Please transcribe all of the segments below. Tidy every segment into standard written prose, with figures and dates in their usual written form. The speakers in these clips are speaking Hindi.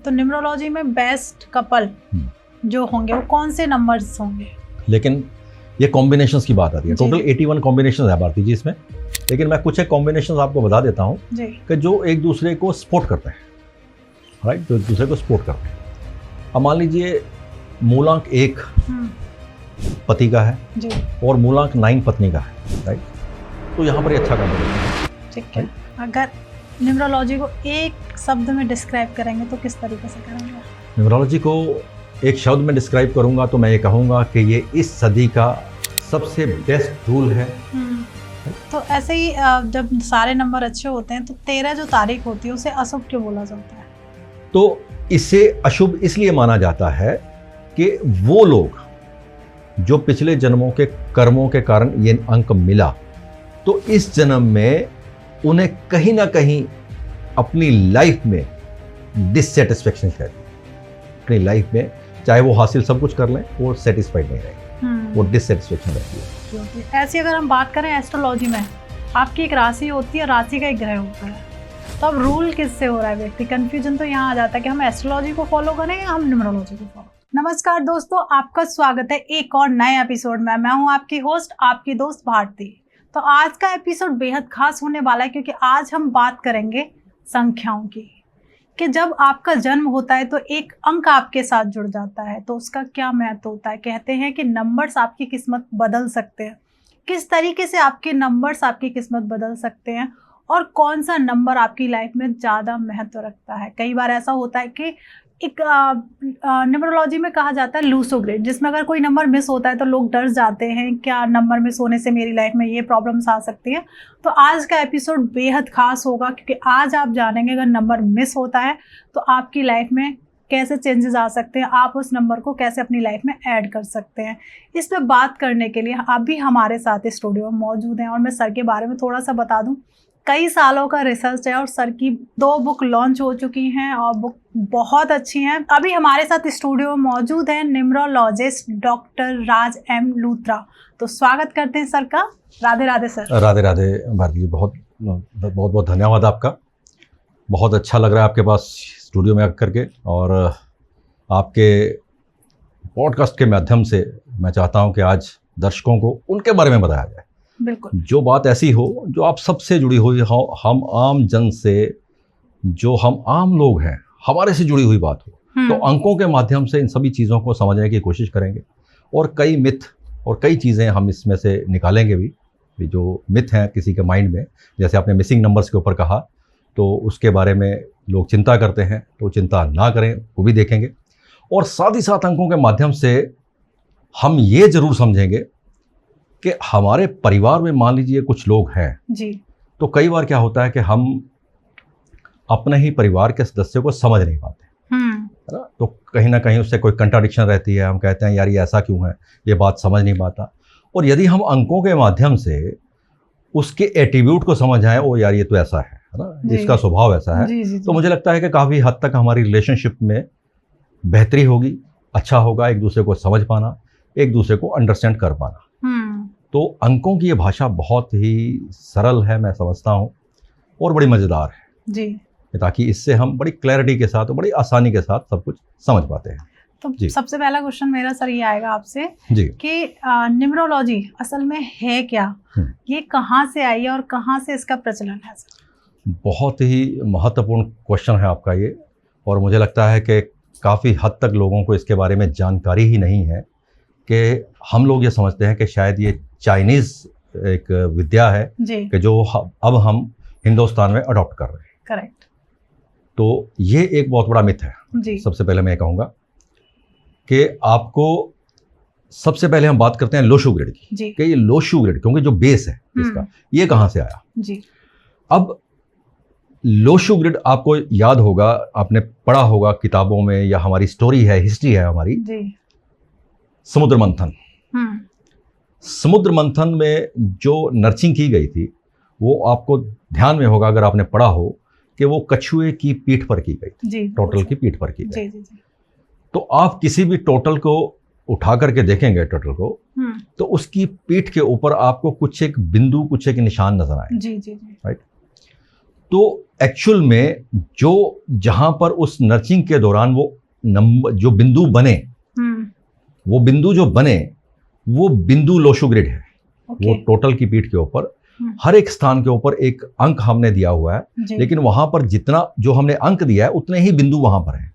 तो न्यूमरोलॉजी में बेस्ट कपल जो होंगे वो कौन से नंबर्स होंगे? लेकिन ये कॉम्बिनेशंस की बात आती है। टोटल 81 कॉम्बिनेशन है भारती जी इसमें, लेकिन मैं कुछ एक कॉम्बिनेशन आपको बता देता हूँ कि जो एक दूसरे को सपोर्ट करते हैं, राइट, जो एक दूसरे को सपोर्ट करते हैं। अब मान लीजिए मूलांक 1 पति का है जी। और मूलांक 9 पत्नी का है, राइट, तो यहाँ पर ये अच्छा कॉम्बिनेशन है। ठीक है। अगर न्यूमरोलॉजी को एक शब्द में डिस्क्राइब करेंगे तो किस तरीके से करेंगे? न्यूमरोलॉजी को एक शब्द में डिस्क्राइब करूंगा तो मैं ये कहूँगा कि ये इस सदी का सबसे बेस्ट टूल है। तो ऐसे ही जब सारे नंबर अच्छे होते हैं तो 13 जो तारीख होती है उसे अशुभ क्यों बोला जाता है? तो इसे अशुभ इसलिए माना जाता है कि वो लोग जो पिछले जन्मों के कर्मों के कारण ये अंक मिला, तो इस जन्म में उन्हें कहीं ना कहीं अपनी लाइफ में डिससेटिस्फेक्शन रहती है। अपनी लाइफ में चाहे वो हासिल सब कुछ कर लें, वो सेटिस्फाइड नहीं रहेंगे, वो डिससेटिस्फेक्शन रहती है। ऐसी अगर हम बात करें एस्ट्रोलॉजी में, आपकी एक राशि होती है, राशि का एक ग्रह होता है, तो अब रूल किससे हो रहा है व्यक्ति? कंफ्यूजन तो यहाँ आ जाता है कि हम एस्ट्रोलॉजी को फॉलो करें या हम न्यूमरोलॉजी को फॉलो। नमस्कार दोस्तों, आपका स्वागत है एक और नए एपिसोड में। मैं हूँ आपकी होस्ट, आपकी दोस्त भारती। तो आज का एपिसोड बेहद खास होने वाला है क्योंकि आज हम बात करेंगे संख्याओं की, कि जब आपका जन्म होता है तो एक अंक आपके साथ जुड़ जाता है तो उसका क्या महत्व होता है। कहते हैं कि नंबर्स आपकी किस्मत बदल सकते हैं। किस तरीके से आपके नंबर्स आपकी किस्मत बदल सकते हैं और कौन सा नंबर आपकी लाइफ में ज़्यादा महत्व रखता है। कई बार ऐसा होता है कि एक न्यूमरोलॉजी में कहा जाता है लूसो ग्रिड, जिसमें अगर कोई नंबर मिस होता है तो लोग डर जाते हैं, क्या नंबर मिस होने से मेरी लाइफ में ये प्रॉब्लम्स आ सकती हैं। तो आज का एपिसोड बेहद खास होगा क्योंकि आज आप जानेंगे अगर नंबर मिस होता है तो आपकी लाइफ में कैसे चेंजेस आ सकते हैं, आप उस नंबर को कैसे अपनी लाइफ में ऐड कर सकते हैं। इस पर बात करने के लिए आप भी हमारे साथ स्टूडियो में मौजूद हैं। और मैं सर के बारे में थोड़ा सा बता दूं, कई सालों का रिसर्च है और सर की 2 बुक लॉन्च हो चुकी हैं और बुक बहुत अच्छी हैं। अभी हमारे साथ स्टूडियो में मौजूद हैं न्यूमरोलॉजिस्ट डॉक्टर राज एम लूथरा। तो स्वागत करते हैं सर का। राधे राधे सर। राधे राधे भारती जी, बहुत बहुत धन्यवाद आपका। बहुत अच्छा लग रहा है आपके पास स्टूडियो में आकर के, और आपके पॉडकास्ट के माध्यम से मैं चाहता हूं कि आज दर्शकों को उनके बारे में बताया जाए। बिल्कुल, जो बात ऐसी हो जो आप सबसे जुड़ी हुई हो, हम आम जन से, जो हम आम लोग हैं, हमारे से जुड़ी हुई बात हो। तो अंकों के माध्यम से इन सभी चीज़ों को समझने की कोशिश करेंगे और कई मिथ और कई चीज़ें हम इसमें से निकालेंगे भी जो मिथ हैं किसी के माइंड में। जैसे आपने मिसिंग नंबर्स के ऊपर कहा, तो उसके बारे में लोग चिंता करते हैं, तो चिंता ना करें, वो भी देखेंगे। और साथ ही साथ अंकों के माध्यम से हम ये ज़रूर समझेंगे कि हमारे परिवार में मान लीजिए कुछ लोग हैं जी, तो कई बार क्या होता है कि हम अपने ही परिवार के सदस्यों को समझ नहीं पाते, है ना। तो कहीं ना कहीं उससे कोई कंट्राडिक्शन रहती है, हम कहते हैं यार ये ऐसा क्यों है, ये बात समझ नहीं पाता। और यदि हम अंकों के माध्यम से उसके एट्रीब्यूट को समझ आए, ओ यार ये तो ऐसा है ना, इसका स्वभाव ऐसा है, तो मुझे लगता है कि काफ़ी हद तक हमारी रिलेशनशिप में बेहतरी होगी, अच्छा होगा, एक दूसरे को समझ पाना, एक दूसरे को अंडरस्टैंड कर पाना। तो अंकों की ये भाषा बहुत ही सरल है, मैं समझता हूँ, और बड़ी मज़ेदार है जी, ताकि इससे हम बड़ी क्लैरिटी के साथ और बड़ी आसानी के साथ सब कुछ समझ पाते हैं। तो सबसे पहला क्वेश्चन मेरा सर ये आएगा आपसे कि न्यूमरोलॉजी असल में है क्या, ये कहाँ से आई और कहाँ से इसका प्रचलन है सर? बहुत ही महत्वपूर्ण क्वेश्चन है आपका ये, और मुझे लगता है कि काफ़ी हद तक लोगों को इसके बारे में जानकारी ही नहीं है। कि हम लोग ये समझते हैं कि शायद ये चाइनीज़ एक विद्या है कि जो अब हम हिंदुस्तान में अडॉप्ट कर रहे हैं। करेक्ट। तो ये एक बहुत बड़ा मिथ है जी। सबसे पहले मैं कहूँगा कि आपको सबसे पहले हम बात करते हैं लोशु ग्रिड की, कि ये लोशु ग्रिड, क्योंकि जो बेस है इसका, ये कहाँ से आया जी। अब लोशु ग्रिड आपको याद होगा, आपने पढ़ा होगा किताबों में, या हमारी स्टोरी है, हिस्ट्री है हमारी जी। समुद्र मंथन। समुद्र मंथन में जो नर्सिंग की गई थी वो आपको ध्यान में होगा अगर आपने पढ़ा हो कि वो कछुए की पीठ पर की गई थी, टोटल की पीठ पर की गई। तो आप किसी भी टोटल को उठा करके देखेंगे टोटल को, तो उसकी पीठ के ऊपर आपको कुछ एक बिंदु, कुछ एक निशान नजर आए, राइट। तो एक्चुअल में जो जहां पर उस नर्सिंग के दौरान वो नंबर जो बिंदु बने, वो बिंदु जो बने वो बिंदु लोशो ग्रिड है। वो टोटल की पीठ के ऊपर हर एक स्थान के ऊपर एक अंक हमने दिया हुआ है, लेकिन वहां पर जितना जो हमने अंक दिया है उतने ही बिंदु वहां पर है।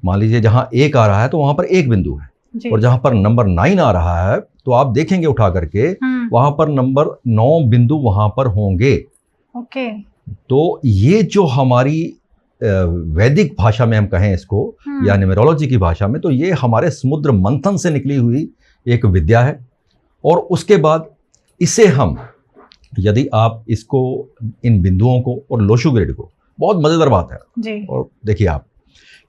मान लीजिए जहां 1 आ रहा है तो वहां पर 1 बिंदु है, और जहां पर नंबर 9 आ रहा है तो आप देखेंगे उठा करके वहां पर नंबर 9 बिंदु वहां पर होंगे। ओके। तो ये जो हमारी वैदिक भाषा में हम कहें इसको या न्यूमेरोलॉजी की भाषा में, तो ये हमारे समुद्र मंथन से निकली हुई एक विद्या है। और उसके बाद इसे हम, यदि आप इसको इन बिंदुओं को और लोशो ग्रिड को, बहुत मजेदार बात है जी। और देखिए आप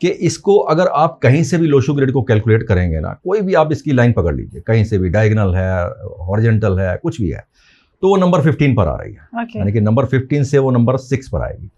कि इसको अगर आप कहीं से भी लोशो ग्रिड को कैलकुलेट करेंगे ना, कोई भी आप इसकी लाइन पकड़ लीजिए, कहीं से भी डायगोनल है, हॉरिजॉन्टल है, कुछ भी है, तो वो नंबर 15 पर आ रही है, यानी कि नंबर 15 से वो नंबर 6 पर आएगी।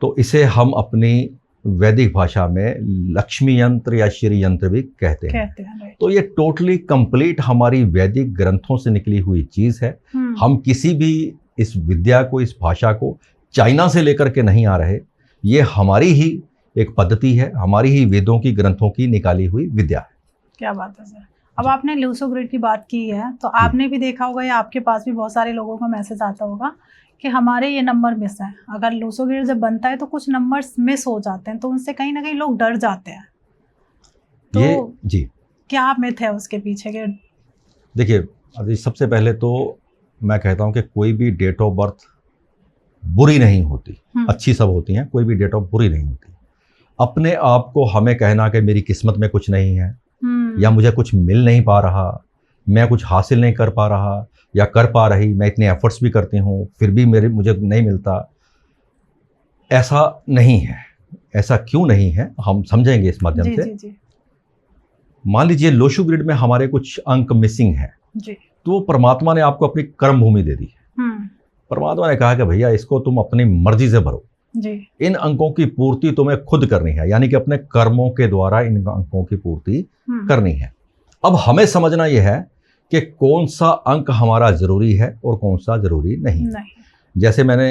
तो इसे हम अपनी वैदिक भाषा में लक्ष्मी यंत्र या श्री यंत्र भी कहते हैं। तो ये टोटली कंप्लीट हमारी वैदिक ग्रंथों से निकली हुई चीज है। हम किसी भी इस विद्या को, इस भाषा को चाइना से लेकर के नहीं आ रहे, ये हमारी ही एक पद्धति है, हमारी ही वेदों की ग्रंथों की निकाली हुई विद्या है। क्या बात है सर। अब आपने लोशो ग्रिड की बात की है, तो आपने भी देखा होगा या आपके पास भी बहुत सारे लोगों का मैसेज आता होगा कि हमारे ये नंबर मिस है। अगर लोशो ग्रिड जब बनता है तो कुछ नंबर्स मिस हो जाते हैं, तो उनसे कहीं ना कहीं लोग डर जाते हैं। तो ये जी क्या मिथ है उसके पीछे के? देखिए, अभी सबसे पहले तो मैं कहता हूँ कि कोई भी डेट ऑफ बर्थ बुरी नहीं होती, अच्छी सब होती हैं, कोई भी डेट ऑफ बुरी नहीं होती। अपने आप को हमें कहना कि मेरी किस्मत में कुछ नहीं है, या मुझे कुछ मिल नहीं पा रहा, मैं कुछ हासिल नहीं कर पा रहा या कर पा रही, मैं इतने एफर्ट्स भी करती हूँ फिर भी मुझे नहीं मिलता, ऐसा नहीं है। ऐसा क्यों नहीं है हम समझेंगे इस माध्यम से। जी। मान लीजिए लोशो ग्रिड में हमारे कुछ अंक मिसिंग है, तो परमात्मा ने आपको अपनी कर्म भूमि दे दी है। परमात्मा ने कहा कि भैया इसको तुम अपनी मर्जी से भरो जी। इन अंकों की पूर्ति तुम्हें खुद करनी है, यानी कि अपने कर्मों के द्वारा इन अंकों की पूर्ति करनी है। अब हमें समझना यह है कि कौन सा अंक हमारा जरूरी है और कौन सा जरूरी नहीं। जैसे मैंने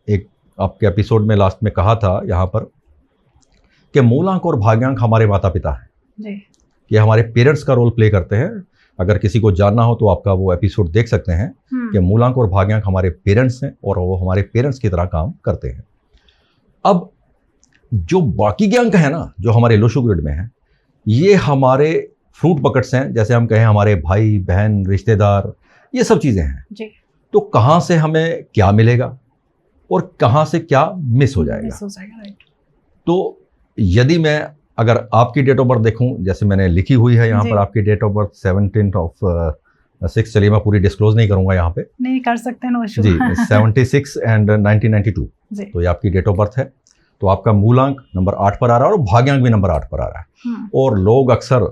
एक आपके एपिसोड में लास्ट में कहा था यहाँ पर कि मूलांक और भाग्यांक हमारे माता पिता हैं, ये हमारे पेरेंट्स का रोल प्ले करते हैं। अगर किसी को जानना हो तो आपका वो एपिसोड देख सकते हैं कि मूलांक और भाग्यांक हमारे पेरेंट्स हैं और वो हमारे पेरेंट्स की तरह काम करते हैं। अब जो बाकी के अंक है ना, जो हमारे लोशो ग्रिड में है, ये हमारे फ्रूट बकेट्स हैं, जैसे हम कहें हमारे भाई बहन रिश्तेदार, ये सब चीजें हैं जी। तो कहाँ से हमें क्या मिलेगा और कहाँ से क्या मिस हो जाएगा। राइट। तो यदि मैं अगर आपकी डेट ऑफ बर्थ देखूं, जैसे मैंने लिखी हुई है यहाँ पर आपकी डेट ऑफ बर्थ 17/6, चलिए मैं पूरी डिस्क्लोज नहीं करूंगा यहाँ पे, नहीं कर सकते नो इशू जी। 76 एंड 1992, तो ये आपकी डेट ऑफ बर्थ है। तो आपका मूलांक नंबर 8 पर आ रहा है और भाग्यांक भी नंबर 8 पर आ रहा है। और लोग अक्सर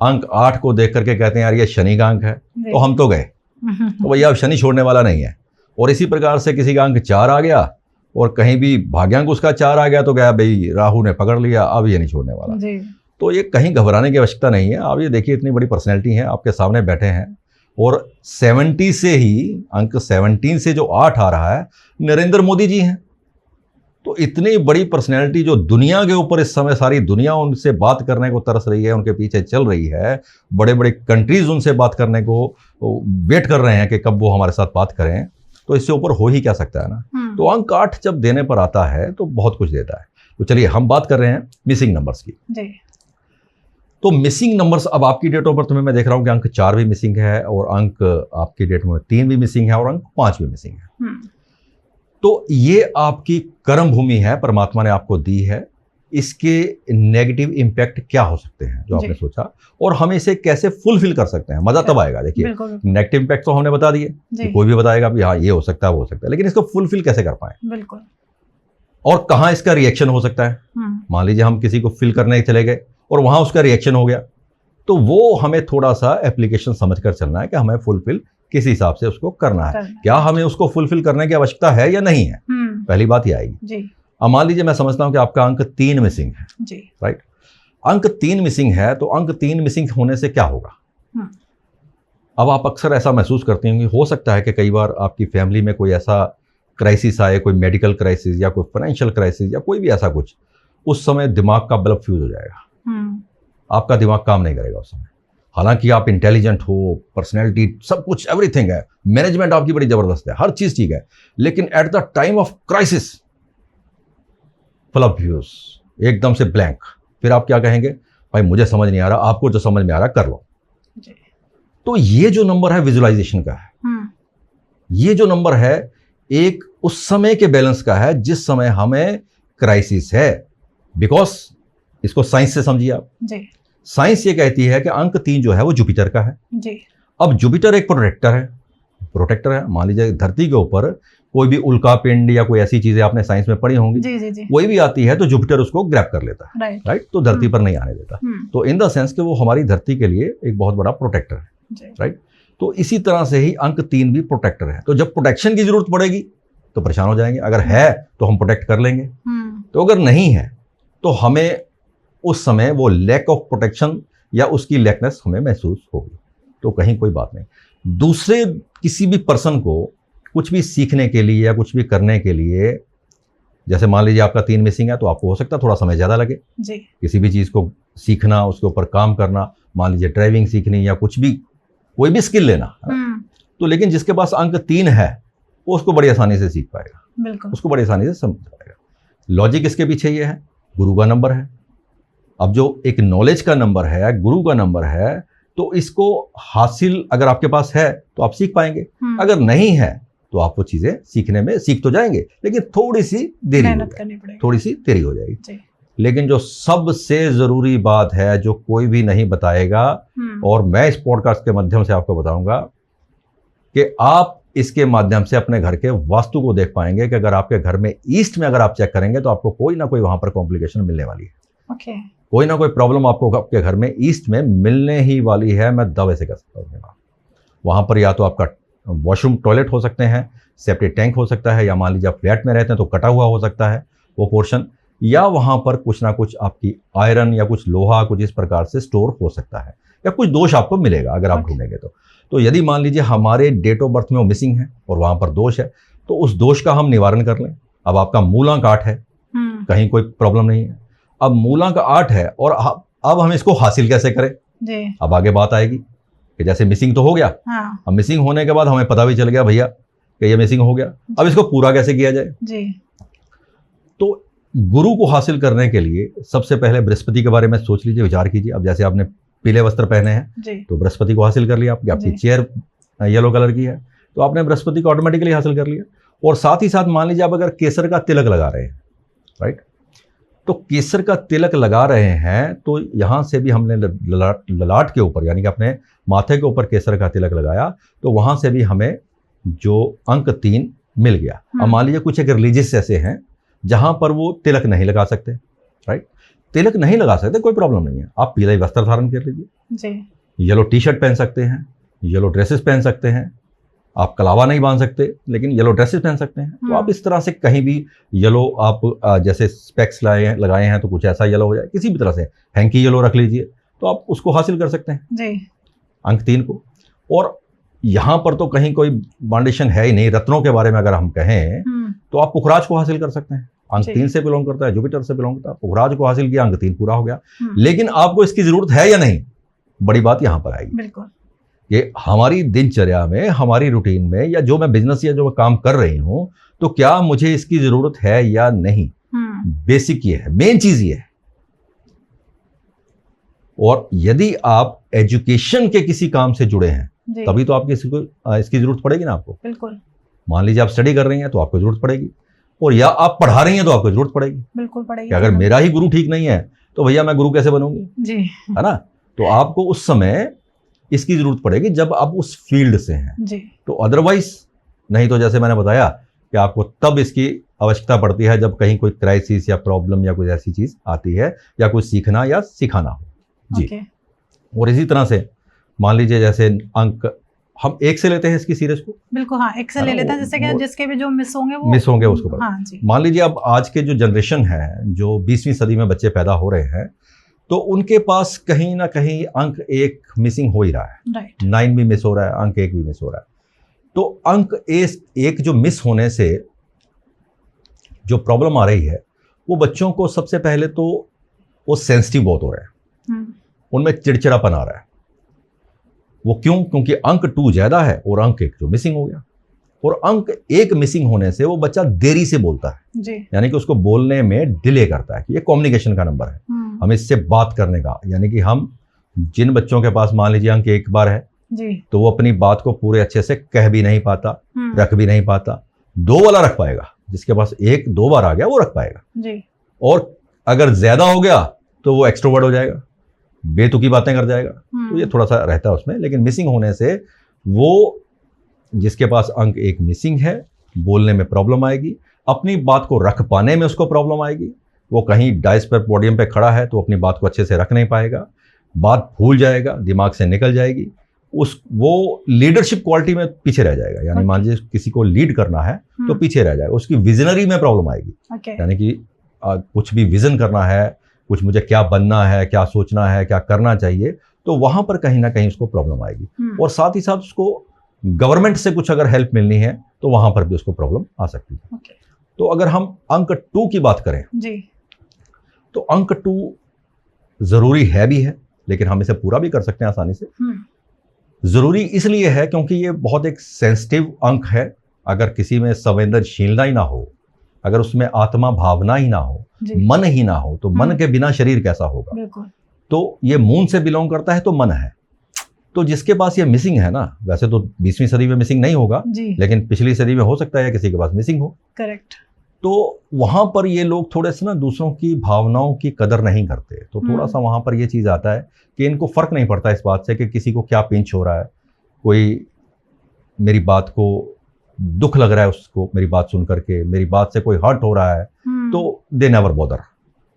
अंक 8 को देख करके कहते हैं यार ये शनि का अंक है, तो हम तो गए, तो भैया अब शनि छोड़ने वाला नहीं है। और इसी प्रकार से किसी का अंक 4 आ गया और कहीं भी भाग्यांक उसका 4 आ गया तो गया भाई राहु ने पकड़ लिया, अब ये नहीं छोड़ने वाला जी। तो ये कहीं घबराने की आवश्यकता नहीं है। आप ये देखिए, इतनी बड़ी पर्सनैलिटी है आपके सामने बैठे हैं और 70 से ही अंक 17 से जो 8 आ रहा है नरेंद्र मोदी जी हैं। तो इतनी बड़ी पर्सनैलिटी जो दुनिया के ऊपर इस समय सारी दुनिया उनसे बात करने को तरस रही है, उनके पीछे चल रही है, बड़े बड़े कंट्रीज उनसे बात करने को वेट कर रहे हैं कि कब वो हमारे साथ बात करें, तो इससे ऊपर हो ही क्या सकता है ना। तो अंक 8 जब देने पर आता है तो बहुत कुछ देता है। तो चलिए हम बात कर रहे हैं मिसिंग नंबर्स की जी। तो मिसिंग नंबर्स, अब आपकी डेट ऑफ बर्थ में मैं देख रहा हूं कि अंक 4 भी मिसिंग है और अंक आपकी डेट में 3 भी मिसिंग है और अंक 5 भी मिसिंग है। तो ये आपकी कर्म भूमि है, परमात्मा ने आपको दी है। इसके नेगेटिव इम्पैक्ट क्या हो सकते हैं जो आपने सोचा, और हम इसे कैसे फुलफिल कर सकते हैं। मजा तब आएगा। देखिए नेगेटिव इम्पैक्ट तो हमने बता दिए, कोई भी बताएगा भी हाँ ये हो सकता है वो हो सकता है, लेकिन इसको फुलफिल कैसे कर पाए, बिल्कुल, और कहाँ इसका रिएक्शन हो सकता है। मान लीजिए हम किसी को फिल करने चले गए और वहां उसका रिएक्शन हो गया, तो वो हमें थोड़ा सा एप्लीकेशन समझकर चलना है कि हमें फुलफिल किस हिसाब से उसको करना है, क्या हमें उसको फुलफिल करने की आवश्यकता है या नहीं है। पहली बात ये आएगी। अब मान लीजिए मैं समझता हूं कि आपका अंक 3 मिसिंग है जी। राइट, अंक 3 मिसिंग है, तो अंक 3 मिसिंग होने से क्या होगा। अब आप अक्सर ऐसा महसूस करती होंगी, हो सकता है कि कई बार आपकी फैमिली में कोई ऐसा क्राइसिस आए, कोई मेडिकल क्राइसिस या कोई फाइनेंशियल क्राइसिस या कोई भी ऐसा कुछ, उस समय दिमाग का बल्ब फ्यूज हो जाएगा। आपका दिमाग काम नहीं करेगा उस समय। हालांकि आप इंटेलिजेंट हो, पर्सनैलिटी सब कुछ एवरीथिंग है, मैनेजमेंट आपकी बड़ी जबरदस्त है, हर चीज ठीक है, लेकिन at the time of crisis bulb fuse, एकदम से ब्लैंक। फिर आप क्या कहेंगे, भाई मुझे समझ नहीं आ रहा, आपको जो समझ में आ रहा कर लो। तो ये जो नंबर है विजुअलाइजेशन का है, ये जो नंबर है एक उस समय के बैलेंस का है जिस समय हमें क्राइसिस है। बिकॉज इसको साइंस से समझिए आप जी। साइंस ये कहती है कि अंक 3 जो है वो जुपिटर का है जी। अब जुपिटर एक प्रोटेक्टर है। मान लीजिए धरती के ऊपर कोई भी उल्का पिंड या कोई ऐसी चीजें आपने साइंस में पढ़ी होंगी जी, जी, जी। कोई भी आती है तो जुपिटर उसको ग्रैब कर लेता है, राइट। तो धरती पर नहीं आने देता। तो इन द सेंस कि वो हमारी धरती के लिए एक बहुत बड़ा प्रोटेक्टर है, राइट। तो इसी तरह से ही अंक 3 भी प्रोटेक्टर है। तो जब प्रोटेक्शन की जरूरत पड़ेगी तो परेशान हो जाएंगे। अगर है तो हम प्रोटेक्ट कर लेंगे, तो अगर नहीं है तो हमें उस समय वो लैक ऑफ प्रोटेक्शन या उसकी लैकनेस हमें महसूस होगी। तो कहीं कोई बात नहीं। दूसरे किसी भी पर्सन को कुछ भी सीखने के लिए या कुछ भी करने के लिए, जैसे मान लीजिए आपका 3 मिसिंग है तो आपको हो सकता है थोड़ा समय ज़्यादा लगे जी। किसी भी चीज़ को सीखना, उसके ऊपर काम करना, मान लीजिए ड्राइविंग सीखनी या कुछ भी कोई भी स्किल लेना, तो लेकिन जिसके पास अंक 3 है वो उसको बड़ी आसानी से सीख पाएगा, उसको बड़ी आसानी से समझ पाएगा। लॉजिक इसके पीछे ये है, गुरु का नंबर है। अब जो एक नॉलेज का नंबर है, गुरु का नंबर है, तो इसको हासिल अगर आपके पास है तो आप सीख पाएंगे, अगर नहीं है तो आप वो चीजें सीखने में सीख तो जाएंगे लेकिन थोड़ी सी देरी हो जाएगी। लेकिन जो सबसे जरूरी बात है जो कोई भी नहीं बताएगा और मैं इस पॉडकास्ट के माध्यम से आपको बताऊंगा कि आप इसके माध्यम से अपने घर के वास्तु को देख पाएंगे कि अगर आपके घर में ईस्ट में अगर आप चेक करेंगे तो आपको कोई ना कोई वहां पर कॉम्प्लिकेशन मिलने वाली है। कोई ना कोई प्रॉब्लम आपको आपके घर में ईस्ट में मिलने ही वाली है, मैं दावे से कह सकता हूँ। वहां पर या तो आपका वॉशरूम टॉयलेट हो सकते हैं, सेप्टिक टैंक हो सकता है, या मान लीजिए आप फ्लैट में रहते हैं तो कटा हुआ हो सकता है वो पोर्शन, या वहां पर कुछ ना कुछ आपकी आयरन या कुछ लोहा कुछ इस प्रकार से स्टोर हो सकता है, या कुछ दोष आपको मिलेगा अगर आप ढूंढेंगे तो यदि मान लीजिए हमारे डेट ऑफ बर्थ में वो मिसिंग है और वहां पर दोष है तो उस दोष का हम निवारण कर लें। अब आपका मूलांक 8 है, कहीं कोई प्रॉब्लम नहीं है। अब मूलांक 8 है और अब हम इसको हासिल कैसे करें जी। अब आगे बात आएगी कि जैसे मिसिंग तो हो गया, अब मिसिंग होने के बाद हमें पता भी चल गया भैया कि ये मिसिंग हो गया, अब इसको पूरा कैसे किया जाए जी। तो गुरु को हासिल करने के लिए सबसे पहले बृहस्पति के बारे में सोच लीजिए, विचार कीजिए। अब जैसे आपने पीले वस्त्र पहने हैं तो बृहस्पति को हासिल कर लिया, आपकी चेयर येलो कलर की है तो आपने बृहस्पति को ऑटोमेटिकली हासिल कर लिया। और साथ ही साथ मान लीजिए आप अगर केसर का तिलक लगा रहे हैं, राइट, तो केसर का तिलक लगा रहे हैं तो यहां से भी हमने ललाट के ऊपर यानी कि अपने माथे के ऊपर केसर का तिलक लगाया तो वहां से भी हमें जो अंक 3 मिल गया। अब मान लीजिए कुछ एक रिलीजियस ऐसे हैं जहां पर वो तिलक नहीं लगा सकते, राइट, तिलक नहीं लगा सकते, कोई प्रॉब्लम नहीं है, आप पीला ही वस्त्र धारण कर लीजिए, येलो टी शर्ट पहन सकते हैं, येलो ड्रेसेस पहन सकते हैं, आप कलावा नहीं बांध सकते लेकिन येलो ड्रेसेस पहन सकते हैं। तो आप इस तरह से कहीं भी येलो, आप जैसे स्पेक्स लगाए हैं तो कुछ ऐसा येलो हो जाए, किसी भी तरह से हैंकी येलो रख लीजिए तो आप उसको हासिल कर सकते हैं जी। अंक 3 को। और यहाँ पर तो कहीं कोई बाउंडेशन है ही नहीं। रत्नों के बारे में अगर हम कहें तो आप पुखराज को हासिल कर सकते हैं, अंक 3 से बिलोंग करता है, जुपिटर से बिलोंग करता है, पुखराज को हासिल किया, अंक 3 पूरा हो गया। लेकिन आपको इसकी जरूरत है या नहीं, बड़ी बात यहाँ पर आएगी। बिल्कुल, ये हमारी दिनचर्या में, हमारी रूटीन में, या जो मैं बिजनेस या जो मैं काम कर रही हूं तो क्या मुझे इसकी जरूरत है या नहीं, बेसिक ये है, मेन चीज ये है। और यदि आप एजुकेशन के किसी काम से जुड़े हैं तभी तो आपकी इसकी जरूरत पड़ेगी ना आपको। बिल्कुल, मान लीजिए आप स्टडी कर रही हैं तो आपको जरूरत पड़ेगी, और या आप पढ़ा रही हैं तो आपको जरूरत पड़ेगी। बिल्कुल पड़ेगी। अगर मेरा ही गुरु ठीक नहीं है तो भैया मैं गुरु कैसे बनूंगी जी, है ना। तो आपको उस समय इसकी जरूरत पड़ेगी जब आप उस फील्ड से हैं जी। तो अदरवाइज नहीं, तो जैसे मैंने बताया कि आपको तब इसकी आवश्यकता पड़ती है जब कहीं कोई क्राइसिस या प्रॉब्लम या कुछ ऐसी चीज आती है या कुछ सीखना या सिखाना हो जी। और इसी तरह से मान लीजिए जैसे अंक हम 1 से लेते हैं इसकी सीरीज को। बिल्कुल, हाँ, 1 से ले लेते हैं, जैसे कि जिसके भी जो मिस होंगे उसको हाँ जी। मान लीजिए अब आज के जो जनरेशन है, जो 20वीं सदी में बच्चे पैदा हो रहे हैं, तो उनके पास कहीं ना कहीं अंक 1 मिसिंग हो ही रहा है, राइट। 9 भी मिस हो रहा है, अंक 1 भी मिस हो रहा है। तो अंक 1 जो मिस होने से जो प्रॉब्लम आ रही है वो बच्चों को सबसे पहले तो वो सेंसिटिव बहुत हो रहे हैं, उनमें चिड़चिड़ापन आ रहा है। वो क्यों? क्योंकि अंक 2 ज्यादा है और अंक 1 जो मिसिंग हो गया, और अंक 1 मिसिंग होने से वो बच्चा देरी से बोलता है, यानी कि उसको बोलने में डिले करता है। कि ये कम्युनिकेशन का नंबर है, हम इससे बात करने का, यानी कि हम जिन बच्चों के पास मान लीजिए अंक 1 बार है जी, तो वो अपनी बात को पूरे अच्छे से कह भी नहीं पाता, रख भी नहीं पाता। 2 वाला रख पाएगा, जिसके पास 1-2 बार आ गया वो रख पाएगा जी। और अगर ज्यादा हो गया तो वो एक्सट्रोवर्ट हो जाएगा, बेतुकी बातें कर जाएगा। तो ये थोड़ा सा रहता है उसमें। लेकिन मिसिंग होने से वो जिसके पास अंक 1 मिसिंग है, बोलने में प्रॉब्लम आएगी, अपनी बात को रख पाने में उसको प्रॉब्लम आएगी। वो कहीं डाइस पर पोडियम पे खड़ा है तो अपनी बात को अच्छे से रख नहीं पाएगा, बात भूल जाएगा, दिमाग से निकल जाएगी, वो लीडरशिप क्वालिटी में पीछे रह जाएगा। यानी मान लीजिए किसी को लीड करना है तो पीछे रह जाएगा, उसकी विजनरी में प्रॉब्लम आएगी। यानी कि कुछ भी विजन करना है, कुछ मुझे क्या बनना है, क्या सोचना है, क्या करना चाहिए, तो वहां पर कहीं ना कहीं उसको प्रॉब्लम आएगी। और साथ ही साथ उसको गवर्नमेंट से कुछ अगर हेल्प मिलनी है तो वहां पर भी उसको प्रॉब्लम आ सकती है। तो अगर हम अंक 2 की बात करें जी, तो अंक 2 जरूरी है भी है, लेकिन हम इसे पूरा भी कर सकते हैं आसानी से। जरूरी इसलिए है क्योंकि ये बहुत एक सेंसिटिव अंक है। अगर किसी में संवेदनशीलता ही ना हो, अगर उसमें आत्मा भावना ही ना हो, मन ही ना हो, तो मन के बिना शरीर कैसा होगा। तो ये मून से बिलोंग करता है तो मन है। तो जिसके पास ये मिसिंग है ना, वैसे तो 20वीं सदी में मिसिंग नहीं होगा, लेकिन पिछली सदी में हो सकता है किसी के पास मिसिंग हो। करेक्ट। तो वहां पर ये लोग थोड़े से ना दूसरों की भावनाओं की कदर नहीं करते। तो थोड़ा सा वहां पर ये चीज आता है कि इनको फर्क नहीं पड़ता इस बात से कि किसी को क्या पिंच हो रहा है, कोई मेरी बात को दुख लग रहा है, उसको मेरी बात सुन करके मेरी बात से कोई हर्ट हो रहा है, तो दे नेवर बॉदर।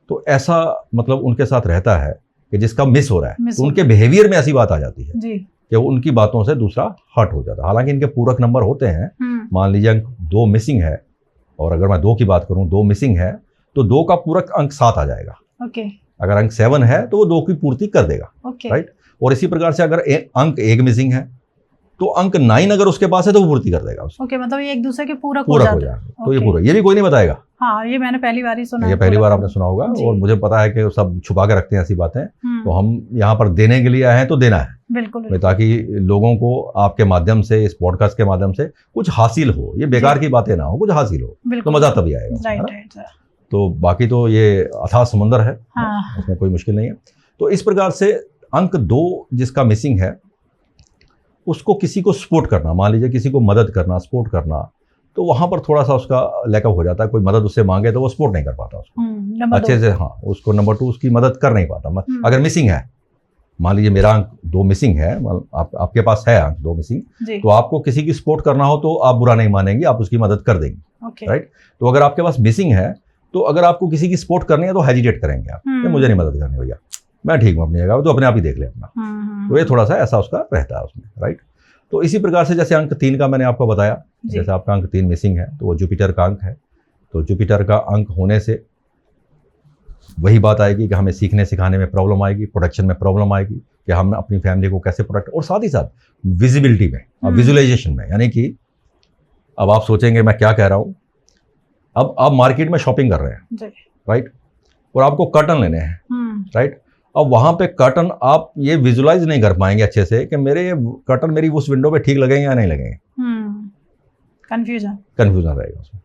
तो ऐसा मतलब उनके साथ रहता है कि जिसका मिस हो रहा है, तो उनके बिहेवियर में ऐसी बात आ जाती है कि उनकी बातों से दूसरा हर्ट हो जाता है। हालांकि इनके पूरक नंबर होते हैं, मान लीजिए अंक 2 मिसिंग है, और अगर मैं 2 की बात करूं, 2 मिसिंग है तो 2 का पूरक अंक 7 आ जाएगा। अगर अंक 7 है तो वो 2 की पूर्ति कर देगा, राइट। और इसी प्रकार से अगर अंक 1 मिसिंग है तो अंक 9 अगर उसके पास है तो वो पूर्ति कर देगा उसको। मतलब ये एक दूसरे के पूरक हो जाते हैं। तो ये पूरा, ये भी कोई नहीं बताएगा। हाँ, ये मैंने पहली बार ही सुना। ये पहली बार आपने सुना होगा, और मुझे पता है कि सब छुपा के रखते हैं ऐसी बातें। तो हम यहाँ पर देने के लिए आए हैं तो देना है, बिल्कुल, ताकि लोगों को आपके माध्यम से, इस पॉडकास्ट के माध्यम से कुछ हासिल हो, ये बेकार की बातें ना हो, कुछ हासिल हो, तो मजा तभी आएगा। तो बाकी तो ये अथाह समुंदर है, उसमें कोई मुश्किल नहीं है। तो इस प्रकार से अंक 2 जिसका मिसिंग है, उसको किसी को सपोर्ट करना, मान लीजिए किसी को मदद करना, सपोर्ट करना, तो वहां पर थोड़ा सा उसका लैकअप हो जाता है। कोई मदद उससे मांगे तो वो सपोर्ट नहीं कर पाता उसको अच्छे से। हाँ, उसको नंबर 2 उसकी मदद कर नहीं पाता। अगर मिसिंग है, मान लीजिए मेरा अंक 2 मिसिंग है, आपके पास है अंक 2 मिसिंग, तो आपको किसी की सपोर्ट करना हो तो आप बुरा नहीं मानेंगे, आप उसकी मदद कर देंगे, राइट। तो अगर आपके पास मिसिंग है तो अगर आपको किसी की सपोर्ट करनी है तो हेजिटेट करेंगे आप, मुझे नहीं मदद करनी भैया, मैं ठीक हूँ अपनी जगह, तो अपने आप ही देख ले अपना। तो ये थोड़ा सा ऐसा उसका रहता है उसमें, राइट। तो इसी प्रकार से जैसे अंक 3 का मैंने आपको बताया, जैसे आपका अंक 3 मिसिंग है तो वो जुपिटर का अंक है। तो जुपिटर का अंक होने से वही बात आएगी कि हमें सीखने सिखाने में प्रॉब्लम आएगी, प्रोडक्शन में प्रॉब्लम आएगी, कि हम अपनी फैमिली को कैसे प्रोडक्ट, और साथ ही साथ विजिबिलिटी में, विजुअलाइजेशन में। यानी कि अब आप सोचेंगे मैं क्या कह रहा हूँ, अब आप मार्केट में शॉपिंग कर रहे हैं, राइट, और आपको कर्टन लेने हैं, राइट। अब वहां पे कर्टन आप ये विजुलाइज नहीं कर पाएंगे अच्छे से कि मेरे कर्टन मेरी उस विंडो पे ठीक लगेंगे या नहीं लगेंगे, कंफ्यूजन रहेगा उसमें।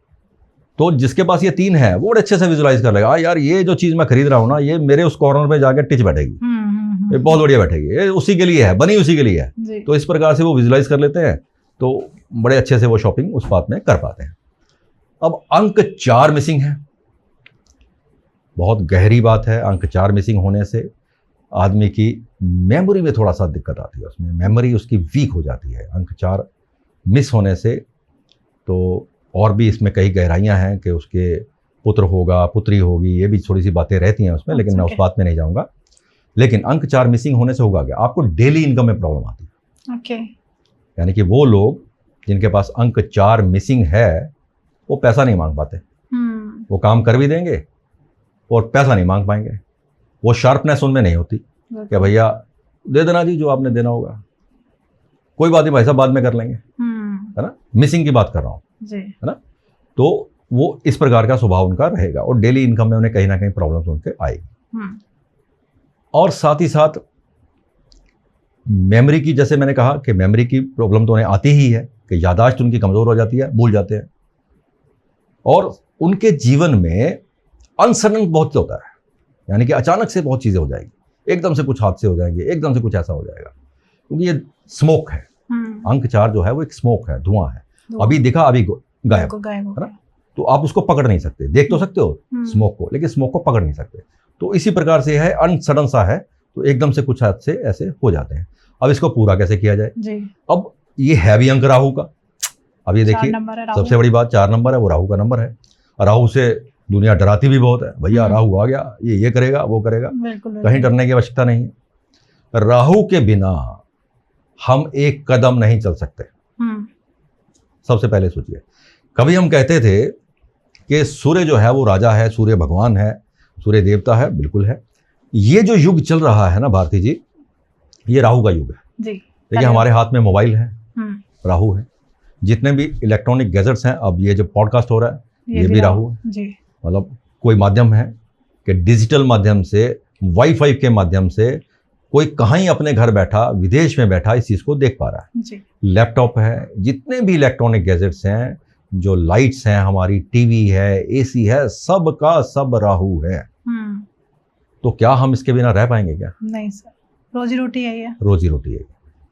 तो जिसके पास ये 3 है वो बड़े अच्छे से विजुलाइज कर लेगा, यार ये जो चीज मैं खरीद रहा हूँ ना, ये मेरे उस कॉर्नर पे जाकर टिच बैठेगी, ये बहुत बढ़िया बैठेगी, ये उसी के लिए है, बनी उसी के लिए है। तो इस प्रकार से वो विजुलाइज कर लेते हैं, तो बड़े अच्छे से वो शॉपिंग उस बात में कर पाते हैं। अब अंक 4 मिसिंग है, बहुत गहरी बात है। अंक 4 मिसिंग होने से आदमी की मेमोरी में थोड़ा सा दिक्कत आती है, उसमें मेमोरी उसकी वीक हो जाती है अंक 4 मिस होने से। तो और भी इसमें कई गहराइयां हैं कि उसके पुत्र होगा, पुत्री होगी, ये भी थोड़ी सी बातें रहती हैं उसमें, लेकिन मैं उस बात में नहीं जाऊंगा। लेकिन अंक 4 मिसिंग होने से होगा क्या, आपको डेली इनकम में प्रॉब्लम आती है। यानी कि वो लोग जिनके पास अंक 4 मिसिंग है वो पैसा नहीं मांग पाते, वो काम कर भी देंगे और पैसा नहीं मांग पाएंगे। वो शार्पनेस उनमें नहीं होती कि भैया दे देना जी जो आपने देना होगा, कोई बात नहीं भाई साहब बाद में कर लेंगे, है ना। मिसिंग की बात कर रहा हूँ, है ना। तो वो इस प्रकार का स्वभाव उनका रहेगा और डेली इनकम में उन्हें कहीं ना कहीं प्रॉब्लम्स उनके आएगी। और साथ ही साथ मेमोरी की, जैसे मैंने कहा कि मेमोरी की प्रॉब्लम तो उन्हें आती ही है कि याददाश्त उनकी कमज़ोर हो जाती है, भूल जाते हैं। और उनके जीवन में अनसडन बहुत होता है, यानी कि अचानक से बहुत चीज़ें हो जाएगी, एकदम से कुछ हादसे हो जाएंगे, एकदम से कुछ ऐसा हो जाएगा, क्योंकि ये स्मोक है। अंक 4 जो है वो एक स्मोक है, धुआं है, अभी दिखा अभी गायब, है ना। तो आप उसको पकड़ नहीं सकते, देख तो सकते हो स्मोक को, लेकिन स्मोक को पकड़ नहीं सकते। तो इसी प्रकार से है, अनसडन सा है, तो एकदम से कुछ हादसे ऐसे हो जाते हैं। अब इसको पूरा कैसे किया जाए जी? अब ये है भी अंक राहु का। अब ये देखिए, सबसे बड़ी बात 4 नंबर है, वो राहु का नंबर है। राहु से दुनिया डराती भी बहुत है, भैया राहु आ गया, ये करेगा वो करेगा, कहीं डरने की आवश्यकता नहीं है। राहु के बिना हम एक कदम नहीं चल सकते। सबसे पहले सोचिए, कभी हम कहते थे कि सूर्य जो है वो राजा है, सूर्य भगवान है, सूर्य देवता है, बिल्कुल है। ये जो युग चल रहा है ना भारती जी, ये राहु का युग है जी। देखिए हमारे हाथ में मोबाइल है, राहु है। जितने भी इलेक्ट्रॉनिक गैजेट्स हैं, अब ये जो पॉडकास्ट हो रहा है ये भी राहु है जी। मतलब कोई माध्यम है कि डिजिटल माध्यम से, वाईफाई के माध्यम से कोई कहीं अपने घर बैठा, विदेश में बैठा इस चीज़ को देख पा रहा है जी। लैपटॉप है, जितने भी इलेक्ट्रॉनिक गैजेट्स हैं, जो लाइट्स हैं, हमारी टीवी है, एसी है, सब का सब राहु है। तो क्या हम इसके बिना रह पाएंगे क्या? नहीं सर, रोजी रोटी है ये, रोजी रोटी है,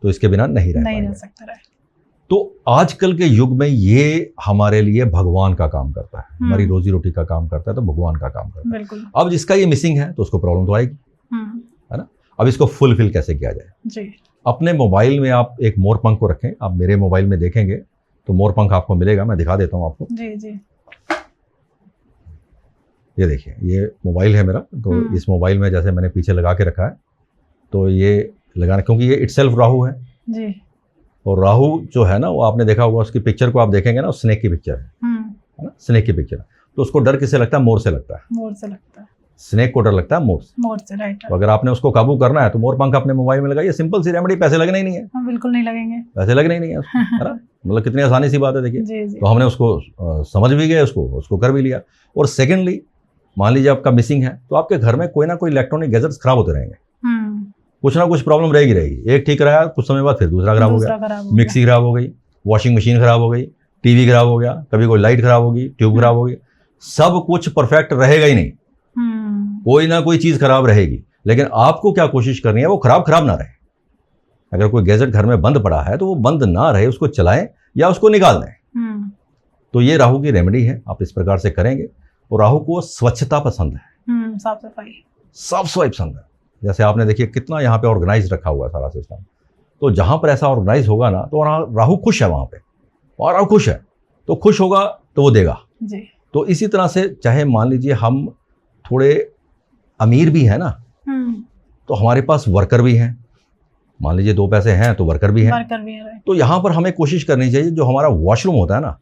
तो इसके बिना नहीं रह सकता। तो आजकल के युग में ये हमारे लिए भगवान का काम करता है, हमारी रोजी रोटी का काम करता है, तो भगवान का काम करता है। अब जिसका ये मिसिंग है तो उसको प्रॉब्लम तो आएगी, है ना। अब इसको फुलफिल कैसे किया जाए जी? अपने मोबाइल में आप एक मोर पंख को रखें। आप मेरे मोबाइल में देखेंगे तो मोर पंख आपको मिलेगा, मैं दिखा देता हूँ आपको जी जी। ये देखिए, ये मोबाइल है मेरा, तो इस मोबाइल में जैसे मैंने पीछे लगा के रखा है, तो ये लगाना, क्योंकि ये इटसेल्फ राहु है जी। और राहु जो है ना, वो आपने देखा होगा, उसकी पिक्चर को आप देखेंगे ना, स्नेक की पिक्चर है ना, स्नेक की पिक्चर। तो उसको डर किससे लगता है? मोर से लगता है। मोर से लगता है। स्नेक को डर लगता है मोर से, राइट। तो अगर आपने उसको काबू करना है तो मोर पंख अपने मोबाइल में लगाइए, सिंपल सी रेमेडी, पैसे लगने ही नहीं है। बिल्कुल नहीं लगेंगे, पैसे लगने ही नहीं है, है ना। मतलब कितनी आसानी सी बात है, देखिए। तो हमने उसको समझ भी गए, उसको कर भी लिया। और सेकेंडली, मान लीजिए आपका मिसिंग है, तो आपके घर में कोई ना कोई इलेक्ट्रॉनिक गैजेट्स खराब होते रहेंगे, कुछ ना कुछ प्रॉब्लम रहेगी। एक ठीक रहा, कुछ समय बाद फिर दूसरा खराब हो गया, मिक्सी खराब हो गई, वॉशिंग मशीन खराब हो गई, टीवी खराब हो गया, कभी कोई लाइट खराब होगी, ट्यूब खराब होगी। सब कुछ परफेक्ट रहेगा ही नहीं, कोई ना कोई चीज खराब रहेगी। लेकिन आपको क्या कोशिश करनी है, वो खराब ना रहे। अगर कोई गैजेट घर में बंद पड़ा है तो वो बंद ना रहे, उसको चलाएं या उसको निकाल दें। तो ये राहु की रेमेडी है, आप इस प्रकार से करेंगे। और राहु को स्वच्छता पसंद है, साफ सफाई पसंद है। जैसे आपने देखिए कितना यहाँ पे ऑर्गेनाइज रखा हुआ है सारा सिस्टम। तो जहाँ पर ऐसा ऑर्गेनाइज होगा ना, तो राहु खुश है वहाँ पे, और राहु खुश है तो खुश होगा तो वो देगा जी। तो इसी तरह से, चाहे मान लीजिए हम थोड़े अमीर भी है ना, तो हमारे पास वर्कर भी हैं। मान लीजिए 2 पैसे हैं तो वर्कर भी हैं। तो यहाँ पर हमें कोशिश करनी चाहिए, जो हमारा वॉशरूम होता है ना,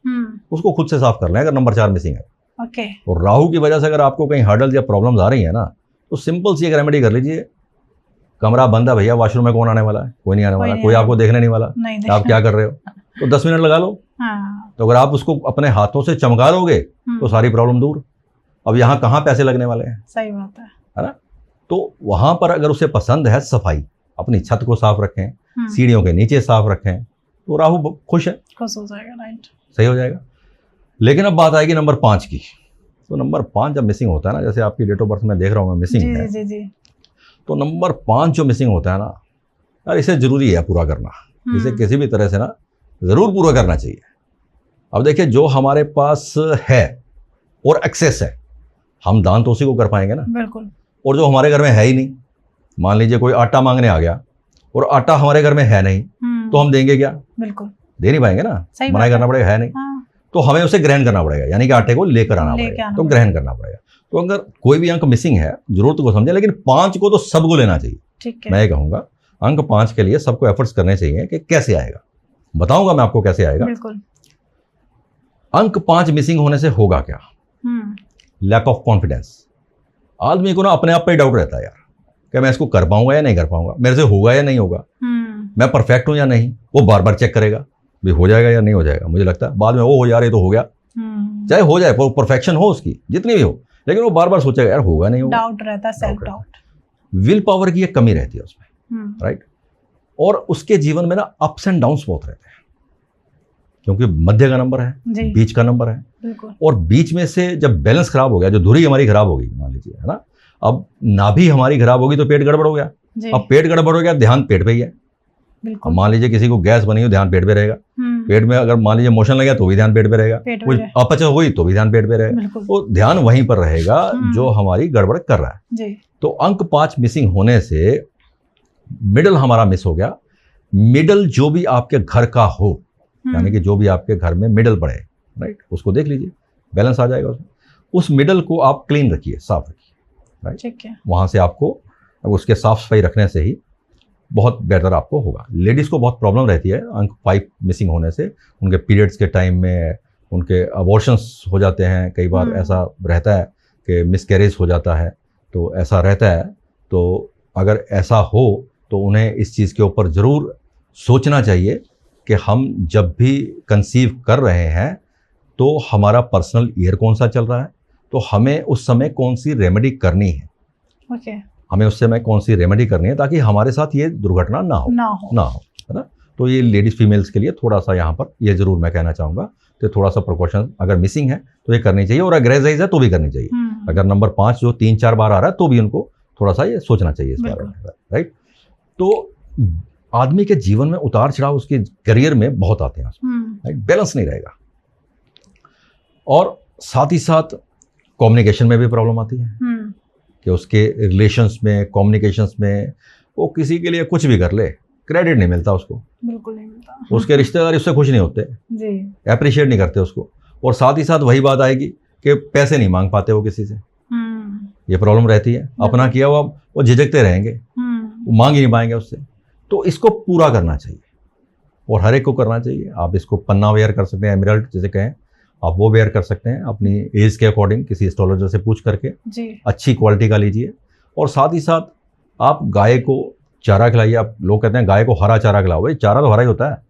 उसको खुद से साफ कर लें अगर नंबर 4 मिसिंग है। ओके। और राहु की वजह से अगर आपको कहीं हर्डल या प्रॉब्लम्स आ रही है ना, तो सिंपल सी एक रेमेडी कर लीजिए। कमरा बंद है भैया, वॉशरूम में कौन आने वाला है? कोई नहीं आने वाला, कोई आपको देखने नहीं वाला। आप क्या कर रहे हो? तो 10 मिनट लगा लो। तो अगर आप उसको अपने हाथों से चमका लोगे तो सारी प्रॉब्लम दूर। अब यहाँ कहाँ पैसे लगने वाले हैं? सही बात है ना। तो वहां पर अगर उसे पसंद है सफाई, अपनी छत को साफ रखें, सीढ़ियों के नीचे साफ रखें, तो राहु खुश है, खुश हो जाएगा, राइट, सही हो जाएगा। लेकिन अब बात आएगी नंबर 5 की। तो नंबर 5 जब मिसिंग होता है ना, जैसे आपकी डेट ऑफ बर्थ में देख रहा हूँ मैं मिसिंग है जी। तो नंबर 5 जो मिसिंग होता है ना यार, इसे जरूरी है पूरा करना। इसे किसी भी तरह से ना जरूर पूरा करना चाहिए। अब देखिए, जो हमारे पास है और एक्सेस है, हम दान तो उसी को कर पाएंगे ना, बिल्कुल। और जो हमारे घर में है ही नहीं, मान लीजिए कोई आटा मांगने आ गया और आटा हमारे घर में है नहीं, तो हम देंगे क्या? बिल्कुल दे नहीं पाएंगे ना, मना करना पड़ेगा, है नहीं। तो हमें उसे ग्रहण करना पड़ेगा, यानी कि आटे को लेकर आना पड़ेगा, तो ग्रहण करना पड़ेगा। तो अगर कोई भी अंक मिसिंग है, जरूरत को समझे, लेकिन 5 को तो सबको लेना चाहिए। मैं ये कहूंगा अंक 5 के लिए सबको एफर्ट्स करने चाहिए कि कैसे आएगा। बताऊंगा मैं आपको कैसे आएगा। अंक 5 मिसिंग होने से होगा क्या? Lack of confidence. आदमी को ना अपने आप पे डाउट रहता है यार, कि मैं इसको कर पाऊंगा या नहीं कर पाऊंगा, मेरे से होगा या नहीं होगा, मैं परफेक्ट हूं या नहीं। वो बार बार चेक करेगा, भी हो जाएगा या नहीं हो जाएगा। मुझे लगता है बाद में वो हो जा रहे तो हो गया, चाहे हो जाए, परफेक्शन हो उसकी जितनी भी हो, लेकिन वो बार बार सोचेगा यार होगा नहीं होगा, डाउट रहता है, सेल्फ डाउट, विल पावर की एक कमी रहती है उसमें, राइट। और उसके जीवन में ना अप्स एंड डाउन्स बहुत रहते हैं, क्योंकि मध्य का नंबर है, बीच का नंबर है, और बीच में से जब बैलेंस खराब हो गया, जो धुरी हमारी खराब हो गई मान लीजिए, है ना, अब नाभि हमारी खराब होगी तो पेट गड़बड़ हो गया, अब पेट गड़बड़ हो गया, ध्यान पेट पे ही है। अब मान लीजिए किसी को गैस बनी हो, ध्यान पेट पे रहेगा, पेट में अगर मान लीजिए मोशन लगे तो भी ध्यान पेट पे रहेगा, कुछ अपच हुई तो भी ध्यान पेट पे रहेगा, तो ध्यान वहीं पर रहेगा जो हमारी गड़बड़ कर रहा है। तो अंक 5 मिसिंग होने से मिडल हमारा मिस हो गया। मिडल जो भी आपके घर का हो, यानी कि जो भी आपके घर में मिडल पड़े, राइट, उसको देख लीजिए, बैलेंस आ जाएगा उसमें। उस मिडल को आप क्लीन रखिए, साफ रखिए, राइट, ठीक है। वहाँ से आपको उसके साफ सफाई रखने से ही बहुत बेहतर आपको होगा। लेडीज़ को बहुत प्रॉब्लम रहती है अंक 5 मिसिंग होने से, उनके पीरियड्स के टाइम में उनके अबॉर्शंस हो जाते हैं, कई बार ऐसा रहता है कि मिसकैरेज हो जाता है, तो ऐसा रहता है। तो अगर ऐसा हो तो उन्हें इस चीज़ के ऊपर ज़रूर सोचना चाहिए कि हम जब भी कंसीव कर रहे हैं तो हमारा पर्सनल ईयर कौन सा चल रहा है, तो हमें उस समय कौन सी रेमेडी करनी है, हमें उस समय कौन सी रेमेडी करनी है ताकि हमारे साथ ये दुर्घटना ना हो, है ना। तो ये लेडीज़ फीमेल्स के लिए थोड़ा सा यहाँ पर ये ज़रूर मैं कहना चाहूँगा कि थोड़ा सा प्रिकॉशन अगर मिसिंग है तो ये करनी चाहिए, और अगर एग्रेसाइज है तो भी करनी चाहिए। अगर नंबर 5 जो 3-4 बार आ रहा है तो भी उनको थोड़ा सा ये सोचना चाहिए इस बारे में, राइट। तो आदमी के जीवन में उतार चढ़ाव उसके करियर में बहुत आते हैं, राइट, बैलेंस नहीं रहेगा, और साथ ही साथ कम्युनिकेशन में भी प्रॉब्लम आती है कि उसके रिलेशंस में, कम्युनिकेशंस में वो किसी के लिए कुछ भी कर ले, क्रेडिट नहीं मिलता उसको, बिल्कुल नहीं मिलता। उसके रिश्तेदार उससे खुश नहीं होते जी, अप्रिशिएट नहीं करते उसको, और साथ ही साथ वही बात आएगी कि पैसे नहीं मांग पाते वो किसी से, ये प्रॉब्लम रहती है। अपना किया हुआ वो झिझकते रहेंगे, वो मांग ही नहीं पाएंगे उससे। तो इसको पूरा करना चाहिए, और हर एक को करना चाहिए। आप इसको पन्ना वेयर कर सकते हैं, एमराल्ड जैसे कहें, आप वो वेयर कर सकते हैं अपनी एज के अकॉर्डिंग, किसी एस्ट्रोलॉजर से पूछ करके जी, अच्छी क्वालिटी का लीजिए। और साथ ही साथ आप गाय को चारा खिलाइए। आप लोग कहते हैं गाय को हरा चारा खिलाओ, भाई चारा तो हरा ही होता है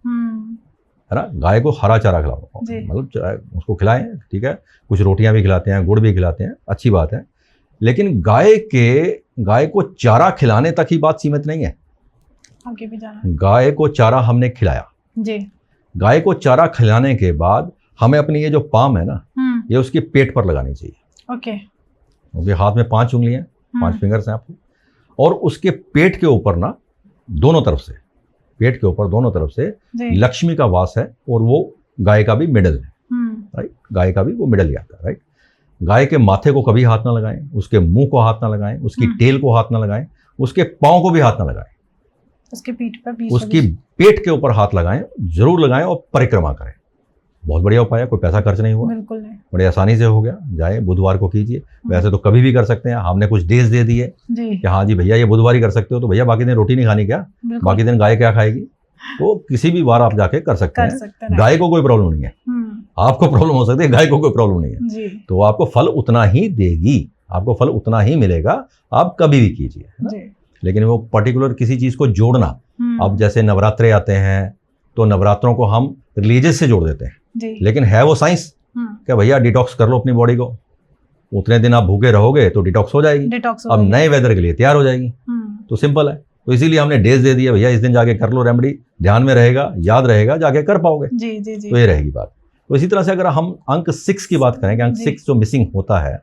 ना, गाय को हरा चारा खिलाओ, मतलब उसको खिलाएं, ठीक है। कुछ रोटियां भी खिलाते हैं, गुड़ भी खिलाते हैं, अच्छी बात है, लेकिन गाय को चारा खिलाने तक ही बात सीमित नहीं है, आगे भी जाना। गाय को चारा हमने खिलाया जी, गाय को चारा खिलाने के बाद हमें अपनी ये जो पाम है ना, ये उसके पेट पर लगानी चाहिए, ओके, क्योंकि हाथ में 5 उंगलियां, 5 फिंगर्स हैं आपको, और उसके पेट के ऊपर ना दोनों तरफ से, पेट के ऊपर दोनों तरफ से लक्ष्मी का वास है, और वो गाय का भी मिडल है, राइट, गाय का भी वो मिडल ही आता है, राइट। गाय के माथे को कभी हाथ ना लगाएं, उसके मुंह को हाथ ना लगाएं, उसकी टेल को हाथ ना लगाएं, उसके पाँव को भी हाथ ना लगाएं, उसके पीठ पर, उसकी पेट के ऊपर हाथ लगाएं, जरूर लगाएं, और परिक्रमा करें। बहुत बढ़िया उपाय है, कोई पैसा खर्च नहीं हुआ, बिल्कुल नहीं, बड़े आसानी से हो गया। जाए बुधवार को कीजिए, वैसे तो कभी भी कर सकते हैं, हमने कुछ डेज दे दिए कि हाँ जी भैया ये बुधवार ही कर सकते हो, तो भैया बाकी दिन रोटी नहीं खानी क्या, बाकी दिन गाय क्या खाएगी, तो किसी भी बार आप जाके कर सकते हैं। गाय को कोई प्रॉब्लम नहीं है, आपको प्रॉब्लम हो सकती है, गाय को कोई प्रॉब्लम नहीं है, तो आपको फल उतना ही देगी, आपको फल उतना ही मिलेगा, आप कभी भी कीजिए, है ना। लेकिन वो पर्टिकुलर किसी चीज को जोड़ना, अब जैसे नवरात्रे आते हैं तो नवरात्रों को हम रिलीजियस से जोड़ देते हैं, लेकिन है वो साइंस क्या भैया डिटॉक्स कर लो अपनी बॉडी को, उतने दिन आप भूखे रहोगे तो डिटॉक्स हो जाएगी, अब नए वेदर के लिए तैयार हो जाएगी, तो सिंपल है। तो इसीलिए हमने डेज दे दिया, भैया इस दिन जाके कर लो रेमेडी, ध्यान में रहेगा, याद रहेगा, जाके कर पाओगे, जी, जी, जी। तो ये रहेगी बात। तो इसी तरह से अगर हम अंक 6 की बात करें कि अंक 6 जो मिसिंग होता है,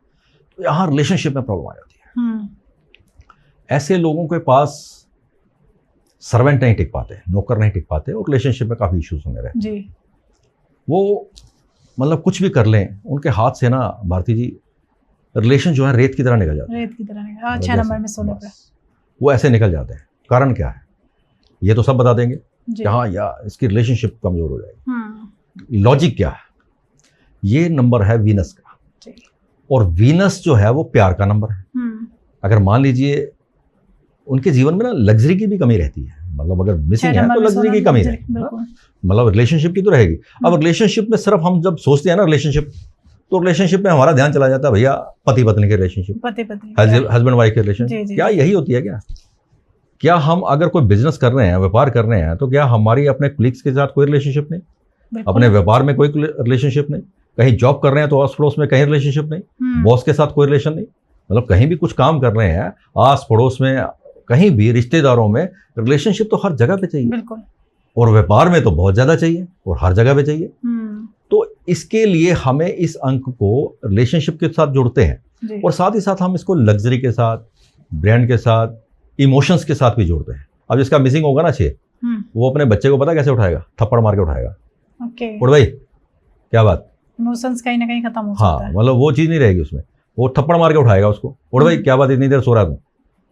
तो यहाँ रिलेशनशिप में प्रॉब्लम आ जाती है। ऐसे लोगों के पास सर्वेंट नहीं टिक पाते, नौकर नहीं टिक पाते, और रिलेशनशिप में काफ़ी इश्यूज होने रहते हैं। वो मतलब कुछ भी कर लें, उनके हाथ से ना भारती जी रिलेशन जो है रेत की तरह निकल जाते हैं, रेत की तरह निकल, 6 नंबर में 16 पे वो ऐसे निकल जाते हैं। कारण क्या है ये तो सब बता देंगे कि हाँ यार इसकी रिलेशनशिप कमजोर हो जाएगी। लॉजिक क्या है, ये नंबर है वीनस का, और वीनस जो है वो प्यार का नंबर है। अगर मान लीजिए उनके जीवन में ना लग्जरी की भी कमी रहती है, मतलब अगर मिसिंग है तो लग्जरी की कमी है, मतलब रिलेशनशिप की तो रहेगी। अब रिलेशनशिप में सिर्फ हम जब सोचते हैं ना रिलेशनशिप, तो रिलेशनशिप में हमारा ध्यान चला जाता है भैया पति पत्नी के रिलेशनशिप, हस्बैंड वाइफ के रिलेशनशिप। क्या यही होती है क्या हम अगर कोई बिजनेस कर रहे हैं, व्यापार कर रहे हैं, तो क्या हमारी अपने कलीग्स के साथ कोई रिलेशनशिप नहीं, अपने व्यापार में कोई रिलेशनशिप नहीं, कहीं जॉब कर रहे हैं तो आस पड़ोस में कहीं रिलेशनशिप नहीं, बॉस के साथ कोई रिलेशन नहीं, मतलब कहीं भी कुछ काम कर रहे हैं आस पड़ोस में, कहीं भी रिश्तेदारों में रिलेशनशिप तो हर जगह पे चाहिए। बिल्कुल। और व्यापार में तो बहुत ज्यादा चाहिए और हर जगह पे चाहिए। तो इसके लिए हमें इस अंक को रिलेशनशिप के साथ जोड़ते हैं और साथ ही साथ हम इसको लग्जरी के साथ, ब्रांड के साथ, इमोशंस के साथ भी जोड़ते हैं। अब जिसका मिसिंग होगा ना 6, वो अपने बच्चे को पता कैसे उठाएगा? थप्पड़ मार के उठाएगा। उठ भाई, क्या बात, इमोशंस कहीं ना कहीं खत्म हो सकता है। मतलब वो चीज नहीं रहेगी उसमें, वो थप्पड़ मार के उठाएगा उसको। उठ भाई, क्या बात, इतनी देर सो रहा तू।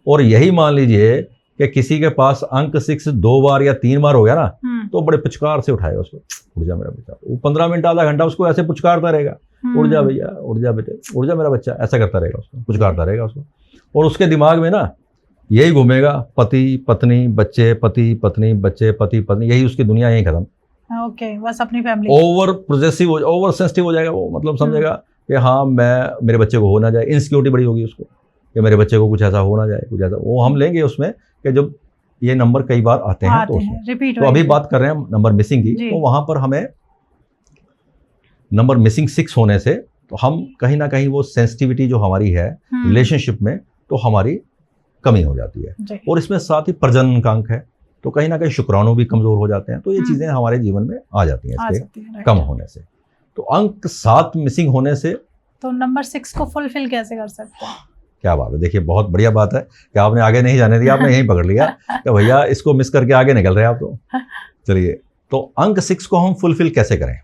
और यही मान लीजिए कि किसी के पास अंक 6 2 बार या 3 बार हो गया ना, तो बड़े पुचकार से उठाएगा उसको, उठ जा मेरा बेटा। वो 15 मिनट आधा घंटा उसको ऐसे पुचकारता रहेगा, उठ जा भैया, उठ जा बेटे, उठ जा मेरा बच्चा, ऐसा करता रहेगा उसको, पुचकारता रहेगा उसको। और उसके दिमाग में ना यही घूमेगा, पति पत्नी बच्चे, पति पत्नी बच्चे, पति पत्नी, यही उसकी दुनिया, यही खत्म। बस अपनी family. Over possessive, over sensitive हो जाएगा वो। मतलब समझेगा कि हाँ, मैं, मेरे बच्चे को हो ना जाए, इनसिक्योरिटी बड़ी होगी उसको कि मेरे बच्चे को कुछ ऐसा हो ना जाए, कुछ ऐसा। वो हम लेंगे उसमें कि जब ये नंबर कई बार आते हैं तो उसमें। तो अभी बात कर रहे हैं नंबर मिसिंग की, तो वहां पर हमें नंबर मिसिंग 6 होने से तो हम कहीं ना कहीं वो सेंसिटिविटी जो हमारी है रिलेशनशिप में, तो हमारी कमी हो जाती है। और इसमें साथ ही प्रजनन का अंक है, तो कहीं ना कहीं शुक्राणु भी कमजोर हो जाते हैं। तो ये चीजें हमारे जीवन में आ जाती हैं इसके कम होने से। तो अंक 7 मिसिंग होने से तो नंबर 6 को फुलफिल कैसे कर सकते हैं? क्या बात है, देखिए बहुत बढ़िया बात है कि आपने आगे नहीं जाने दिया, आपने यहीं पकड़ लिया कि भैया इसको मिस करके आगे निकल रहे हैं आप। तो चलिए, तो अंक 6 को हम फुलफिल कैसे करें?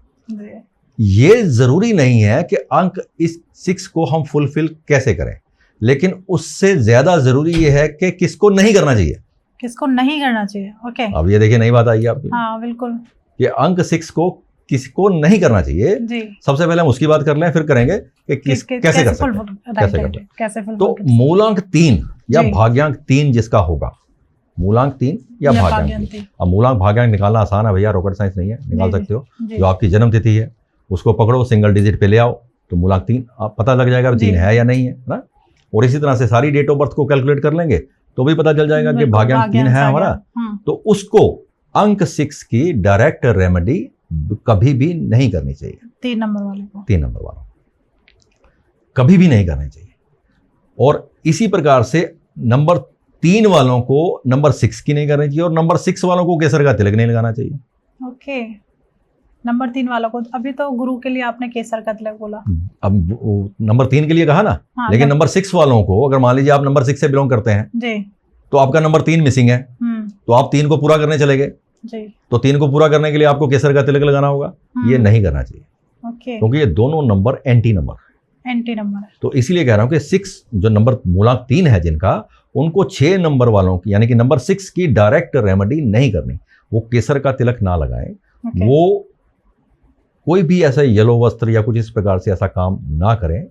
ये जरूरी नहीं है कि अंक इस 6 को हम फुलफिल कैसे करें, लेकिन उससे ज्यादा जरूरी ये है कि किसको नहीं करना चाहिए। किसको नहीं करना चाहिए? ओके। अब ये देखिए नई बात आई आपकी। हाँ बिल्कुल। ये अंक 6 को किसको नहीं करना चाहिए जी। सबसे पहले हम उसकी बात कर लें, फिर करेंगे कि कैसे कर सकते हैं। तो मूलांक 3 या भाग्यांक 3 जिसका होगा, मूलांक 3 या भाग्यांक 3। अब मूलांक भाग्यांक निकालना आसान है भैया, रॉकेट साइंस नहीं है, निकाल सकते हो। जो आपकी जन्म तिथि है उसको पकड़ो, सिंगल डिजिट पे ले आओ, तो मूलांक 3 आप पता लग जाएगा 3 है या नहीं है ना। और इसी तरह से सारी डेट ऑफ बर्थ को कैलकुलेट कर लेंगे तो भी पता चल जाएगा कि भाग्यांक 3 है हमारा। तो उसको अंक 6 की डायरेक्ट रेमेडी कभी भी नहीं करनी चाहिए। 3 नंबर वाले को, 3 नंबर वाला कभी भी नहीं करनी चाहिए। और इसी प्रकार से नंबर 3 वालों को नंबर 6 की नहीं करनी चाहिए, और नंबर 6 वालों को केसर का तिलक नहीं लगाना चाहिए। ओके। नंबर 3 वालों को, अभी तो गुरु के लिए आपने केसर का तिलक बोला, अब नंबर 3 के लिए कहा ना। हाँ, लेकिन नंबर 6 वालों को, अगर मान लीजिए आप नंबर 6 से बिलोंग करते हैं जी, तो आपका नंबर 3 मिसिंग है, तो आप 3 को पूरा करने चले गए जी। तो 3 को पूरा करने के लिए आपको केसर का तिलक लगाना होगा। ये नहीं करना चाहिए, क्योंकि ये दोनों नंबर एंटी नंबर है। तो इसीलिए कह रहा हूं कि 6 जो नंबर मूलांक 3 है जिनका, उनको 6 नंबर वालों की यानी कि नंबर 6 की डायरेक्ट रेमेडी नहीं करनी। वो केसर का तिलक ना लगाएं, वो कोई भी ऐसा येलो वस्त्र या कुछ इस प्रकार से ऐसा काम ना करें।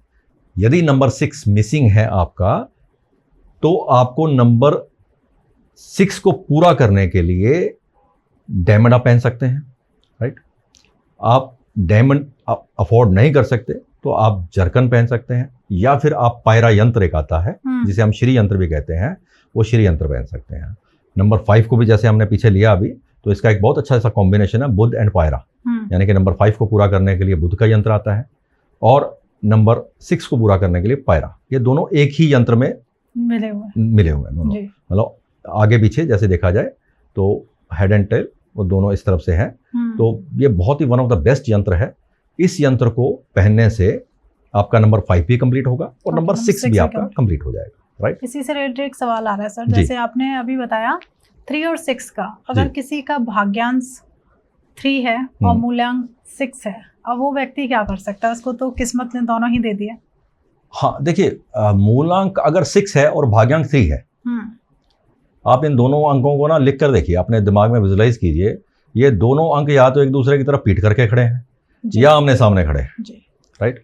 यदि नंबर 6 मिसिंग है आपका, तो आपको नंबर 6 को पूरा करने के लिए डायमंड आप पहन सकते हैं, राइट। आप डायमंड अफोर्ड नहीं कर सकते तो आप जरकन पहन सकते हैं, या फिर आप पायरा यंत्र एक आता है जिसे हम श्री यंत्र भी कहते हैं, वो श्री यंत्र पहन सकते हैं। नंबर 5 को भी जैसे हमने पीछे लिया अभी, तो इसका एक बहुत अच्छा सा कॉम्बिनेशन है बुध एंड पायरा, यानी कि नंबर 5 को पूरा करने के लिए बुध का यंत्र आता है और नंबर 6 को पूरा करने के लिए पायरा। ये दोनों एक ही यंत्र में मिले हुए हैं दोनों, मतलब आगे पीछे जैसे देखा जाए तो हेड एंड टेल वो दोनों इस तरफ से हैं। तो ये बहुत ही वन ऑफ द बेस्ट यंत्र है। इस यंत्र को पहनने से आपका नंबर 5 भी कंप्लीट होगा और नंबर 6 भी आपका कंप्लीट हो जाएगा, राइट। इसी से रिलेटेड एक सवाल आ रहा है सर, जैसे आपने अभी बताया 3 और 6 का, अगर किसी का भाग्यांश 3 है और मूल्यांक 6 है, अब वो व्यक्ति क्या कर सकता है? उसको तो किस्मत ने दोनों ही दे दिया। हाँ देखिए, मूलांक अगर 6 है और भाग्यांक 3 है, आप इन दोनों अंकों को ना लिख कर देखिए, अपने दिमाग में विजुलाइज कीजिए। ये दोनों अंक या तो एक दूसरे की तरफ पीट करके खड़े हैं या आमने सामने खड़े हैं, राइट।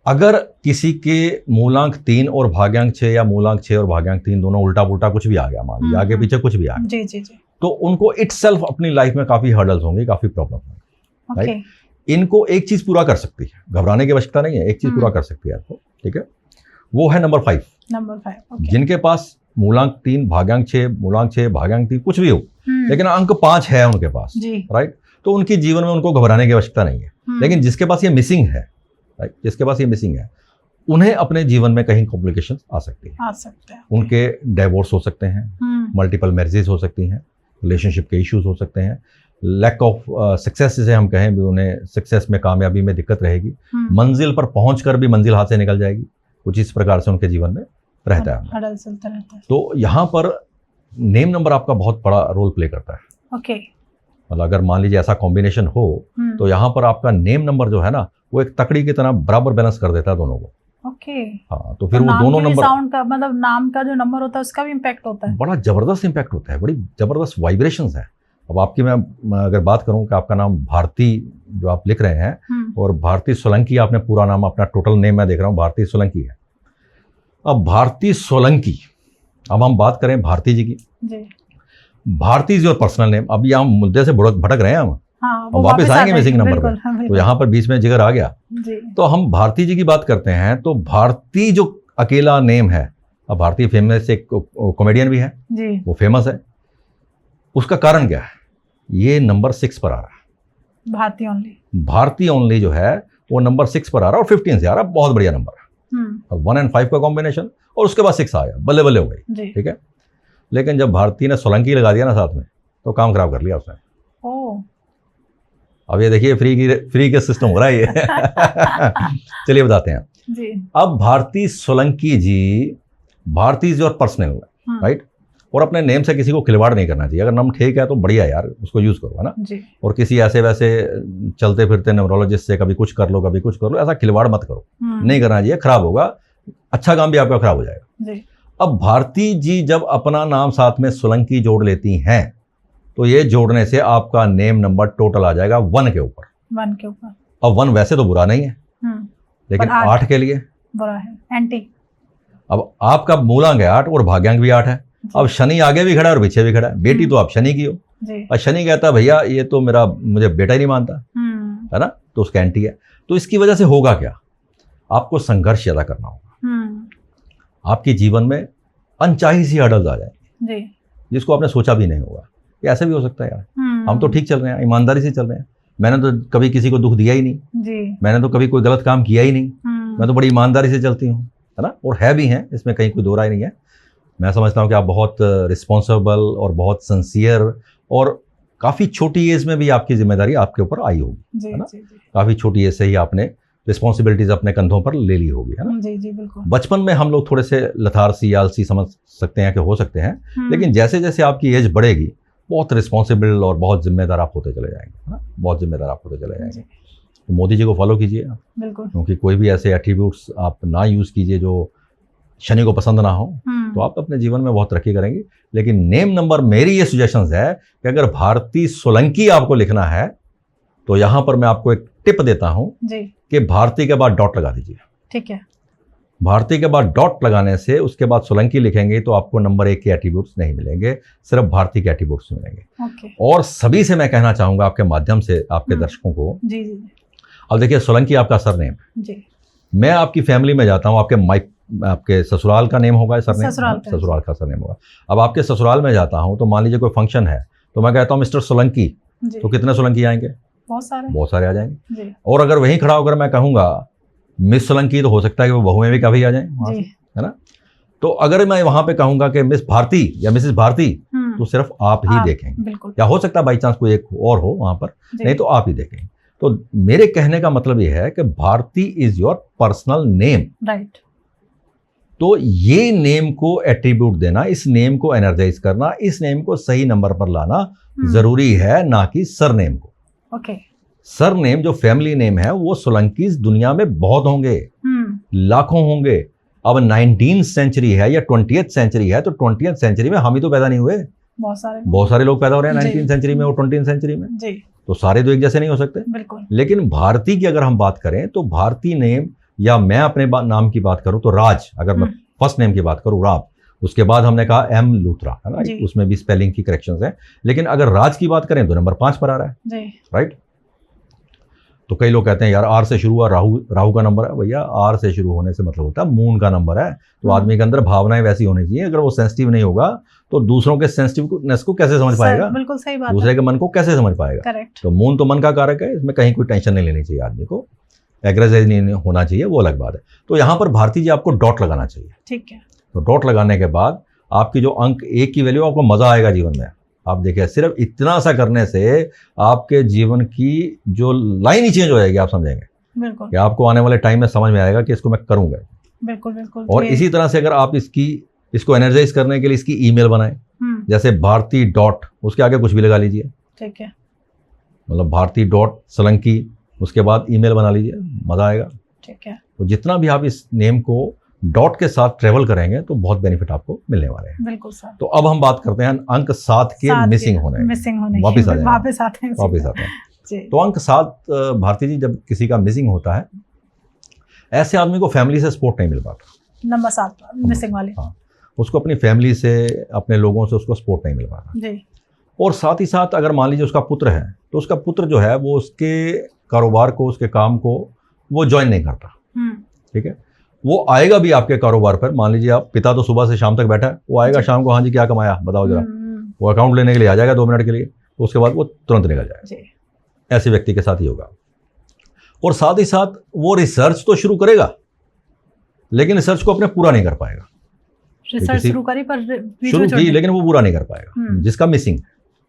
अगर किसी के मूलांक 3 और भाग्यांक 6 या मूलांक 6 और भाग्यांक 3 दोनों उल्टा पुल्टा कुछ भी आ गया, मान लीजिए आगे पीछे कुछ भी आ गया, जी, तो उनको इटसेल्फ अपनी लाइफ में काफी हर्डल्स होंगी, काफी प्रॉब्लम होंगी, राइट। इनको एक चीज पूरा कर सकती है, घबराने की आवश्यकता नहीं है, एक चीज पूरा कर सकती है आपको, ठीक है, वो है नंबर 5। जिनके पास मूलांक 3 भाग्यांक 6 मूलांक 6 भाग्यांक 3 कुछ भी हो, लेकिन अंक 5 है उनके पास, राइट, तो उनकी जीवन में उनको घबराने की आवश्यकता नहीं है। लेकिन जिसके पास ये मिसिंग है, जिसके पास ये मिसिंग है, उन्हें अपने जीवन में कहीं कॉम्प्लिकेशन आ सकती है। उनके डाइवोर्स हो सकते हैं, मल्टीपल मैरिजेस हो सकती हैं, रिलेशनशिप के इश्यूज हो सकते हैं, लैक ऑफ सक्सेस जिसे हम कहें भी, उन्हें सक्सेस में, कामयाबी में दिक्कत रहेगी, मंजिल पर पहुंचकर भी मंजिल हाथ से निकल जाएगी, कुछ इस प्रकार से उनके जीवन में रहता है। तो यहाँ पर नेम नंबर आपका बहुत बड़ा रोल प्ले करता है। ओके। मतलब अगर मान लीजिए ऐसा कॉम्बिनेशन हो तो यहाँ पर आपका नेम नंबर जो है ना, वो एक तकड़ी की तरह बराबर बैलेंस कर देता है दोनों को। ओके। हाँ, तो फिर वो दोनों नंबर, साउंड का मतलब नाम का जो नंबर होता है उसका भी इम्पैक्ट होता है, बड़ा जबरदस्त इम्पैक्ट होता है, बड़ी जबरदस्त वाइब्रेशंस है। अब आपकी मैं अगर बात करूं कि आपका नाम भारती जो आप लिख रहे हैं, और भारती सोलंकी आपने पूरा नाम, अपना टोटल नेम मैं देख रहा हूं भारती सोलंकी है। अब भारती सोलंकी, अब हम बात करें भारती जी की। Bharti is your personal name. अब ये हम मुद्दे से भटक रहे हैं, हम वापस आएंगे मिसिंग नंबर पे। तो यहाँ पर बीच में जिगर आ गया जी। तो हम भारती जी की बात करते हैं, तो भारती जो अकेला नेम है, अब भारती फेमस एक कॉमेडियन भी है जी, वो फेमस है। उसका कारण क्या है? ये नंबर 6 पर आ रहा है, भारती ओनली जो है वो नंबर 6 पर आ रहा है, और 15 से आ रहा है, बहुत बढ़िया नंबर है। अब 1 और 5 का कॉम्बिनेशन, और उसके बाद 6 आया, बल्ले बल्ले हो गई, ठीक है। लेकिन जब भारती ने सोलंकी लगा दिया ना साथ में, तो काम खराब कर लिया उसने। अब ये देखिए फ्री के सिस्टम हो रहा है ये। चलिए बताते हैं जी। अब Bharti Solanki ji, Bharti is your personal, right. और अपने नेम से किसी को खिलवाड़ नहीं करना चाहिए। अगर नाम ठीक है तो बढ़िया यार, उसको यूज करो, है ना जी। और किसी ऐसे वैसे चलते फिरते न्यूरोलॉजिस्ट से कभी कुछ कर लो कभी कुछ कर लो, ऐसा खिलवाड़ मत करो, नहीं करना चाहिए, खराब होगा, अच्छा काम भी आपका खराब हो जाएगा जी। अब भारती जी जब अपना नाम साथ में सोलंकी जोड़ लेती हैं, तो ये जोड़ने से आपका नेम नंबर टोटल आ जाएगा 1 के ऊपर। अब 1 वैसे तो बुरा नहीं है, लेकिन 8 के लिए बुरा है, एंटी। अब आपका मूलांक है 8 और भाग्यांक भी 8 है। अब शनि आगे भी खड़ा है और पीछे भी खड़ा है। बेटी तो आप शनि की हो, और शनि कहता है भैया ये तो मुझे बेटा ही नहीं मानता, है ना, तो उसका एंटी है। तो इसकी वजह से होगा क्या? आपको संघर्ष ज्यादा करना होगा, आपके जीवन में अनचाही सी हर्डल्स आ जाएंगे जिसको आपने सोचा भी नहीं होगा। ये ऐसा भी हो सकता है यार, हम तो ठीक चल रहे हैं, ईमानदारी से चल रहे हैं, मैंने तो कभी किसी को दुख दिया ही नहीं जी। मैंने तो कभी कोई गलत काम किया ही नहीं, मैं तो बड़ी ईमानदारी से चलती हूँ, है ना। और है भी हैं, इसमें कहीं कोई दो राय नहीं है। मैं समझता हूँ कि आप बहुत रिस्पॉन्सिबल और बहुत सिंसियर, और काफ़ी छोटी एज में भी आपकी जिम्मेदारी आपके ऊपर आई होगी, है ना। काफ़ी छोटी एज से ही आपने रिस्पॉन्सिबिलिटीज अपने कंधों पर ले ली होगी, है ना जी, बिल्कुल। बचपन में हम लोग थोड़े से लथारसी आलसी समझ सकते हैं कि हो सकते हैं, लेकिन जैसे जैसे आपकी एज बढ़ेगी बहुत रिस्पॉन्सिबल और बहुत जिम्मेदार आप होते चले जाएंगे, है ना, बहुत जिम्मेदार आप होते चले जाएंगे। तो मोदी जी को फॉलो कीजिए आप, क्योंकि कोई भी ऐसे एट्रीब्यूट्स आप ना यूज़ कीजिए जो शनि को पसंद ना हो, तो आप अपने जीवन में बहुत तरक्की करेंगे। लेकिन नेम नंबर मेरी ये सजेशंस है कि अगर भारती सोलंकी आपको लिखना है, तो यहाँ पर मैं आपको एक टिप देता हूँ कि भारती के बाद डॉट लगा दीजिए, ठीक है। भारती के बाद डॉट लगाने से उसके बाद सोलंकी लिखेंगे तो आपको नंबर 1 के एट्रीब्यूट्स नहीं मिलेंगे, सिर्फ भारती के एट्रीब्यूट्स मिलेंगे। और सभी से मैं कहना चाहूंगा आपके माध्यम से आपके दर्शकों को, अब देखिए सोलंकी आपका सरनेम है, मैं आपकी फैमिली में जाता हूँ, आपके ससुराल का नेम होगा, सरनेम ससुराल का सरनेम होगा। अब आपके ससुराल में जाता हूँ तो मान लीजिए कोई फंक्शन है, तो मैं कहता हूँ मिस्टर सोलंकी, तो कितने सोलंकी आएंगे? बहुत सारे आ जाएंगे। और अगर वहीं खड़ा होकर मैं कहूँगा मिस सोलंकी, तो हो सकता है कि वो बहुएं भी काफी आ जाएं वहां से, है ना। तो अगर मैं वहां पे कहूंगा कि मिस भारती या मिसेस भारती, तो सिर्फ आप ही देखेंगे, या हो सकता है बाई चांस कोई एक और हो वहां पर, नहीं तो आप ही देखेंगे। तो मेरे कहने का मतलब ये है कि Bharti is your personal name, right. तो ये नेम को एट्रीब्यूट देना, इस नेम को एनर्जाइज करना, इस नेम को सही नंबर पर लाना जरूरी है, ना कि सरनेम को। ओके। सरनेम जो फैमिली नेम है वो सोलंकीज दुनिया में बहुत होंगे, लाखों होंगे। अब 19th सेंचुरी है या 20th सेंचुरी है, तो 20th सेंचुरी में हम ही तो पैदा नहीं हुए, बहुत सारे लोग पैदा हो रहे हैं 19th सेंचुरी में और 20th सेंचुरी में जी। तो सारे तो एक जैसे नहीं हो सकते, बिल्कुल। लेकिन भारती की अगर हम बात करें तो भारती नेम, या मैं अपने नाम की बात करूं तो राज, अगर मैं फर्स्ट नेम की बात करूं राज, उसके बाद हमने कहा एम लूथरा, है ना, उसमें भी स्पेलिंग की करेक्शंस है। लेकिन अगर राज की बात करें तो नंबर 5 पर आ रहा है, राइट। तो कई लोग कहते हैं यार आर से शुरू हुआ, राहु का नंबर है। भैया आर से शुरू होने से मतलब होता है मून का नंबर है, तो आदमी के अंदर भावनाएं वैसी होनी चाहिए। अगर वो सेंसिटिव नहीं होगा तो दूसरों के सेंसिटिवनेस को कैसे समझ पाएगा, बिल्कुल सही बात, दूसरे के मन को कैसे समझ पाएगा। करेक्ट। तो मून तो मन का कारक है, इसमें कहीं कोई टेंशन नहीं लेनी चाहिए आदमी को, एग्रेसिव नहीं होना चाहिए, वो अलग बात है। तो यहाँ पर भारती जी आपको डॉट लगाना चाहिए। ठीक है। तो डॉट लगाने के बाद आपकी जो अंक 1 की वैल्यू, आपको मजा आएगा जीवन में। आप देखिए सिर्फ इतना सा करने से आपके जीवन की जो लाइन ही चेंज हो जाएगी, आप समझेंगे बिल्कुल कि आपको आने वाले टाइम में समझ में आएगा कि इसको मैं करूंगा। बिल्कुल बिल्कुल। और इसी तरह से अगर आप इसको एनर्जाइज करने के लिए इसकी ईमेल बनाएं, जैसे भारती डॉट, उसके आगे कुछ भी लगा लीजिए। ठीक है। मतलब भारती डॉट सोलंकी, उसके बाद ईमेल बना लीजिए, मजा आएगा। ठीक है। तो जितना भी आप इस नेम को डॉट के साथ ट्रेवल करेंगे तो बहुत बेनिफिट आपको मिलने वाले हैं। बिल्कुल सर। तो अब हम बात करते हैं अंक 7 के मिसिंग होने वापिस आते हैं। तो अंक 7 भारती जी, जब किसी का मिसिंग होता है, ऐसे आदमी को फैमिली से सपोर्ट नहीं मिल पाता। नंबर 7 मिसिंग वाले, हाँ, उसको अपनी फैमिली से, अपने लोगों से उसको सपोर्ट नहीं मिल पाता जी। और साथ ही साथ अगर मान लीजिए उसका पुत्र है, तो उसका पुत्र जो है वो उसके कारोबार को, उसके काम को वो ज्वाइन नहीं करता। ठीक है। वो आएगा भी आपके कारोबार पर, मान लीजिए आप पिता तो सुबह से शाम तक बैठा है, वो आएगा शाम को, हाँ जी क्या कमाया बताओ जरा, वो अकाउंट लेने के लिए आ जाएगा 2 मिनट के लिए, तो उसके बाद वो तुरंत निकल जाएगा। ऐसे व्यक्ति के साथ ही होगा। और साथ ही साथ वो रिसर्च तो शुरू करेगा, लेकिन रिसर्च को अपने पूरा नहीं कर पाएगा। रिसर्च शुरू की लेकिन वो पूरा नहीं कर पाएगा, जिसका मिसिंग है,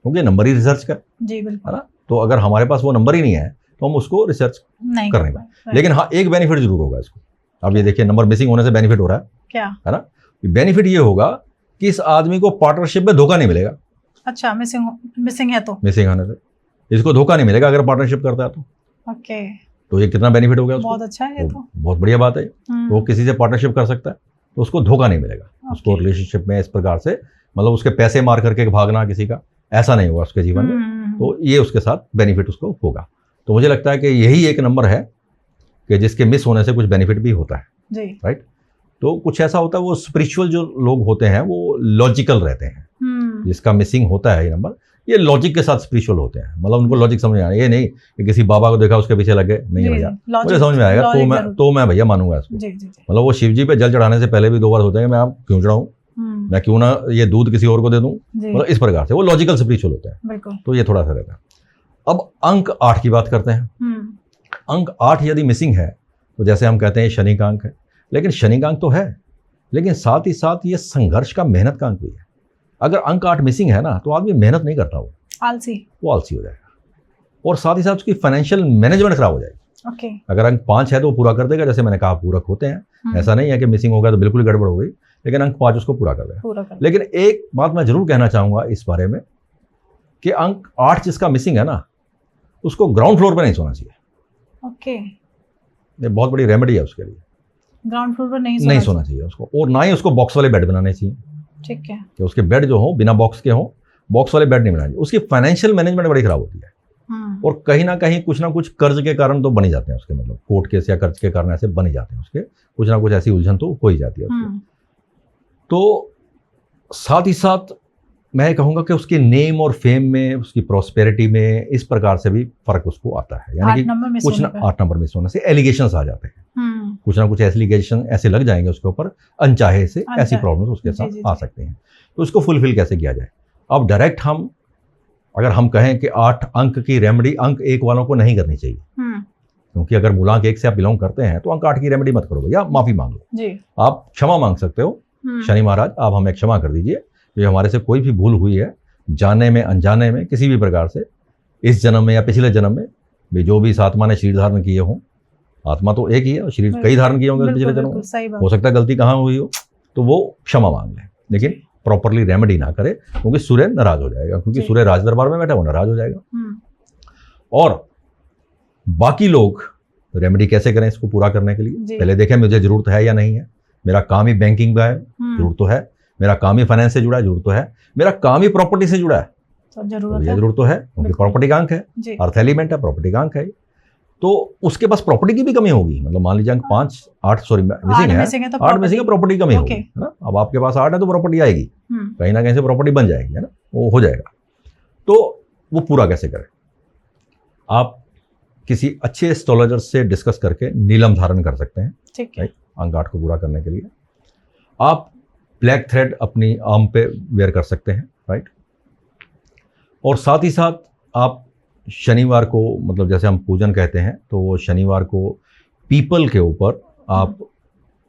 क्योंकि नंबर ही रिसर्च का जी, बिल्कुल है ना। तो अगर हमारे पास वो नंबर ही नहीं है तो हम उसको रिसर्च नहीं कर नहीं पाए। लेकिन हाँ, एक बेनिफिट जरूर होगा इसको। अब ये देखिए, नंबर मिसिंग होने से बेनिफिट हो रहा है क्या, है ना। बेनिफिट ये होगा कि इस आदमी को पार्टनरशिप में धोखा नहीं मिलेगा। अच्छा, मिसिंग है तो मिसिंग आने से इसको धोखा नहीं मिलेगा अगर पार्टनरशिप करता है तो। ओके। तो ये कितना बेनिफिट हो गया उसको, बहुत अच्छा है ये तो बहुत बढ़िया बात है। वो किसी से पार्टनरशिप कर सकता है तो उसको धोखा नहीं मिलेगा। उसको रिलेशनशिप में इस प्रकार से, मतलब उसके पैसे मार करके भागना किसी का, ऐसा नहीं होगा उसके जीवन में। तो ये उसके साथ बेनिफिट उसको होगा। तो मुझे लगता है कि यही एक नंबर है कि जिसके मिस होने से कुछ बेनिफिट भी होता है जी। राइट। तो कुछ ऐसा होता है, वो स्पिरिचुअल जो लोग होते हैं वो लॉजिकल रहते हैं। जिसका मिसिंग होता है ये नंबर, ये लॉजिक के साथ स्पिरिचुअल होते हैं। मतलब उनको लॉजिक समझ में आना, ये नहीं कि किसी बाबा को देखा उसके पीछे लग गए, नहीं भैया मुझे समझ में आएगा तो मैं भैया मानूंगा इसको। मतलब वो शिव जी पे जल चढ़ाने से पहले भी 2 बार सोचते हैं मैं आप क्यों चढ़ाऊं, मैं क्यों ना ये दूध किसी और को दे दूं। मतलब इस प्रकार से वो लॉजिकल स्पिरिचुअल होते हैं। तो ये थोड़ा सा रहता है। अब अंक 8 की बात करते हैं। अंक 8 यदि मिसिंग है तो जैसे हम कहते हैं शनि का अंक है, लेकिन शनि का अंक तो है, लेकिन साथ ही साथ ये संघर्ष का, मेहनत का अंक भी है। अगर अंक 8 मिसिंग है ना तो आदमी मेहनत नहीं करता, वो आलसी हो जाएगा। और साथ ही साथ उसकी फाइनेंशियल मैनेजमेंट खराब हो जाएगी। अगर अंक 5 है तो वो पूरा कर देगा, जैसे मैंने कहा पूरक होते हैं। ऐसा नहीं है कि मिसिंग हो गया तो बिल्कुल ही गड़बड़ हो गई, लेकिन अंक 5 उसको पूरा कर देगा। लेकिन एक बात मैं जरूर कहना चाहूंगा इस बारे में कि अंक 8 जिसका मिसिंग है ना, उसको ग्राउंड फ्लोर पर नहीं सोना चाहिए। ये बहुत बड़ी रेमेडी है उसके लिए। ग्राउंड फ्लोर पर नहीं सोना चाहिए उसको, और ना ही उसको बॉक्स वाले बेड बनाने चाहिए। ठीक है। कि उसके बेड जो हो बिना बॉक्स के हो, बॉक्स वाले बेड नहीं बनाने चाहिए। उसकी फाइनेंशियल मैनेजमेंट बड़ी खराब होती है। और कहीं ना कहीं कुछ ना कुछ कर्ज के कारण तो बनी जाते हैं उसके, मतलब कोर्ट केस या कर्ज के कारण ऐसे बनी जाते हैं उसके, कुछ ना कुछ ऐसी उलझन तो हो ही जाती है उसको। तो साथ ही साथ मैं कहूँगा कि उसके नेम और फेम में, उसकी प्रॉस्पेरिटी में इस प्रकार से भी फर्क उसको आता है। यानी कि कुछ ना 8 नंबर मिस होने से एलिगेशंस आ जाते हैं। कुछ ना कुछ एलिगेशन ऐसे लग जाएंगे उसके ऊपर, अनचाहे से ऐसी प्रॉब्लम्स उसके साथ आ सकती हैं। तो इसको फुलफिल कैसे किया जाए। अब डायरेक्ट अगर हम कहें कि 8 अंक की रेमेडी अंक 1 वालों को नहीं करनी चाहिए, क्योंकि अगर मूलांक 1 से आप बिलोंग करते हैं तो अंक 8 की रेमेडी मत करो भैया, माफी मांग लो। आप क्षमा मांग सकते हो, शनि महाराज आप हमें क्षमा कर दीजिए, जो हमारे से कोई भी भूल हुई है, जाने में अनजाने में किसी भी प्रकार से, इस जन्म में या पिछले जन्म में भी, जो भी इस आत्मा ने शरीर धारण किए हों, आत्मा तो एक ही है और शरीर कई धारण किए होंगे पिछले जन्म में, हो सकता है गलती कहाँ हुई हो, तो वो क्षमा मांग लें, लेकिन प्रॉपरली रेमेडी ना करे, क्योंकि सूर्य नाराज हो जाएगा, क्योंकि सूर्य राज दरबार में बैठा वो नाराज हो जाएगा। और बाकी लोग रेमेडी कैसे करें इसको पूरा करने के लिए, पहले देखें मुझे जरूरत है या नहीं है। मेरा काम ही बैंकिंग का है, जरूरत तो है। मेरा काम ही फाइनेंस से जुड़ा है, जरूरत तो है। मेरा काम ही प्रॉपर्टी से जुड़ा है, तो जरूरत तो है, क्योंकि प्रॉपर्टी का अंक है, अर्थ एलिमेंट है, प्रॉपर्टी का अंक है। तो उसके पास प्रॉपर्टी की भी कमी होगी। मतलब मान लीजिए अंक 8 मिसिंग है, 8 मिसिंग है, प्रॉपर्टी कमी होगी, है ना। अब आपके पास 8 है तो प्रॉपर्टी आएगी, कहीं ना कहीं से प्रॉपर्टी बन जाएगी, है ना, वो हो जाएगा। तो वो पूरा कैसे करें। आप किसी अच्छे एस्ट्रोलॉजर से डिस्कस करके नीलम धारण कर सकते हैं, ठीक है, अंक 8 को पूरा करने के लिए। आप ब्लैक थ्रेड अपनी आर्म पे वेयर कर सकते हैं, राइट। और साथ ही साथ आप शनिवार को, मतलब जैसे हम पूजन कहते हैं, तो वो शनिवार को पीपल के ऊपर आप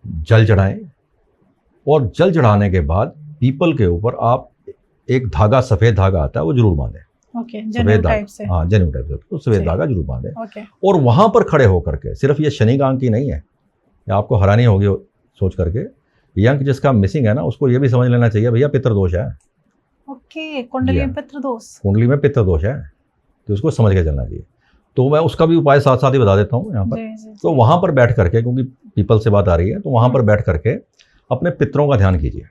जल चढ़ाएं, और जल चढ़ाने के बाद पीपल के ऊपर आप एक धागा, सफ़ेद धागा आता है, वो जरूर बांधें। ओके, जनेऊ टाइप से। हाँ, जनेऊ टाइप से, तो सफ़ेद धागा जरूर बांधें। ओके। और वहाँ पर खड़े होकर के, सिर्फ ये शनि का अंक ही नहीं है, आपको हैरानी होगी सोच करके, ये अंक जिसका मिसिंग है ना, उसको ये भी समझ लेना चाहिए भैया पितृदोष है। ओके, कुंडली में पितृदोष, कुंडली में पितृदोष है, तो उसको समझ के चलना चाहिए। तो मैं उसका भी उपाय साथ साथ ही बता देता हूँ यहाँ पर। तो वहाँ पर बैठ करके, क्योंकि पीपल से बात आ रही है, तो वहाँ पर बैठ करके अपने पितरों का ध्यान कीजिए,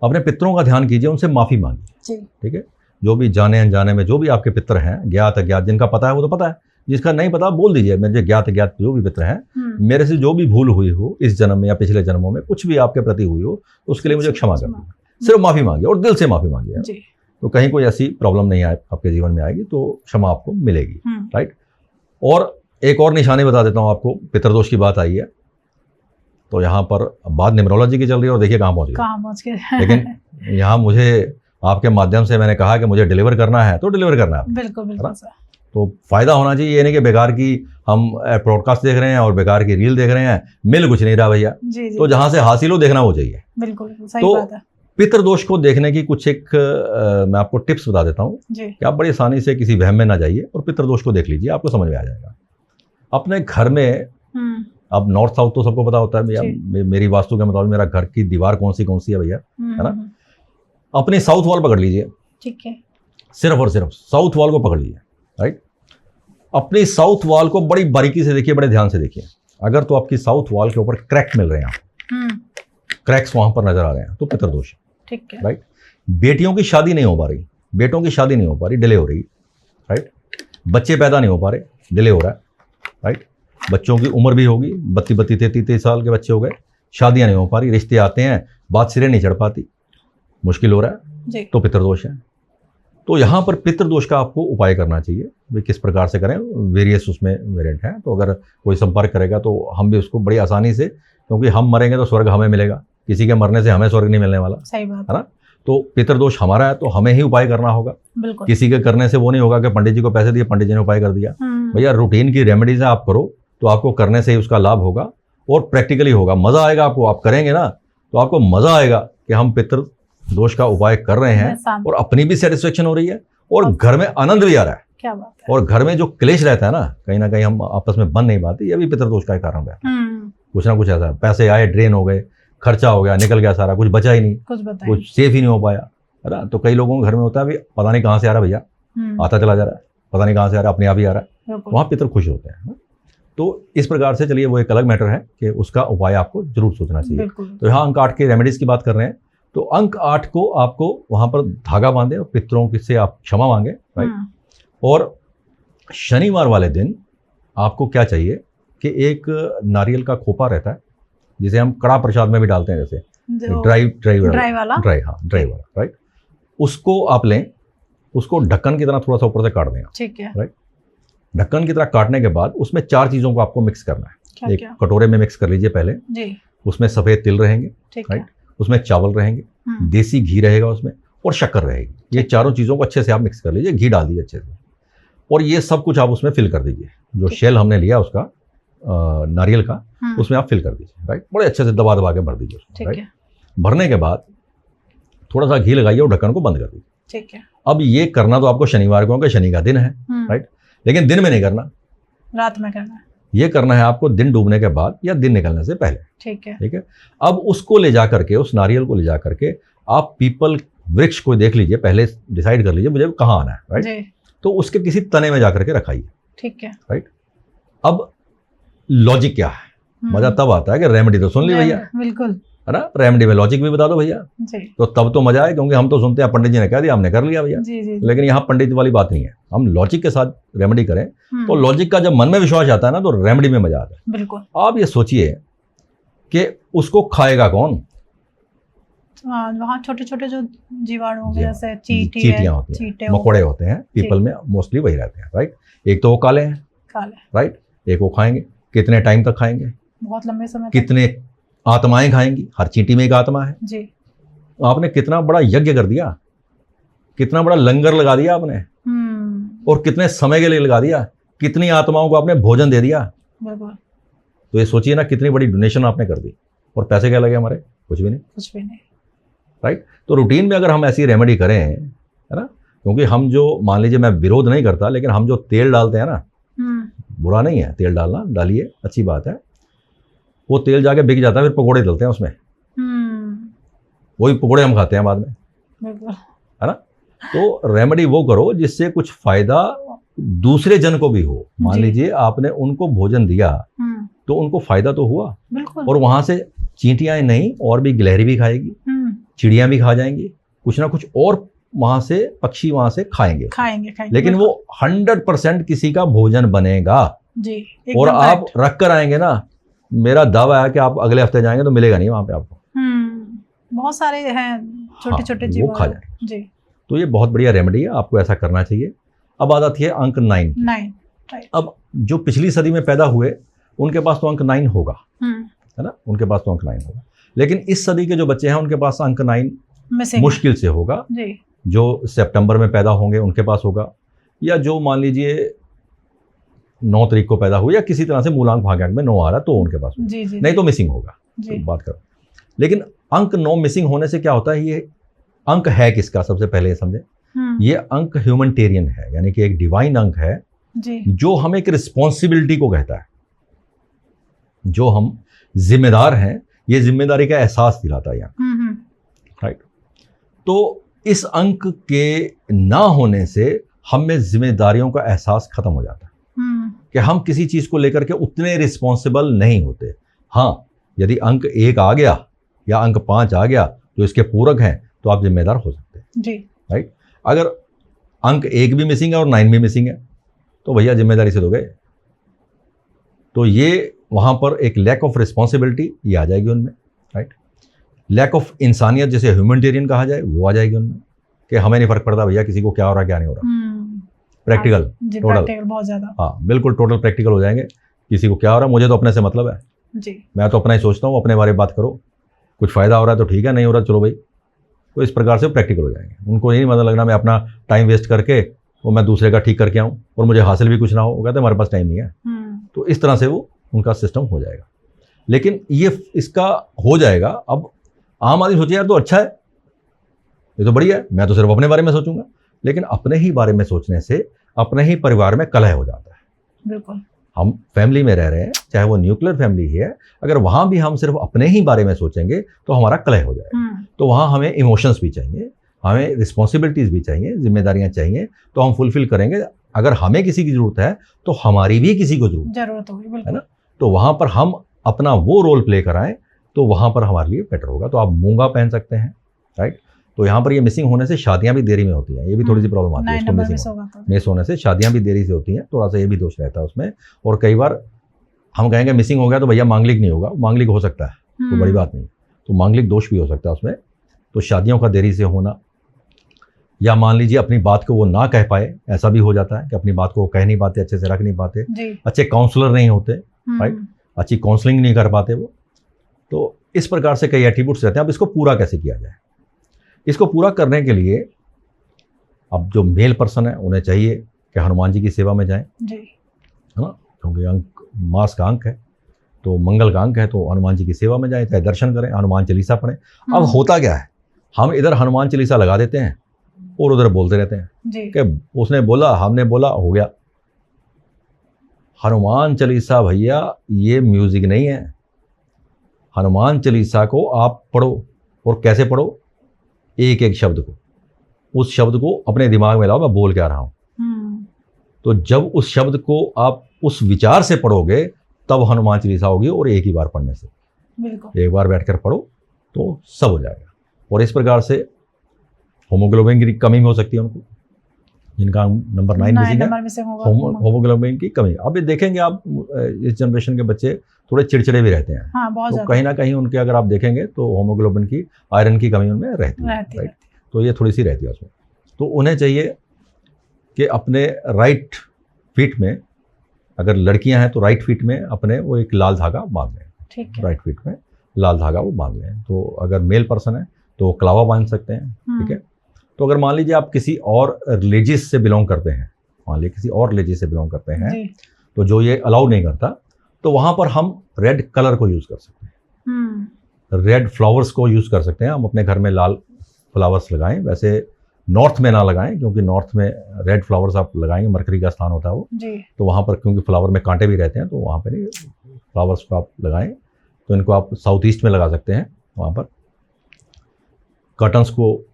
अपने पितरों का ध्यान कीजिए, उनसे माफ़ी मांगिए, ठीक है। जो भी जाने अनजाने में जो भी आपके पितर हैं, ज्ञात अज्ञात, जिनका पता है वो तो पता है, जिसका नहीं पता बोल दीजिए, मुझे ज्ञात अज्ञात जो भी पितर हैं, मेरे से जो भी भूल हुई हो इस जन्म में या पिछले जन्मों में, कुछ भी आपके प्रति हुई हो, उसके लिए मुझे क्षमा कर दीजिए। सिर्फ माफ़ी मांगिए और दिल से माफ़ी मांगिए, तो कहीं कोई ऐसी प्रॉब्लम नहीं आए आपके जीवन में आएगी, तो क्षमा आपको मिलेगी, राइट। और एक और निशानी बता देता हूँ आपको, पितृदोष की बात आई है, तो यहाँ पर बात न्यूमरोलॉजी की चल रही है, और देखिए कहाँ पहुँच गए। लेकिन यहाँ मुझे आपके माध्यम से मैंने कहा कि मुझे डिलीवर करना है, तो डिलीवर करना है। बिल्कुल बिल्कुल सर। तो फायदा होना चाहिए, ये नहीं कि बेकार की हम ब्रॉडकास्ट देख रहे हैं और बेकार की रील देख रहे हैं, मिल कुछ नहीं रहा भैया। तो जहाँ से हासिल हो देखना वो चाहिए। बिल्कुल सही बात है। पितृदोष को देखने की कुछ एक मैं आपको टिप्स बता देता हूँ कि आप बड़ी आसानी से किसी वहम में ना जाइए और पितृदोष को देख लीजिए, आपको समझ में आ जाएगा। अपने घर में, अब नॉर्थ साउथ तो सबको पता होता है भैया, मेरी वास्तु के मुताबिक मेरा घर की दीवार कौन सी है भैया, है ना। अपनी साउथ वॉल पकड़ लीजिए, ठीक है, सिर्फ और सिर्फ साउथ वॉल को पकड़ लीजिए, राइट। अपनी साउथ वॉल को बड़ी बारीकी से देखिए, बड़े ध्यान से देखिए। अगर तो आपकी साउथ वॉल के ऊपर क्रैक मिल रहे हैं, क्रैक्स वहां पर नजर आ रहे हैं, तो पितृदोष है, ठीक है, राइट। बेटियों की शादी नहीं हो पा रही, बेटों की शादी नहीं हो पा रही, डिले हो रही, राइट। बच्चे पैदा नहीं हो पा रहे, डिले हो रहा है, राइट। बच्चों की उम्र भी होगी, 32 33 साल के बच्चे हो गए, शादियां नहीं हो पा रही, रिश्ते आते हैं, बात सिरे नहीं चढ़ पाती, मुश्किल हो रहा है, तो पितृदोष है। तो यहाँ पर पितृदोष का आपको उपाय करना चाहिए। वे किस प्रकार से करें, वेरियस उसमें वेरिएंट हैं, तो अगर कोई संपर्क करेगा तो हम भी उसको बड़ी आसानी से, क्योंकि हम मरेंगे तो स्वर्ग हमें मिलेगा, किसी के मरने से हमें स्वर्ग नहीं मिलने वाला, सही बात है ना। तो पितृदोष हमारा है, तो हमें ही उपाय करना होगा, किसी के करने से वो नहीं होगा कि पंडित जी को पैसे दिए, पंडित जी ने उपाय कर दिया। भैया रूटीन की रेमेडीज आप करो, तो आपको करने से ही उसका लाभ होगा और प्रैक्टिकली होगा, मजा आएगा आपको। आप करेंगे ना तो आपको मजा आएगा कि हम पितृदोष का उपाय कर रहे हैं और अपनी भी सेटिस्फेक्शन हो रही है और घर में आनंद भी आ रहा है। क्या बात है। और घर में जो क्लेश रहता है ना कहीं हम आपस में बन नहीं पाते, ये भी पितृदोष का कारण है। कुछ ना कुछ ऐसा, पैसे आए ड्रेन हो गए, खर्चा हो गया, निकल गया सारा, कुछ बचा ही नहीं, कुछ सेफ ही नहीं हो पाया, है ना। तो कई लोगों के घर में होता है भी पता नहीं कहाँ से आ रहा भैया, आता चला जा रहा है, पता नहीं कहाँ से आ रहा, अपने आप ही आ रहा है, वहाँ पितर खुश होते हैं। तो इस प्रकार से चलिए, वो एक अलग मैटर है कि उसका उपाय आपको जरूर सोचना चाहिए। तो यहाँ अंक 8 के रेमेडीज की बात कर रहे हैं, तो अंक 8 को आपको वहाँ पर धागा बांधे और पितरों से आप क्षमा मांगे, राइट। और शनिवार वाले दिन आपको क्या चाहिए कि एक नारियल का खोपा रहता है, जिसे हम कड़ा प्रसाद में भी डालते हैं, जैसे ड्राई वाला, राइट। उसको आप लें, उसको ढक्कन की तरह थोड़ा सा ऊपर से काट देना, ठीक है, राइट। ढक्कन की तरह काटने के बाद उसमें 4 चीजों को आपको मिक्स करना है। एक कटोरे में मिक्स कर लीजिए पहले जी। उसमें सफेद तिल रहेंगे, राइट, उसमें चावल रहेंगे, देसी घी रहेगा उसमें, और शक्कर रहेगी। ये चारों चीज़ों को अच्छे से आप मिक्स कर लीजिए, घी डाल दीजिए अच्छे से, और ये सब कुछ आप उसमें फिल कर दीजिए। जो शेल हमने लिया उसका नारियल का, उसमें आप फिल कर दीजिए, राइट। बड़े अच्छे से दबा दबा के भर दीजिए उसमें, राइट। भरने के बाद थोड़ा सा घी लगाइए और ढक्कन को बंद कर दीजिए, ठीक है। अब ये करना तो आपको शनिवार को, शनि का दिन है, राइट, लेकिन दिन में नहीं करना, रात में करना है। ये करना है आपको दिन डूबने के बाद या दिन निकलने से पहले, ठीक है, ठीक है। अब उसको ले जा करके, उस नारियल को ले जा करके आप पीपल वृक्ष को देख लीजिए, पहले डिसाइड कर लीजिए मुझे कहाँ आना है, राइट। तो उसके किसी तने में जाकर के रखाइए, ठीक है, राइट। अब लॉजिक क्या है, मजा तब आता है कि रेमेडी तो सुन ली भैया, बिल्कुल, है ना। रेमेडी में लॉजिक भी बता दो भैया, तो तब तो मजा आए, क्योंकि हम तो सुनते हैं पंडित जी ने कह दिया, हमने कर लिया भैया, लेकिन यहाँ पंडित वाली बात नहीं है। हम लॉजिक के साथ रेमेडी करें, तो लॉजिक का जब मन में विश्वास आता है ना, तो रेमेडी में मजा आता है, बिल्कुल। आप ये सोचिए कि उसको खाएगा कौन, वहाँ छोटे छोटे जो जीवाणु होंगे जैसे चींटियां होती हैं, मकोड़े होते हैं, पीपल में मोस्टली वही रहते हैं, राइट। एक तो वो काले हैं, राइट, एक वो खाएंगे, कितने टाइम तक खाएंगे, बहुत लंबे समय, कितने आत्माएं खाएंगी, हर चींटी में एक आत्मा है जी। आपने कितना बड़ा यज्ञ कर दिया, कितना बड़ा लंगर लगा दिया आपने, और कितने समय के लिए लगा दिया, कितनी आत्माओं को आपने भोजन दे दिया। तो ये सोचिए ना, कितनी बड़ी डोनेशन आपने कर दी, और पैसे क्या लगे हमारे, कुछ भी नहीं, राइट। तो रूटीन में अगर हम ऐसी रेमेडी करें, है ना, क्योंकि हम जो, मान लीजिए मैं विरोध नहीं करता, लेकिन हम जो तेल डालते हैं ना, बुरा नहीं है तेल डालना, डालिए, अच्छी बात है, वो तेल जाके बिक जाता है, फिर पकोड़े डलते हैं उसमें, वही पकोड़े हम खाते हैं बाद में, है ना। तो रेमेडी वो करो जिससे कुछ फायदा दूसरे जन को भी हो। मान लीजिए आपने उनको भोजन दिया तो उनको फायदा तो हुआ, और वहां से चींटियां नहीं और भी गिलहरी भी खाएगी, चिड़ियां भी खा जाएंगी, कुछ ना कुछ और वहां से पक्षी वहां से खाएंगे, लेकिन वो 100% किसी का भोजन बनेगा जी, और आप रख कर आएंगे ना, मेरा दावा है कि आप अगले हफ्ते जाएंगे तो मिलेगा नहीं वहां पे आपको। बहुत सारे हैं छोटे छोटे जीव, वो खा जाएंगे जी। तो ये बहुत बढ़िया रेमेडी है, आपको ऐसा करना चाहिए। अब बात आती है अंक 9। अब जो पिछली सदी में पैदा हुए उनके पास तो अंक 9 होगा, है ना, उनके पास तो अंक 9 होगा, लेकिन इस सदी के जो बच्चे हैं उनके पास अंक 9 मुश्किल से होगा जी। जो सितंबर में पैदा होंगे उनके पास होगा, या जो मान लीजिए 9 तारीख को पैदा हुए या किसी तरह से मूलांक भागांक में 9 आ रहा है तो उनके पास होगा, नहीं तो मिसिंग होगा, तो बात करो। लेकिन अंक 9 मिसिंग होने से क्या होता है, ये अंक है किसका, सबसे पहले ये समझे, ये अंक ह्यूमैनिटेरियन है, यानी कि एक डिवाइन अंक है जी। जो हमें एक रिस्पॉन्सिबिलिटी को कहता है, जो हम जिम्मेदार हैं, ये जिम्मेदारी का एहसास दिलाता है यहाँ, राइट। तो इस अंक के ना होने से हम में जिम्मेदारियों का एहसास खत्म हो जाता है कि हम किसी चीज को लेकर के उतने रिस्पॉन्सिबल नहीं होते। हाँ, यदि अंक 1 आ गया या अंक 5 आ गया जो इसके पूरक हैं तो आप जिम्मेदार हो सकते हैं जी, राइट। अगर अंक 1 भी मिसिंग है और 9 भी मिसिंग है तो भैया जिम्मेदारी से तो गए। तो ये वहां पर एक लैक ऑफ रिस्पॉन्सिबिलिटी ये आ जाएगी उनमें, राइट। लैक ऑफ इंसानियत, जैसे ह्यूमैनिटेरियन कहा जाए, वो आ जाएगी उनमें कि हमें नहीं फर्क पड़ता भैया किसी को क्या हो रहा क्या नहीं हो रहा, प्रैक्टिकल, टोटल, बहुत ज्यादा, हाँ बिल्कुल टोटल प्रैक्टिकल हो जाएंगे। किसी को क्या हो रहा है, मुझे तो अपने से मतलब है जी, मैं तो अपना ही सोचता हूँ, अपने बारे में बात करो, कुछ फायदा हो रहा है तो ठीक है, नहीं हो रहा चलो भाई। तो इस प्रकार से प्रैक्टिकल हो जाएंगे, उनको यही मतलब लगना मैं अपना टाइम वेस्ट करके वो मैं दूसरे का ठीक करके आऊँ और मुझे हासिल भी कुछ ना हो, वो कहते हैं हमारे पास टाइम नहीं है। तो इस तरह से वो उनका सिस्टम हो जाएगा। लेकिन ये इसका हो जाएगा। अब आम आदमी सोचे यार तो अच्छा है, ये तो बढ़िया है, मैं तो सिर्फ अपने बारे में सोचूंगा। लेकिन अपने ही बारे में सोचने से अपने ही परिवार में कलह हो जाता है। बिल्कुल, हम फैमिली में रह रहे हैं, चाहे वो न्यूक्लियर फैमिली ही है, अगर वहां भी हम सिर्फ अपने ही बारे में सोचेंगे तो हमारा कलह हो जाएगा। तो वहां हमें इमोशंस भी चाहिए, हमें रिस्पॉन्सिबिलिटीज भी चाहिए, जिम्मेदारियां चाहिए, तो हम फुलफिल करेंगे। अगर हमें किसी की जरूरत है तो हमारी भी किसी को जरूरत होगी, है ना। तो वहां पर हम अपना वो रोल प्ले कराएं तो वहां पर हमारे लिए बेटर होगा। तो आप मूंगा पहन सकते हैं, राइट। तो यहाँ पर ये मिसिंग होने से शादियां भी देरी में होती हैं, ये भी थोड़ी सी प्रॉब्लम आती है इसको मिस होने से। शादियां भी देरी से होती हैं, थोड़ा सा ये भी दोष रहता है उसमें। और कई बार हम कहेंगे मिसिंग हो गया तो भैया मांगलिक नहीं होगा, मांगलिक हो सकता है, तो बड़ी बात नहीं, तो मांगलिक दोष भी हो सकता है उसमें। तो शादियों का देरी से होना, या मान लीजिए अपनी बात को वो ना कह पाए, ऐसा भी हो जाता है कि अपनी बात को वो कह नहीं पाते, अच्छे से रख नहीं पाते, अच्छे काउंसलर नहीं होते, राइट, अच्छी काउंसलिंग नहीं कर पाते वो। तो इस प्रकार से कई एट्रीब्यूट्स रहते हैं। अब इसको पूरा कैसे किया जाए? इसको पूरा करने के लिए अब जो मेल पर्सन है उन्हें चाहिए कि हनुमान जी की सेवा में जाएं, है ना, क्योंकि अंक मास का अंक है, तो मंगल का अंक है, तो हनुमान जी की सेवा में जाएं, चाहे दर्शन करें, हनुमान चालीसा पढ़ें। अब होता क्या है, हम इधर हनुमान चालीसा लगा देते हैं और उधर बोलते रहते हैं कि उसने बोला, हमने बोला, हो गया। हनुमान चालीसा भैया ये म्यूजिक नहीं है। हनुमान चालीसा को आप पढ़ो, और कैसे पढ़ो? एक एक शब्द को, उस शब्द को अपने दिमाग में लाओ, मैं बोल क्या रहा हूं। तो जब उस शब्द को आप उस विचार से पढ़ोगे तब हनुमान चालीसा होगी, और एक ही बार पढ़ने से, एक बार बैठकर पढ़ो तो सब हो जाएगा। और इस प्रकार से होमोग्लोबिन की कमी हो सकती है उनको, जिनका नंबर 9 मिसिंग है, होमोग्लोबिन की कमी। अब ये देखेंगे आप, इस जनरेशन के बच्चे थोड़े चिड़चिड़े भी रहते हैं। हाँ, तो कहीं ना कहीं उनके अगर आप देखेंगे तो होमोग्लोबिन की, आयरन की कमी उनमें रहती है, राइट। तो ये थोड़ी सी रहती है उसमें। तो उन्हें चाहिए कि अपने राइट फीट में, अगर लड़कियां हैं तो राइट फीट में अपने वो एक लाल धागा बांध लें, ठीक है। राइट फीट में लाल धागा वो बांध लें। तो अगर मेल पर्सन है तो कलावा बांध सकते हैं, ठीक है। तो अगर मान लीजिए आप किसी और रिलीजियस से बिलोंग करते हैं, मान लीजिए किसी और रिलीजियस से बिलोंग करते हैं, तो जो ये अलाउ नहीं करता, तो वहां पर हम रेड कलर को यूज कर सकते हैं, रेड फ्लावर्स को यूज कर सकते हैं। हम अपने घर में लाल फ्लावर्स लगाएं। वैसे नॉर्थ में ना लगाएं, क्योंकि नॉर्थ में रेड फ्लावर्स आप लगाएंगे, मरकरी का स्थान होता है वो, तो वहाँ पर क्योंकि फ्लावर में कांटे भी रहते हैं, तो वहाँ पर नहीं, फ्लावर्स को आप लगाएं। तो इनको आप साउथ ईस्ट में लगा सकते हैं। वहाँ पर कर्टन्स को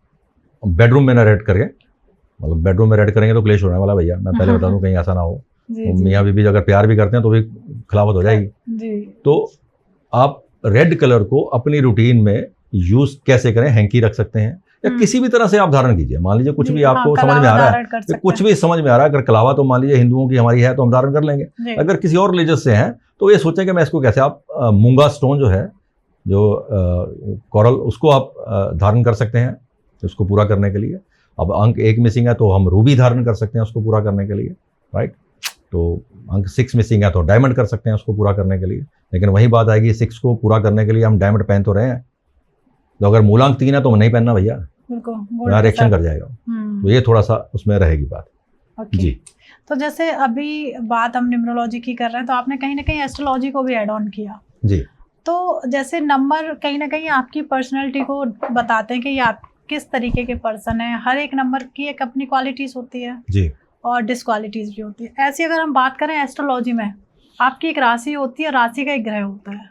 बेडरूम में ना रेड करके, मतलब बेडरूम में रेड करेंगे तो क्लेश होने वाला भैया, मैं पहले बता दूं, कहीं ऐसा ना हो। मियाँ बीबी अगर प्यार भी करते हैं तो भी खिलाफत हो जाएगी। तो आप रेड कलर को अपनी रूटीन में यूज कैसे करें, हैंकी रख सकते हैं, या किसी भी तरह से आप धारण कीजिए। मान लीजिए कुछ भी आपको समझ में आ रहा है, कुछ भी समझ में आ रहा है, अगर कलावा तो मान लीजिए हिंदुओं की हमारी है तो हम धारण कर लेंगे। अगर किसी और रिलीजियस से हैं तो ये सोचें कि मैं इसको कैसे, आप मूंगा स्टोन जो है, जो कोरल, उसको आप धारण कर सकते हैं उसको पूरा करने के लिए। अब अंक 1 मिसिंग है तो हम रूबी धारण कर सकते हैं उसको पूरा करने के लिए, राइट। तो अंक 6 मिसिंग है तो डायमंड कर सकते हैं उसको पूरा करने के लिए। लेकिन वही बात आएगी, 6 को पूरा करने के लिए हम डायमंड पहन तो रहे हैं, तो अगर मूलांक 3 है तो नहीं पहनना भैया, यहाँ रिएक्शन कर जाएगा। तो ये थोड़ा सा उसमें रहेगी बात। जी। तो जैसे अभी बात हम न्यूमरोलॉजी की कर रहे हैं, तो आपने कहीं ना कहीं एस्ट्रोलॉजी को भी ऐड ऑन किया। जी। तो जैसे नंबर कहीं ना कहीं आपकी पर्सनैलिटी को बताते हैं कि ये आप किस तरीके के पर्सन है। हर एक नंबर की एक अपनी क्वालिटीज होती है जी, और डिसक्वालिटीज भी होती है। ऐसी अगर हम बात करें एस्ट्रोलॉजी में, आपकी एक राशि होती है, राशि का एक ग्रह होता है,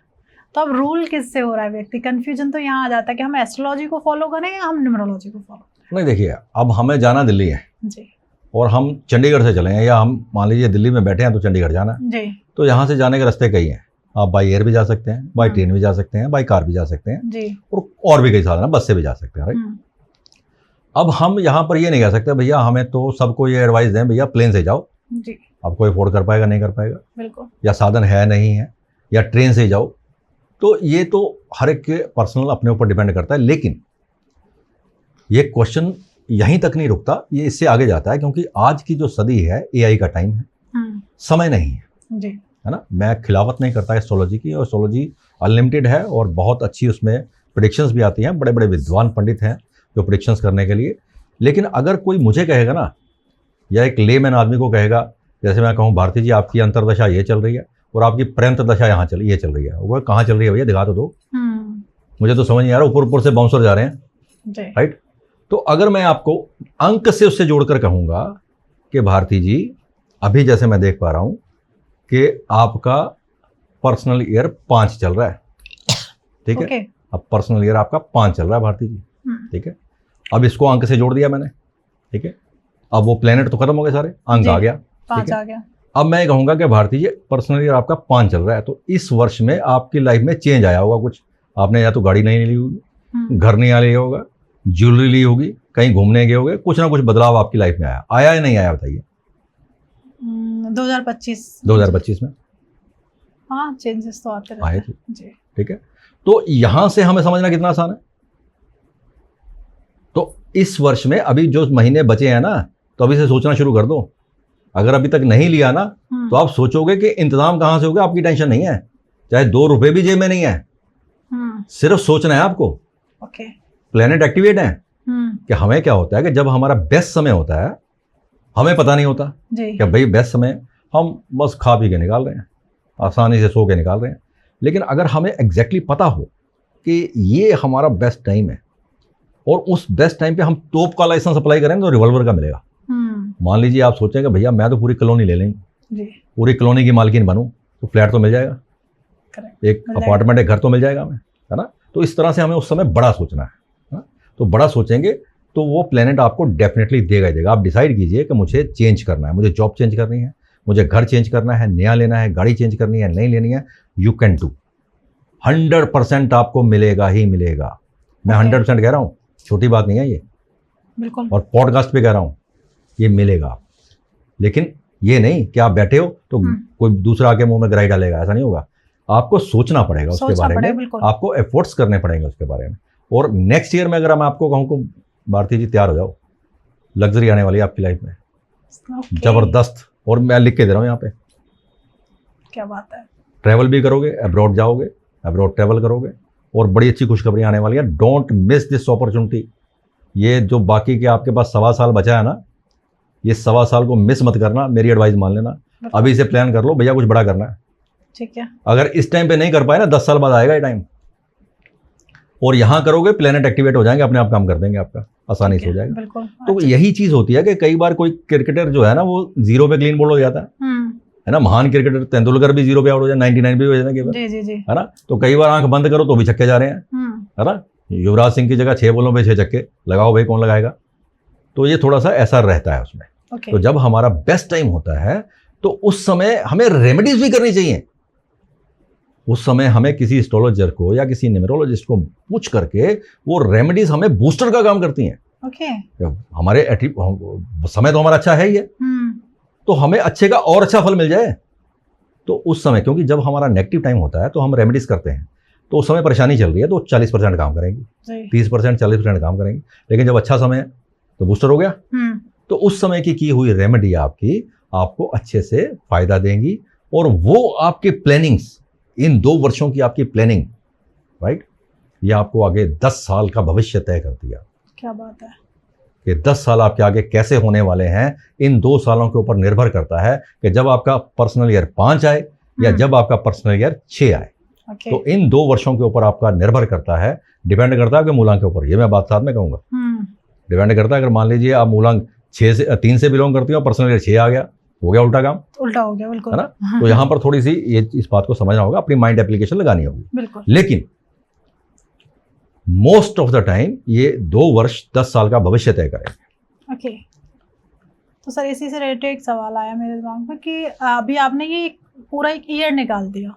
तो अब रूल किससे हो रहा है व्यक्ति? कंफ्यूजन तो यहाँ आ जाता है कि हम एस्ट्रोलॉजी को फॉलो करें या हम न्यूमरोलॉजी को फॉलो करें। नहीं, देखिए, अब हमें जाना दिल्ली है जी, और हम चंडीगढ़ से चले हैं, या हम मान लीजिए दिल्ली में बैठे हैं तो चंडीगढ़ जाना है जी। तो यहाँ से जाने के रास्ते कई हैं। आप बाई एयर भी जा सकते हैं, बाई ट्रेन भी जा सकते हैं, बाई कार भी जा सकते हैं जी, और भी कई साधन है, बस से भी जा सकते हैं, राइट। अब हम यहाँ पर ये नहीं कह सकते भैया हमें तो सबको ये एडवाइस दें भैया प्लेन से जाओ जी, अब कोई अफोर्ड कर पाएगा नहीं कर पाएगा, बिल्कुल, या साधन है नहीं है, या ट्रेन से जाओ। तो ये तो हर एक के पर्सनल अपने ऊपर डिपेंड करता है। लेकिन ये क्वेश्चन यहीं तक नहीं रुकता, ये इससे आगे जाता है, क्योंकि आज की जो सदी है एआई का टाइम है, समय नहीं है जी, है ना। मैं खिलाफत नहीं करता एस्ट्रोलॉजी की, और एस्ट्रोलॉजी अनलिमिटेड है और बहुत अच्छी उसमें प्रेडिक्शंस भी आती हैं, बड़े बड़े विद्वान पंडित हैं जो प्रेडिक्शंस करने के लिए। लेकिन अगर कोई मुझे कहेगा ना, या एक लेमैन आदमी को कहेगा, जैसे मैं कहूँ भारती जी आपकी अंतरदशा ये चल रही है और आपकी प्रयंत दशा यहाँ ये चल रही है, वो कहाँ चल रही है भैया दिखा तो दो, मुझे तो समझ नहीं आ रहा, ऊपर ऊपर से बाउंसर जा रहे हैं, राइट। तो अगर मैं आपको अंक से उससे जोड़कर कहूँगा कि भारती जी अभी जैसे मैं देख पा रहा हूँ कि आपका पर्सनल ईयर 5 चल रहा है, ठीक है, अब पर्सनल ईयर आपका 5 चल रहा है भारती जी, ठीक है। अब इसको अंक से जोड़ दिया मैंने, ठीक है। अब वो प्लेनेट तो खत्म हो गए सारे, अंक आ गया, 5 आ गया। अब मैं कहूँगा कि भारती जी पर्सनल ईयर आपका 5 चल रहा है, तो इस वर्ष में आपकी लाइफ में चेंज आया होगा कुछ। आपने या तो गाड़ी नहीं ली होगी, घर नहीं लिया होगा, ज्वेलरी ली होगी, कहीं घूमने गए होगे, कुछ ना कुछ बदलाव आपकी लाइफ में आया या नहीं आया बताइए। 2025 में हाँ चेंजेस तो आते रहते हैं जी, ठीक है। तो यहां से हमें समझना कितना आसान है। तो इस वर्ष में अभी जो महीने बचे हैं ना, तो अभी से सोचना शुरू कर दो। अगर अभी तक नहीं लिया ना तो आप सोचोगे कि इंतजाम कहां से होगा। आपकी टेंशन नहीं है, चाहे 2 रुपए भी जेब में नहीं है, सिर्फ सोचना है आपको। ओके, प्लेनेट एक्टिवेट है कि हमें क्या होता है कि जब हमारा बेस्ट समय होता है हमें पता नहीं होता कि भाई बेस्ट समय हम बस खा पी के निकाल रहे हैं, आसानी से सो के निकाल रहे हैं। लेकिन अगर हमें एग्जैक्टली पता हो कि ये हमारा बेस्ट टाइम है और उस बेस्ट टाइम पे हम तोप का लाइसेंस अप्लाई करें तो रिवॉल्वर का मिलेगा। मान लीजिए आप सोचेंगे भैया मैं तो पूरी कॉलोनी ले लेंगे, पूरी कॉलोनी की मालकिन बनूं तो फ्लैट तो मिल जाएगा, एक अपार्टमेंट एक घर तो मिल जाएगा हमें, है ना। तो इस तरह से हमें उस समय बड़ा सोचना है। तो बड़ा सोचेंगे तो वो प्लेनेट आपको डेफिनेटली देगा ही देगा। आप डिसाइड कीजिए कि मुझे चेंज करना है, मुझे जॉब चेंज करनी है, मुझे घर चेंज करना है, नया लेना है, गाड़ी चेंज करनी है, नहीं लेनी है, यू कैन डू। 100% आपको मिलेगा ही मिलेगा। मैं 100% कह रहा हूँ, छोटी बात नहीं है ये, बिल्कुल। और पॉडकास्ट पे कह रहा हूँ, ये मिलेगा आप। लेकिन ये नहीं कि आप बैठे हो तो कोई दूसरा आके मुंह में ग्राही डालेगा, ऐसा नहीं होगा। आपको सोचना पड़ेगा उसके बारे में, आपको एफर्ट्स करने पड़ेंगे उसके बारे में। और नेक्स्ट ईयर में अगर मैं आपको कहूँ को भारती जी तैयार हो जाओ, लग्जरी आने वाली है आपकी लाइफ में, जबरदस्त। और मैं लिख के दे रहा हूँ यहाँ पे, क्या बात है। ट्रैवल भी करोगे, अब्रॉड जाओगे, अब्रॉड ट्रैवल करोगे, और बड़ी अच्छी खुशखबरी आने वाली है। Don't miss this opportunity. ये जो बाकी के आपके पास 1.25 साल बचा है ना, ये 1.25 साल को मिस मत करना, मेरी एडवाइस मान लेना। अभी से प्लान कर लो, भैया कुछ बड़ा करना है। ठीक है। अगर इस टाइम पे नहीं कर पाए ना, 10 साल बाद आएगा ये टाइम, और यहाँ करोगे प्लेनेट एक्टिवेट हो जाएंगे, अपने आप काम कर देंगे, आपका आसानी से हो जाएगा। तो यही चीज होती है कि कई बार कोई क्रिकेटर जो है ना, वो 0 पे क्लीन बोल्ड हो जाता है ना। महान क्रिकेटर तेंदुलकर भी 0 पे आउट हो जाए, 99 भी हो जाए, है ना। तो कई बार आंख बंद करो तो भी छक्के जा रहे हैं, है ना। युवराज सिंह की जगह 6 बॉलों पे 6 छक्के लगाओ, भाई कौन लगाएगा। तो ये थोड़ा सा ऐसा रहता है उसमें। तो जब हमारा बेस्ट टाइम होता है तो उस समय हमें रेमेडीज भी करनी चाहिए। उस समय हमें किसी एस्ट्रोलॉजर को या किसी न्यूमरोलॉजिस्ट को पूछ करके वो रेमेडीज हमें बूस्टर का काम करती हैं। हमारे समय तो हमारा अच्छा है ही है, तो हमें अच्छे का और अच्छा फल मिल जाए। तो उस समय, क्योंकि जब हमारा नेगेटिव टाइम होता है तो हम रेमेडीज करते हैं, तो उस समय परेशानी चल रही है तो 40% काम करेंगी, 30% 40% काम करेंगी। लेकिन जब अच्छा समय है तो बूस्टर हो गया, तो उस समय की हुई रेमेडी आपको अच्छे से फायदा देंगी। और वो आपकी प्लानिंग्स, इन 2 वर्षों की आपकी प्लानिंग, राइट, ये आपको आगे 10 साल का भविष्य तय कर दिया। क्या बात है। कि 10 साल आपके आगे कैसे होने वाले हैं, इन 2 सालों के ऊपर निर्भर करता है कि जब आपका पर्सनल ईयर 5 आए या जब आपका पर्सनल ईयर 6 आए। तो इन 2 वर्षों के ऊपर आपका निर्भर करता है, डिपेंड करता है आपके मूलांक के ऊपर। ये मैं बात साथ में कहूंगा, डिपेंड करता है। अगर मान लीजिए आप मूलांक 3 से बिलोंग करती हो, पर्सनल ईयर 6 आ गया, हो गया उल्टा काम, उल्टा हो गया, बिल्कुल, है ना। तो यहाँ पर थोड़ी सी ये इस बात को समझना होगा, अपनी माइंड एप्लीकेशन लगानी होगी, बिल्कुल। लेकिन मोस्ट ऑफ द टाइम ये 2 वर्ष 10 साल का भविष्य तय करेंगे। ओके। तो सर इसी से रिलेटेड एक सवाल आया मेरे दिमाग में कि अभी आपने ये पूरा एक ईयर निकाल दिया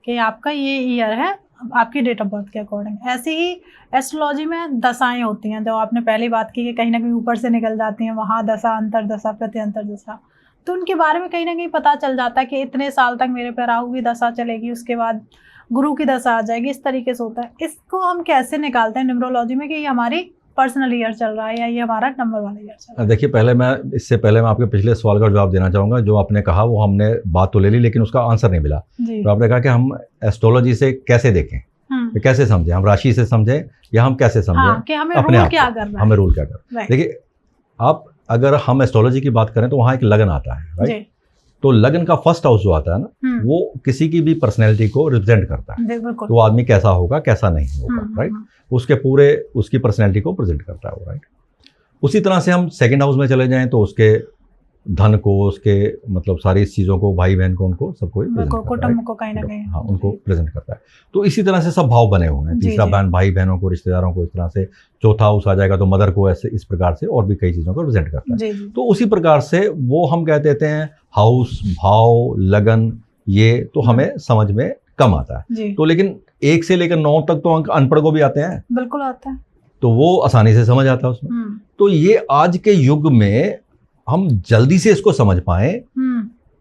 कि आपका ये ईयर है आपकी डेट ऑफ बर्थ के अकॉर्डिंग। ऐसे ही एस्ट्रोलॉजी में दशाएं होती हैं, जो आपने पहली बात की कि कहीं ना कहीं ऊपर से निकल जाती हैं, वहाँ दशा, अंतरदशा, प्रत्यंतरदशा, तो उनके बारे में कहीं ना कहीं पता चल जाता है कि इतने साल तक मेरे पे राहु की दशा चलेगी, उसके बाद गुरु की दशा आ जाएगी, इस तरीके से होता है। इसको हम कैसे निकालते हैं न्यूमरोलॉजी में कि ये हमारी पर्सनल ईयर चल रहा है या ये हमारा नंबर वाला ईयर चल रहा है? देखिए, इससे पहले मैं आपके पिछले सवाल का जवाब देना चाहूँगा। जो आपने कहा वो हमने बात तो ले ली, लेकिन उसका आंसर नहीं मिला। तो आपने कहा कि हम एस्ट्रोलॉजी से कैसे देखें, कैसे समझें, हम राशि से समझें या हम कैसे समझें कि हमें अपने आप क्या करना है, हमें रूल क्या करना है। देखिए, आप अगर हम एस्ट्रोलॉजी की बात करें तो वहाँ एक लगन आता है, राइट। तो लगन का फर्स्ट हाउस जो आता है ना, वो किसी की भी पर्सनैलिटी को रिप्रेजेंट करता है। तो वो आदमी कैसा होगा, कैसा नहीं होगा, राइट, उसके पूरे उसकी पर्सनैलिटी को प्रेजेंट करता है वो, राइट। उसी तरह से हम सेकंड हाउस में चले जाएं तो उसके धन को, उसके मतलब सारी चीज़ों को, भाई बहन को, उनको सबको कुटुंब को कहीं ना कहीं, हाँ, उनको प्रेजेंट करता है। तो इसी तरह से सब भाव बने हुए हैं। तीसरा बहन, भाई बहनों को, रिश्तेदारों को, इस तरह से। चौथा हाउस आ जाएगा तो मदर को, ऐसे इस प्रकार से और भी कई चीज़ों को प्रेजेंट करता है। तो उसी प्रकार से वो हम कह देते हैं हाउस, भाव, लगन, ये तो हमें समझ में कम आता है। तो लेकिन 1 से लेकर 9 तक तो अंक अनपढ़ को भी आते हैं, बिल्कुल आता है, तो वो आसानी से समझ आता है उसमें। तो ये आज के युग में हम जल्दी से इसको समझ पाए,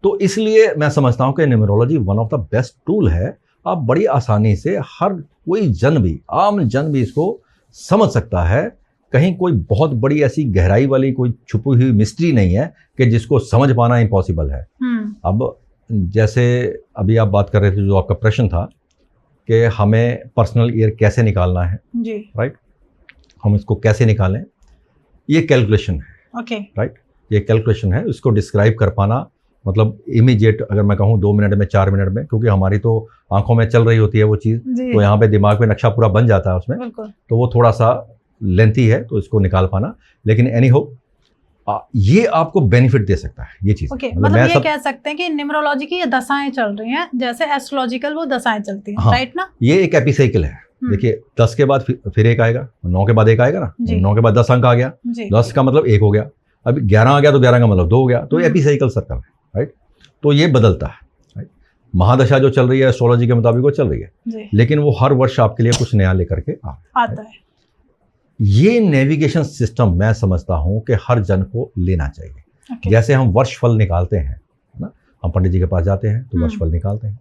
तो इसलिए मैं समझता हूं कि numerology one of the best tool है। आप बड़ी आसानी से हर कोई जन भी, आम जन भी इसको समझ सकता है। कहीं कोई बहुत बड़ी ऐसी गहराई वाली कोई छुपी हुई मिस्ट्री नहीं है कि जिसको समझ पाना इम्पॉसिबल है। अब जैसे अभी आप बात कर रहे थे, जो आपका प्रश्न था कि हमें पर्सनल ईयर कैसे निकालना है, राइट, हम इसको कैसे निकालें, ये कैलकुलेशन है, राइट, ये कैलकुलेशन है। इसको डिस्क्राइब कर पाना मतलब इमीडिएट, अगर मैं कहूँ 2 मिनट में, 4 मिनट में, क्योंकि हमारी तो आंखों में चल रही होती है वो चीज़, तो यहाँ पे दिमाग में नक्शा पूरा बन जाता है उसमें, तो वो थोड़ा सा लेंथी है, तो इसको निकाल पाना। लेकिन एनी हो, ये आपको बेनिफिट दे सकता है ये चीज़। मतलब ये कह सकते हैं कि न्यूमरोलॉजी की ये दशाएं चल रही हैं, जैसे एस्ट्रोलॉजिकल वो दशाएं चलती हैं, राइट ना। ये एक एपिसाइकिल है। देखिए, 10 के बाद फिर 1 आएगा, 9 के बाद 1 आएगा ना, 9 के बाद 10 अंक आ गया, 10 का मतलब 1 हो गया, अभी 11 आ गया तो 11 का मतलब 2 हो गया। तो एपिसाइकिल सर्कल है, राइट। तो ये बदलता है, राइट। महादशा जो चल रही है एस्ट्रोलॉजी के मुताबिक वो चल रही है, लेकिन वो हर वर्ष आपके लिए कुछ नया लेकर के आता है। ये नेविगेशन सिस्टम मैं समझता हूं कि हर जन को लेना चाहिए। जैसे हम वर्षफल निकालते हैं ना, हम पंडित जी के पास जाते हैं तो वर्षफल निकालते हैं,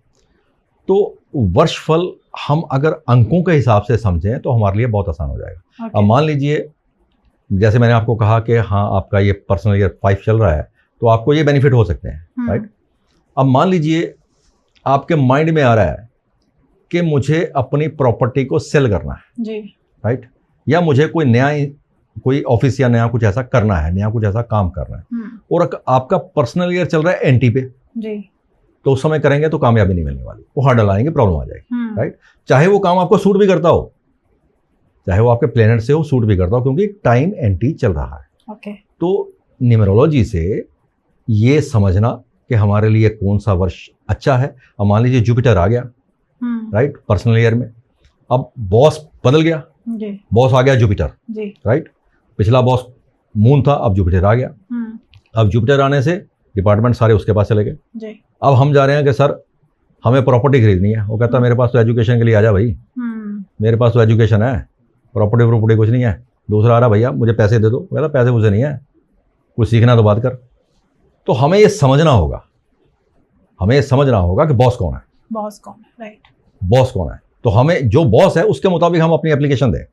तो वर्षफल हम अगर अंकों के हिसाब से समझें तो हमारे लिए बहुत आसान हो जाएगा। अब मान लीजिए, जैसे मैंने आपको कहा कि हाँ आपका ये पर्सनल ईयर 5 चल रहा है तो आपको ये बेनिफिट हो सकते हैं, राइट। अब मान लीजिए आपके माइंड में आ रहा है कि मुझे अपनी प्रॉपर्टी को सेल करना है जी, राइट, या मुझे कोई नया कोई ऑफिस या नया कुछ ऐसा करना है, नया कुछ ऐसा काम करना है, और आपका पर्सनल ईयर चल रहा है एंटी पे जी, तो उस समय करेंगे तो कामयाबी नहीं मिलने वाली, वो हर्डल आएंगे, प्रॉब्लम आ जाएगी, राइट। चाहे वो काम आपको सूट भी करता हो, चाहे वो आपके प्लेनेट से हो सूट भी करता हो, क्योंकि टाइम एंटी चल रहा है। तो न्यूमरोलॉजी से ये समझना कि हमारे लिए कौन सा वर्ष अच्छा है। अब मान लीजिए जुपिटर आ गया, राइट, पर्सनल ईयर में, अब बॉस बदल गया, बॉस आ गया जुपिटर, राइट, पिछला बॉस मून था, अब जुपिटर आ गया। अब जुपिटर आने से डिपार्टमेंट सारे उसके पास चले गए। अब हम जा रहे हैं कि सर हमें प्रॉपर्टी खरीदनी है, वो कहता है मेरे पास तो एजुकेशन के लिए आ जा भाई, मेरे पास तो एजुकेशन है, प्रॉपर्टी कुछ नहीं है। दूसरा आ रहा भैया मुझे पैसे दे दो, कहता पैसे मुझे नहीं है, कुछ सीखना तो बात कर। तो हमें ये समझना होगा, हमें ये समझना होगा कि बॉस कौन है, राइट, बॉस कौन है। तो हमें जो बॉस है उसके मुताबिक हम अपनी एप्लीकेशन दें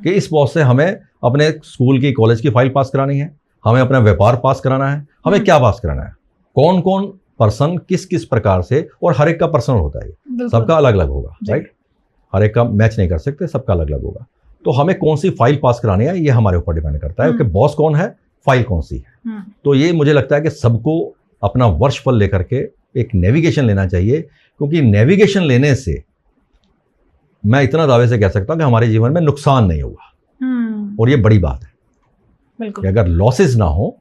कि इस बॉस से हमें अपने स्कूल की कॉलेज की फाइल पास करानी है, हमें अपना व्यापार पास कराना है, हमें क्या पास कराना है, कौन कौन पर्सन किस किस प्रकार से, और हर एक का पर्सनल होता है, सबका अलग अलग होगा, राइट, हर एक का मैच नहीं कर सकते, सबका अलग अलग होगा। तो हमें कौन सी फाइल पास करानी है ये हमारे ऊपर डिपेंड करता है कि बॉस कौन है, फाइल कौन सी है। तो ये मुझे लगता है कि सबको अपना वर्षफल लेकर के एक नेविगेशन लेना चाहिए, क्योंकि नेविगेशन लेने से मैं इतना दावे से कह सकता हूं कि हमारे जीवन में नुकसान नहीं होगा। और ये बड़ी बात है कि अगर लॉसेस ना हो,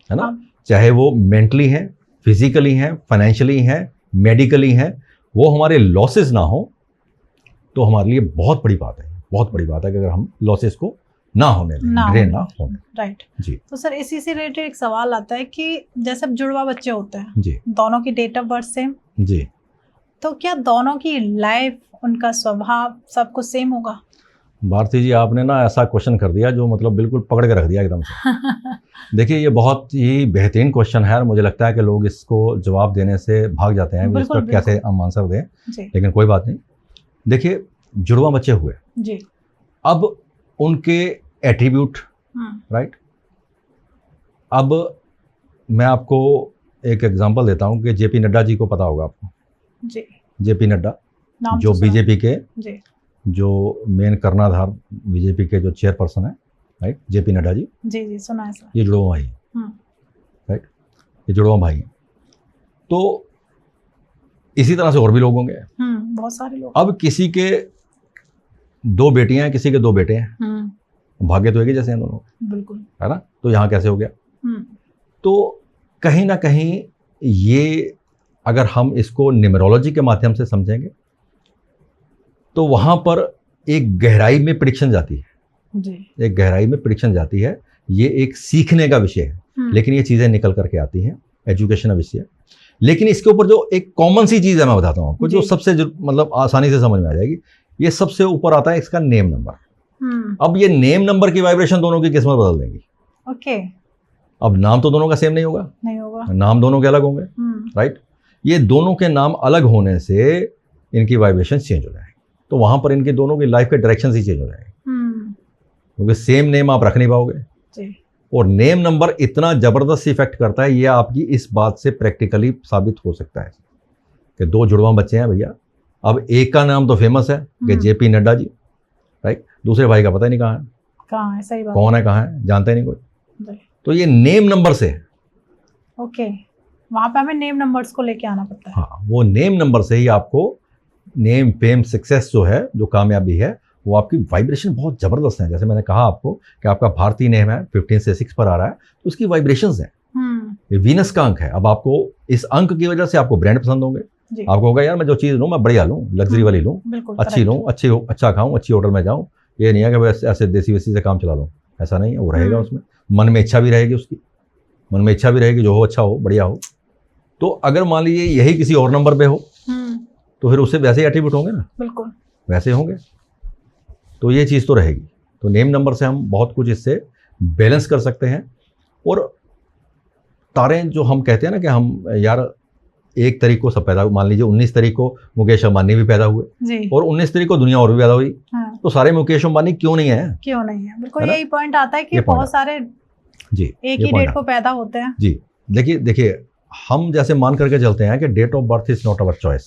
है ना, चाहे वो मेंटली हैं, फिजिकली हैं, फाइनेंशियली हैं, मेडिकली हैं, वो हमारे लॉसेस ना हो तो हमारे लिए बहुत बड़ी बात है, बहुत बड़ी बात है कि अगर हम लॉसेस को ना होने दें, ड्रेन ना होने, राइट जी। तो सर इसी से रिलेटेड एक सवाल आता है कि जैसे जुड़वा बच्चे होते हैं जी, दोनों की डेट ऑफ बर्थ सेम जी, तो क्या दोनों की लाइफ, उनका स्वभाव सब कुछ सेम होगा? भारती जी आपने ना ऐसा क्वेश्चन कर दिया जो मतलब बिल्कुल पकड़ के रख दिया एकदम से। देखिए ये बहुत ही बेहतरीन क्वेश्चन है और मुझे लगता है कि लोग इसको जवाब देने से भाग जाते हैं, इस पर कैसे हम आंसर दें, लेकिन कोई बात नहीं। देखिए जुड़वा बच्चे हुए जी, अब उनके एट्रीब्यूट, राइट, अब मैं आपको एक एग्जांपल देता हूं कि जेपी नड्डा जी को पता होगा आपको जी, जेपी नड्डा जो बीजेपी के जी, जो मेन कर्णाधार बीजेपी के जो चेयरपर्सन है, राइट, जेपी नड्डा जी जी सुना है सर, ये जुड़वा भाई, राइट, ये जुड़वा भाई। तो इसी तरह से और भी लोग होंगे, बहुत सारे लोग। अब किसी के 2 बेटियां हैं, किसी के 2 बेटे हैं, भाग्य तो एक ही जैसे हैं दोनों, बिल्कुल, है ना। तो यहाँ कैसे हो गया? तो कहीं ना कहीं ये अगर हम इसको न्यूमरोलॉजी के माध्यम से समझेंगे तो वहां पर एक गहराई में प्रेडिक्शन जाती है जी, एक गहराई में प्रेडिक्शन जाती है। ये एक सीखने का विषय है, लेकिन ये चीजें निकल करके आती हैं, एजुकेशन का विषय। लेकिन इसके ऊपर जो एक कॉमन सी चीज है मैं बताता हूँ आपको, जो सबसे मतलब आसानी से समझ में आ जाएगी। ये सबसे ऊपर आता है इसका नेम नंबर। अब ये नेम नंबर की वाइब्रेशन दोनों की किस्मत बदल देंगी। ओके, अब नाम तो दोनों का सेम नहीं होगा, नाम दोनों के अलग होंगे, राइट। ये दोनों के नाम अलग होने से इनकी वाइब्रेशन चेंज हो जाएगी, तो वहां पर इनके दोनों की लाइफ के डायरेक्शन ही चेंज हो जाएंगे, क्योंकि सेम नेम आप रख नहीं पाओगे जी। और नेम नंबर इतना जबरदस्त इफेक्ट करता है, ये आपकी इस बात से प्रैक्टिकली साबित हो सकता है कि 2 जुड़वा बच्चे हैं भैया। अब एक का नाम तो फेमस है कि जेपी नड्डा जी, राइट, दूसरे भाई का पता ही नहीं कहाँ है, सही बात, कौन है, कहाँ है, जानता ही नहीं कोई। तो ये नेम नंबर से, ओके, वहां पे हमें नेम नंबर्स को लेके आना पड़ता है। हाँ, वो नेम नंबर से ही आपको नेम, फेम, सक्सेस जो है, जो कामयाबी है, वो आपकी वाइब्रेशन बहुत जबरदस्त है। जैसे मैंने कहा आपको कि आपका भारतीय नेम है 15 से 6 पर आ रहा है, तो उसकी वाइब्रेशंस हैं, ये वीनस का अंक है। अब आपको इस अंक की वजह से आपको ब्रांड पसंद होंगे, आपको होगा यार मैं जो चीज़ लूँ मैं बढ़िया लूँ, लग्जरी वाली लूँ, अच्छी लूँ, अच्छा खाऊँ, अच्छी होटल में जाऊँ। ये नहीं है कि बस ऐसे देसी वेसी से काम चला लूँ, ऐसा नहीं है। वो रहेगा उसमें, मन में इच्छा भी रहेगी, उसकी मन में इच्छा भी रहेगी जो हो अच्छा हो, बढ़िया हो। तो अगर मान लीजिए यही किसी और नंबर पे हो तो फिर उससे वैसे ही एट्रीब्यूट होंगे ना, बिल्कुल वैसे होंगे। तो ये चीज़ तो रहेगी। तो नेम नंबर से हम बहुत कुछ इससे बैलेंस कर सकते हैं। और तारे जो हम कहते हैं ना कि हम यार 1 तारीख को सब पैदा हुए, मान लीजिए 19 तारीख को मुकेश अंबानी भी पैदा हुए जी। और 19 तारीख को दुनिया और भी पैदा हुई। हाँ। तो सारे मुकेश अंबानी क्यों नहीं है? क्यों नहीं है, बिल्कुल यही पॉइंट आता है कि बहुत सारे जी एक ही डेट को पैदा होते हैं। जी देखिए हम जैसे मान करके चलते हैं कि date of birth is not our choice.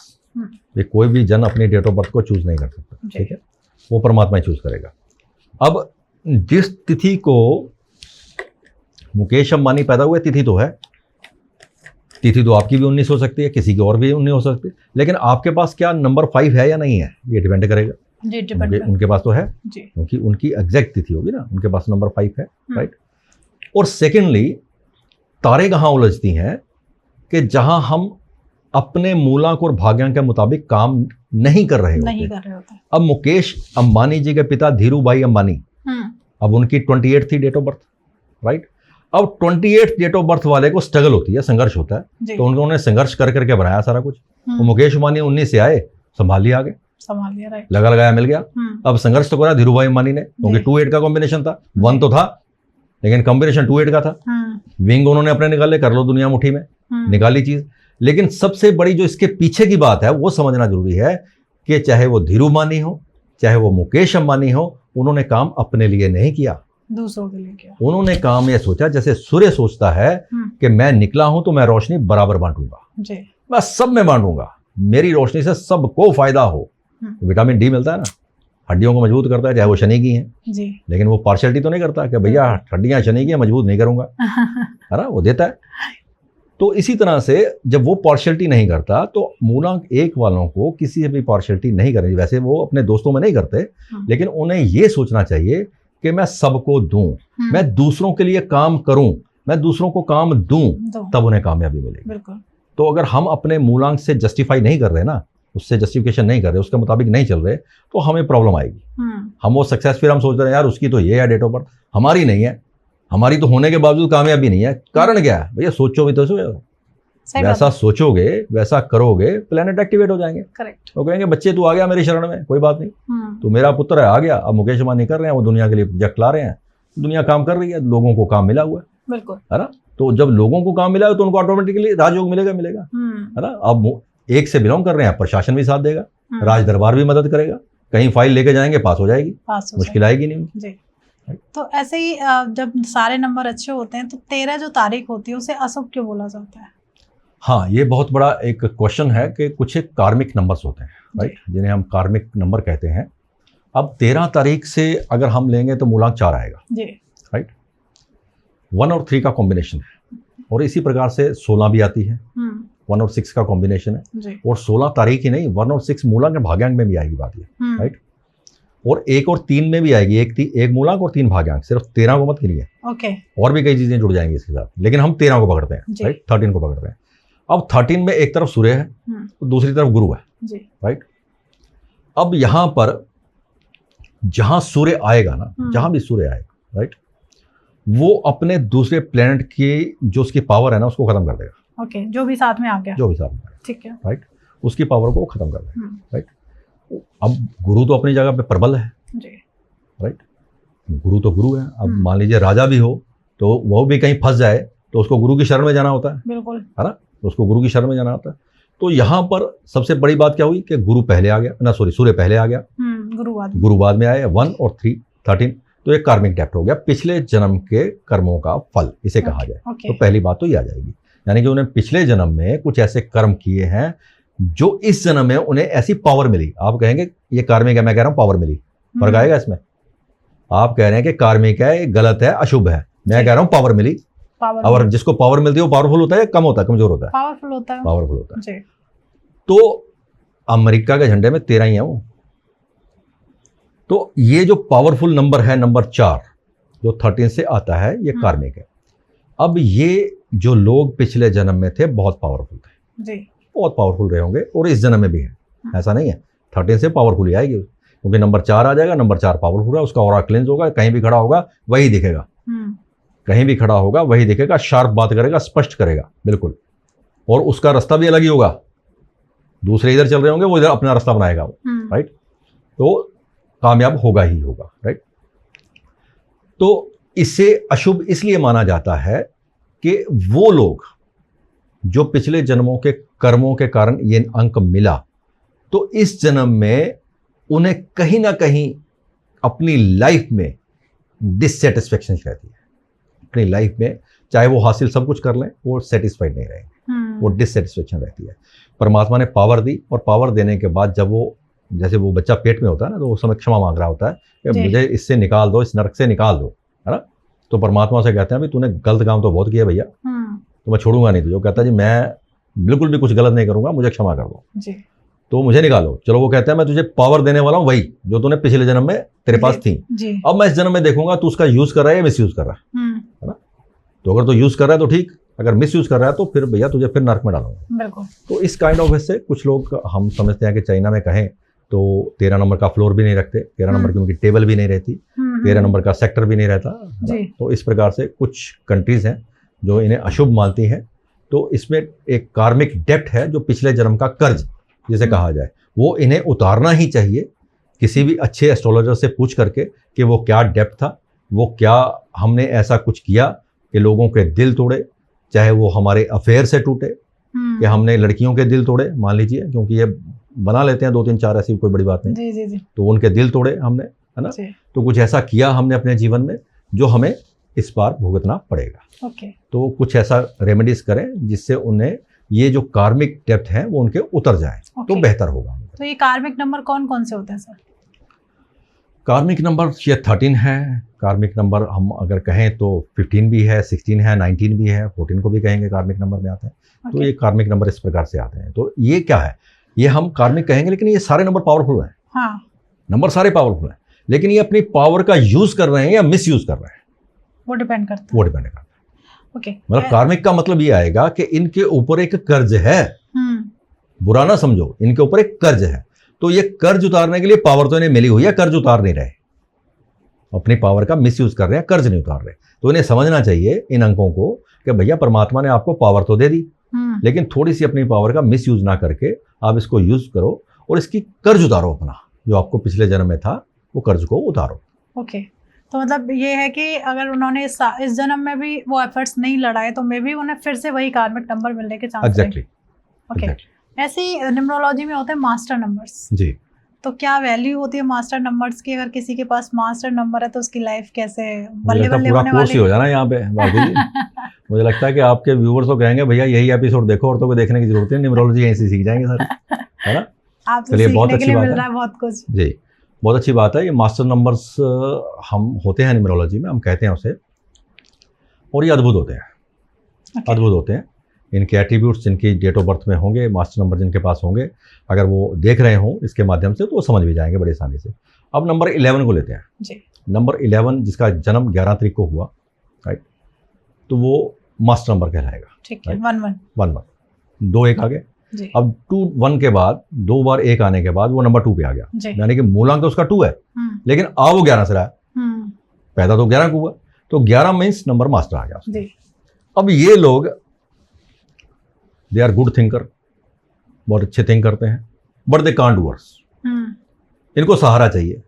ये कोई भी जन अपनी डेट ऑफ बर्थ को चूज नहीं कर सकता, ठीक है, वो परमात्मा ही चूज करेगा। अब जिस तिथि को मुकेश अंबानी पैदा हुए, तिथि तो है, तिथि तो आपकी भी 19 हो सकती है, किसी की और भी 19 हो सकती है, लेकिन आपके पास क्या नंबर 5 है या नहीं है, ये डिपेंड करेगा जी। उनके पास तो है जी, क्योंकि उनकी एग्जैक्ट तिथि होगी ना, उनके पास नंबर 5 है, राइट। और सेकेंडली तारे कहाँ उलझती हैं कि जहां हम अपने मूलांक और भाग्यांक के मुताबिक काम नहीं कर रहे होते। अब मुकेश अंबानी जी के पिता धीरू भाई अंबानी, अब उनकी 28 थी डेट ऑफ बर्थ, राइट। अब 28 डेट ऑफ बर्थ वाले को स्ट्रगल होती है, संघर्ष होता है, तो उन्होंने संघर्ष कर करके बनाया सारा कुछ। तो मुकेश अंबानी 19 से आए, संभाल लिया आगे, संभाल लिया, राइट, लगा लगाया मिल गया। अब संघर्ष तो करा धीरू भाई अंबानी ने, क्योंकि 28 का कॉम्बिनेशन था, 1 तो था लेकिन कॉम्बिनेशन 28 का था। विंग उन्होंने अपने निकाले, कर लो दुनिया मुट्ठी में, निकाली चीज। लेकिन सबसे बड़ी जो इसके पीछे की बात है वो समझना जरूरी है कि चाहे वो धीरू अंबानी हो, चाहे वो मुकेश अंबानी हो, उन्होंने काम अपने लिए नहीं किया, दूसरों के लिए किया। उन्होंने काम ये सोचा जैसे सूर्य सोचता है कि मैं निकला हूं तो मैं रोशनी बराबर बांटूंगा, मैं सब में बांटूंगा, मेरी रोशनी से सबको फायदा हो। विटामिन डी मिलता है ना, हड्डियों को मजबूत करता है, चाहे वो शनि की हैं जी। लेकिन वो पार्शियलिटी तो नहीं करता कि भैया हड्डियां शनि की हैं, मजबूत नहीं करूंगा, है ना, वो देता है। तो इसी तरह से जब वो पार्शियलिटी नहीं करता तो मूलांक 1 वालों को किसी से भी पार्शियलिटी नहीं करनी। वैसे वो अपने दोस्तों में नहीं करते, लेकिन उन्हें ये सोचना चाहिए कि मैं सबको दूं, मैं दूसरों के लिए काम करूं, मैं दूसरों को काम दूं, तब उन्हें कामयाबी मिलेगी। तो अगर हम अपने मूलांक से जस्टिफाई नहीं कर रहे ना, उससे जस्टिफिकेशन नहीं कर रहे, उसके मुताबिक नहीं चल रहे, तो हमें प्रॉब्लम आएगी। हम वो सक्सेस, फिर हम सोच रहे हैं यार उसकी तो ये है डेट ऑफ बर्थ, हमारी नहीं है, हमारी तो होने के बावजूद कामयाबी नहीं है। कारण क्या है भैया? सोचो भी तो, वैसा सोचोगे वैसा करोगे, प्लेनेट एक्टिवेट हो जाएंगे। करेक्ट। वो कहेंगे बच्चे तू आ गया मेरी शरण में, कोई बात नहीं, तो मेरा पुत्र है, आ गया। अब मुकेश अंबानी कर रहे हैं, वो दुनिया के लिए प्रोजेक्ट ला रहे हैं, दुनिया काम कर रही है, लोगों को काम मिला हुआ है, बिल्कुल, है ना। तो जब लोगों को काम मिला है तो उनको ऑटोमेटिकली राजयोग मिलेगा, है ना। अब एक से बिलोंग कर रहे हैं, प्रशासन भी साथ देगा, राज दरबार भी मदद करेगा, कहीं फाइल लेके जाएंगे पास हो जाएगी, मुश्किल आएगी नहीं जी। तो ऐसे ही जब सारे नंबर अच्छे होते हैं तो 13 जो तारीख होती है उसे अशुभ क्यों बोला जाता है? हाँ, ये बहुत बड़ा एक क्वेश्चन है कि कुछ एक कार्मिक नंबर्स होते हैं, राइट, जिन्हें हम कार्मिक नंबर कहते हैं। अब 13 तारीख से अगर हम लेंगे तो मूलांक 4 आएगा जी, राइट। 1 और 3 का कॉम्बिनेशन है, और इसी प्रकार से 16 भी आती है, 1 और 6 का कॉम्बिनेशन है, और 16 तारीख ही नहीं, 1 और 6 मूलांक भाग्यांक में भी आएगी बात ये, राइट। और 1 और 3 में भी आएगी, एक मूलांक और 3 भाग्यांक, सिर्फ 13 को मत गिनिए, ओके, और भी कई चीजें जुड़ जाएंगी इसके साथ, लेकिन हम 13 को पकड़ते हैं, राइट, 13 को पकड़ते हैं। अब 13 में एक तरफ सूर्य है तो दूसरी तरफ गुरु है जी, राइट। अब यहां पर जहां सूर्य आएगा ना, जहां भी सूर्य आएगा, राइट, वो अपने दूसरे प्लेनेट की जो उसकी पावर है ना उसको खत्म कर देगा, ओके, जो भी साथ में आ गया, जो भी साथ में, ठीक है, राइट, उसकी पावर को खत्म कर देगा, राइट। अब गुरु तो अपनी जगह पे प्रबल है जी, राइट, गुरु तो गुरु है। अब मान लीजिए राजा भी हो तो वो भी कहीं फंस जाए तो उसको गुरु की शरण में जाना होता है, बिल्कुल, है ना, तो उसको गुरु की शरण में जाना होता है। तो यहाँ पर सबसे बड़ी बात क्या हुई कि गुरु पहले आ गया ना, सॉरी, सूर्य पहले आ गया, गुरु बाद में आए, 1 और 3 13, तो एक कार्मिक डेप्थ हो गया, पिछले जन्म के कर्मों का फल इसे कहा जाए। तो पहली बात तो ये आ जाएगी, यानी कि उन्हें पिछले जन्म में कुछ ऐसे कर्म किए हैं जो इस जन्म में उन्हें ऐसी पावर मिली। आप कहेंगे ये कार्मिक है, मैं कह रहा हूँ पावर मिली, फर्क आएगा इसमें। आप कह रहे हैं कि कार्मिक है, गलत है, अशुभ है, मैं कह रहा हूँ पावर मिली। और जिसको पावर मिलती है वो पावरफुल होता है या कम होता है, कमजोर होता है? पावरफुल होता है, पावरफुल होता है जी। तो अमेरिका के झंडे में 13 ही है वो। तो ये जो पावरफुल नंबर है, नंबर 4 जो 13 से आता है, ये कार्मिक है। अब ये जो लोग पिछले जन्म में थे बहुत पावरफुल थे जी, बहुत पावरफुल रहे होंगे, और इस जन्म में भी है, ऐसा नहीं है। 13 से पावरफुल ही आएगी, क्योंकि नंबर 4 आ जाएगा, नंबर 4 पावरफुल है, उसका ऑरा क्लेंस होगा, कहीं भी खड़ा होगा वही दिखेगा, कहीं भी खड़ा होगा वही दिखेगा, शार्प बात करेगा, स्पष्ट करेगा, बिल्कुल, और उसका रास्ता भी अलग ही होगा। दूसरे इधर चल रहे होंगे, वो इधर अपना रास्ता बनाएगा, राइट, तो कामयाब होगा ही होगा, राइट। तो इसे अशुभ इसलिए माना जाता है कि वो लोग जो पिछले जन्मों के कर्मों के कारण ये अंक मिला, तो इस जन्म में उन्हें कहीं ना कहीं अपनी लाइफ में डिससेटिस्फेक्शन रहती है। अपनी लाइफ में चाहे वो हासिल सब कुछ कर लें, वो सेटिस्फाइड नहीं रहेंगे, वो डिससेटिस्फेक्शन रहती है। परमात्मा ने पावर दी, और पावर देने के बाद जब वो, जैसे वो बच्चा पेट में होता है ना, तो उस समय क्षमा मांग रहा होता है कि मुझे इससे निकाल दो, इस नरक से निकाल दो, है ना। तो परमात्मा से कहते हैं भाई तूने गलत काम तो बहुत किया भैया, तो मैं छोड़ूंगा नहीं तुझे। वो कहता है जी मैं बिल्कुल भी कुछ गलत नहीं करूंगा, मुझे क्षमा कर दो, तो मुझे निकालो। चलो वो कहता है मैं तुझे पावर देने वाला हूँ, वही जो तूने पिछले जन्म में तेरे पास थी, अब मैं इस जन्म में देखूंगा तू उसका यूज कर रहा है या मिस यूज कर रहा है ना। तो अगर तो यूज कर रहा है तो ठीक, अगर मिस यूज कर रहा है तो फिर भैया तुझे फिर नर्क में डालूंगा। तो इस काइंड ऑफ से कुछ लोग, हम समझते हैं कि चाइना में कहें तो 13 नंबर का फ्लोर भी नहीं रखते, 13 नंबर की उनकी टेबल भी नहीं रहती, 13 नंबर का सेक्टर भी नहीं रहता। तो इस प्रकार से कुछ कंट्रीज हैं जो इन्हें अशुभ मानती हैं। तो इसमें एक कार्मिक डेप्थ है, जो पिछले जन्म का कर्ज जिसे कहा जाए, वो इन्हें उतारना ही चाहिए किसी भी अच्छे एस्ट्रोलॉजर से पूछ करके कि वो क्या डेप्थ था, वो क्या हमने ऐसा कुछ किया कि लोगों के दिल तोड़े, चाहे वो हमारे अफेयर से टूटे, कि हमने लड़कियों के दिल तोड़े मान लीजिए, क्योंकि ये बना लेते हैं 2-3-4, ऐसी कोई बड़ी बात नहीं। जी। तो उनके दिल तोड़े हमने, है ना। तो कुछ ऐसा किया हमने अपने जीवन में जो हमें इस बार भुगतना पड़ेगा। तो कुछ ऐसा रेमेडीज करें जिससे उन्हें ये जो कार्मिक डेप्थ है वो उनके उतर जाए, तो बेहतर होगा। तो ये कार्मिक नंबर कौन कौन से होते हैं सर? कार्मिक नंबर ये 13 है। कार्मिक नंबर हम अगर कहें तो 15 भी है, 16 है, 19 भी है, 14 को भी कहेंगे कार्मिक नंबर में आते हैं। तो ये कार्मिक नंबर इस प्रकार से आते हैं। तो ये क्या है, ये हम कार्मिक कहेंगे, लेकिन ये सारे नंबर पावरफुल हैं। हाँ। नंबर सारे पावरफुल हैं, लेकिन ये अपनी पावर का यूज कर रहे हैं या मिस यूज कर रहे हैं, वो डिपेंड करता है। मतलब कार्मिक का मतलब ये आएगा कि इनके ऊपर एक कर्ज है, बुरा ना समझो, इनके ऊपर एक कर्ज है। तो ये कर्ज उतारने के लिए पावर तो इन्हें मिली हुई है, कर्ज उतार नहीं रहे, अपनी पावर का मिसयूज कर रहे हैं, कर्ज नहीं उतार रहे। तो इन्हें समझना चाहिए इन अंकों को कि भैया परमात्मा ने आपको पावर तो दे दी, लेकिन थोड़ी सी अपनी पावर का मिसयूज ना करके आप इसको यूज करो और इसकी कर्ज उतारो, अपना जो आपको पिछले जन्म में था वो कर्ज को उतारो। तो मतलब ये है कि अगर उन्होंने इस जन्म में भी वो एफर्ट्स नहीं लगाए तो मे भी उन्हें फिर से वही कार्मिक नंबर मिलने के चांस हैं। एग्जैक्टली। ऐसे ही न्यूमरोलॉजी में होते हैं मास्टर नंबर्स जी। तो क्या वैल्यू होती है मास्टर नंबर्स की? अगर किसी के पास मास्टर नंबर है तो उसकी लाइफ कैसे बल्ले बल्ले होने वाली है? हो जाना यहाँ पे मुझे लगता है कि आपके व्यूअर्स तो कहेंगे भैया यही एपिसोड देखो और तो कोई देखने की जरूरत नहीं, न्यूमरोलॉजी यहीं से सीख जाएंगे सर, है ना। आपसे सीखने के लिए मिल रहा है बहुत कुछ जी। बहुत अच्छी बात है। ये मास्टर नंबर्स हम होते हैं न्यूमरोलॉजी में, हम कहते हैं उसे, और ये अद्भुत होते हैं, अद्भुत होते हैं। इनके एट्रीब्यूट्स जिनकी डेट ऑफ बर्थ में होंगे, मास्टर नंबर जिनके पास होंगे, अगर वो देख रहे हों इसके माध्यम से, तो वो समझ भी जाएंगे बड़ी आसानी से। अब नंबर 11 को लेते हैं जी। नंबर 11 जिसका जन्म 11 तारीख को हुआ, राइट, तो वो मास्टर नंबर कहलाएगा। ठीक है। 1-1 2 1 आ गए। अब 2-1 के बाद 2 बार 1 आने के बाद वो नंबर 2 पे आ गया, यानी कि मूलांक तो उसका 2 है, लेकिन आ वो 11 से रहा है, पैदा तो 11 को हुआ, तो 11 मीन्स नंबर मास्टर आ गया। अब ये लोग दे आर गुड थिंकर, बहुत अच्छे थिंक करते हैं, but they can't do worse. इनको सहारा चाहिए,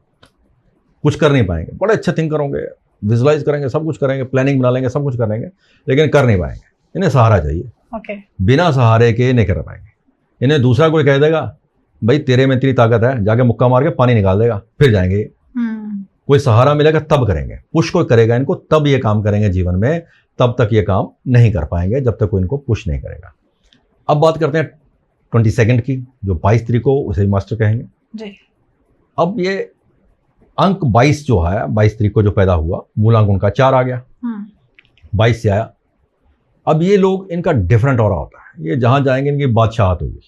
कुछ कर नहीं पाएंगे। बड़े अच्छे थिंकर होंगे, विजुलाइज करेंगे, सब कुछ करेंगे, प्लानिंग बना लेंगे, सब कुछ करेंगे, लेकिन कर नहीं पाएंगे। इन्हें सहारा चाहिए। बिना सहारे के नहीं कर पाएंगे। इन्हें दूसरा कोई कह देगा भाई तेरे में इतनी ताकत है, जाके मुक्का मार के पानी निकाल देगा, फिर जाएंगे। कोई सहारा मिलेगा तब करेंगे, पुश कोई करेगा इनको तब ये काम करेंगे जीवन में, तब तक ये काम नहीं कर पाएंगे जब तक कोई इनको पुश नहीं करेगा। अब बात करते हैं 22 की, जो 22 तारीख को उसे मास्टर कहेंगे जी। अब ये अंक 22 जो है, 22 तारीख को जो पैदा हुआ, मूलांक उनका 4 आ गया, 22 से आया। अब ये लोग, इनका डिफरेंट ऑरा होता है, ये जहां जाएंगे इनकी बादशाहत होगी,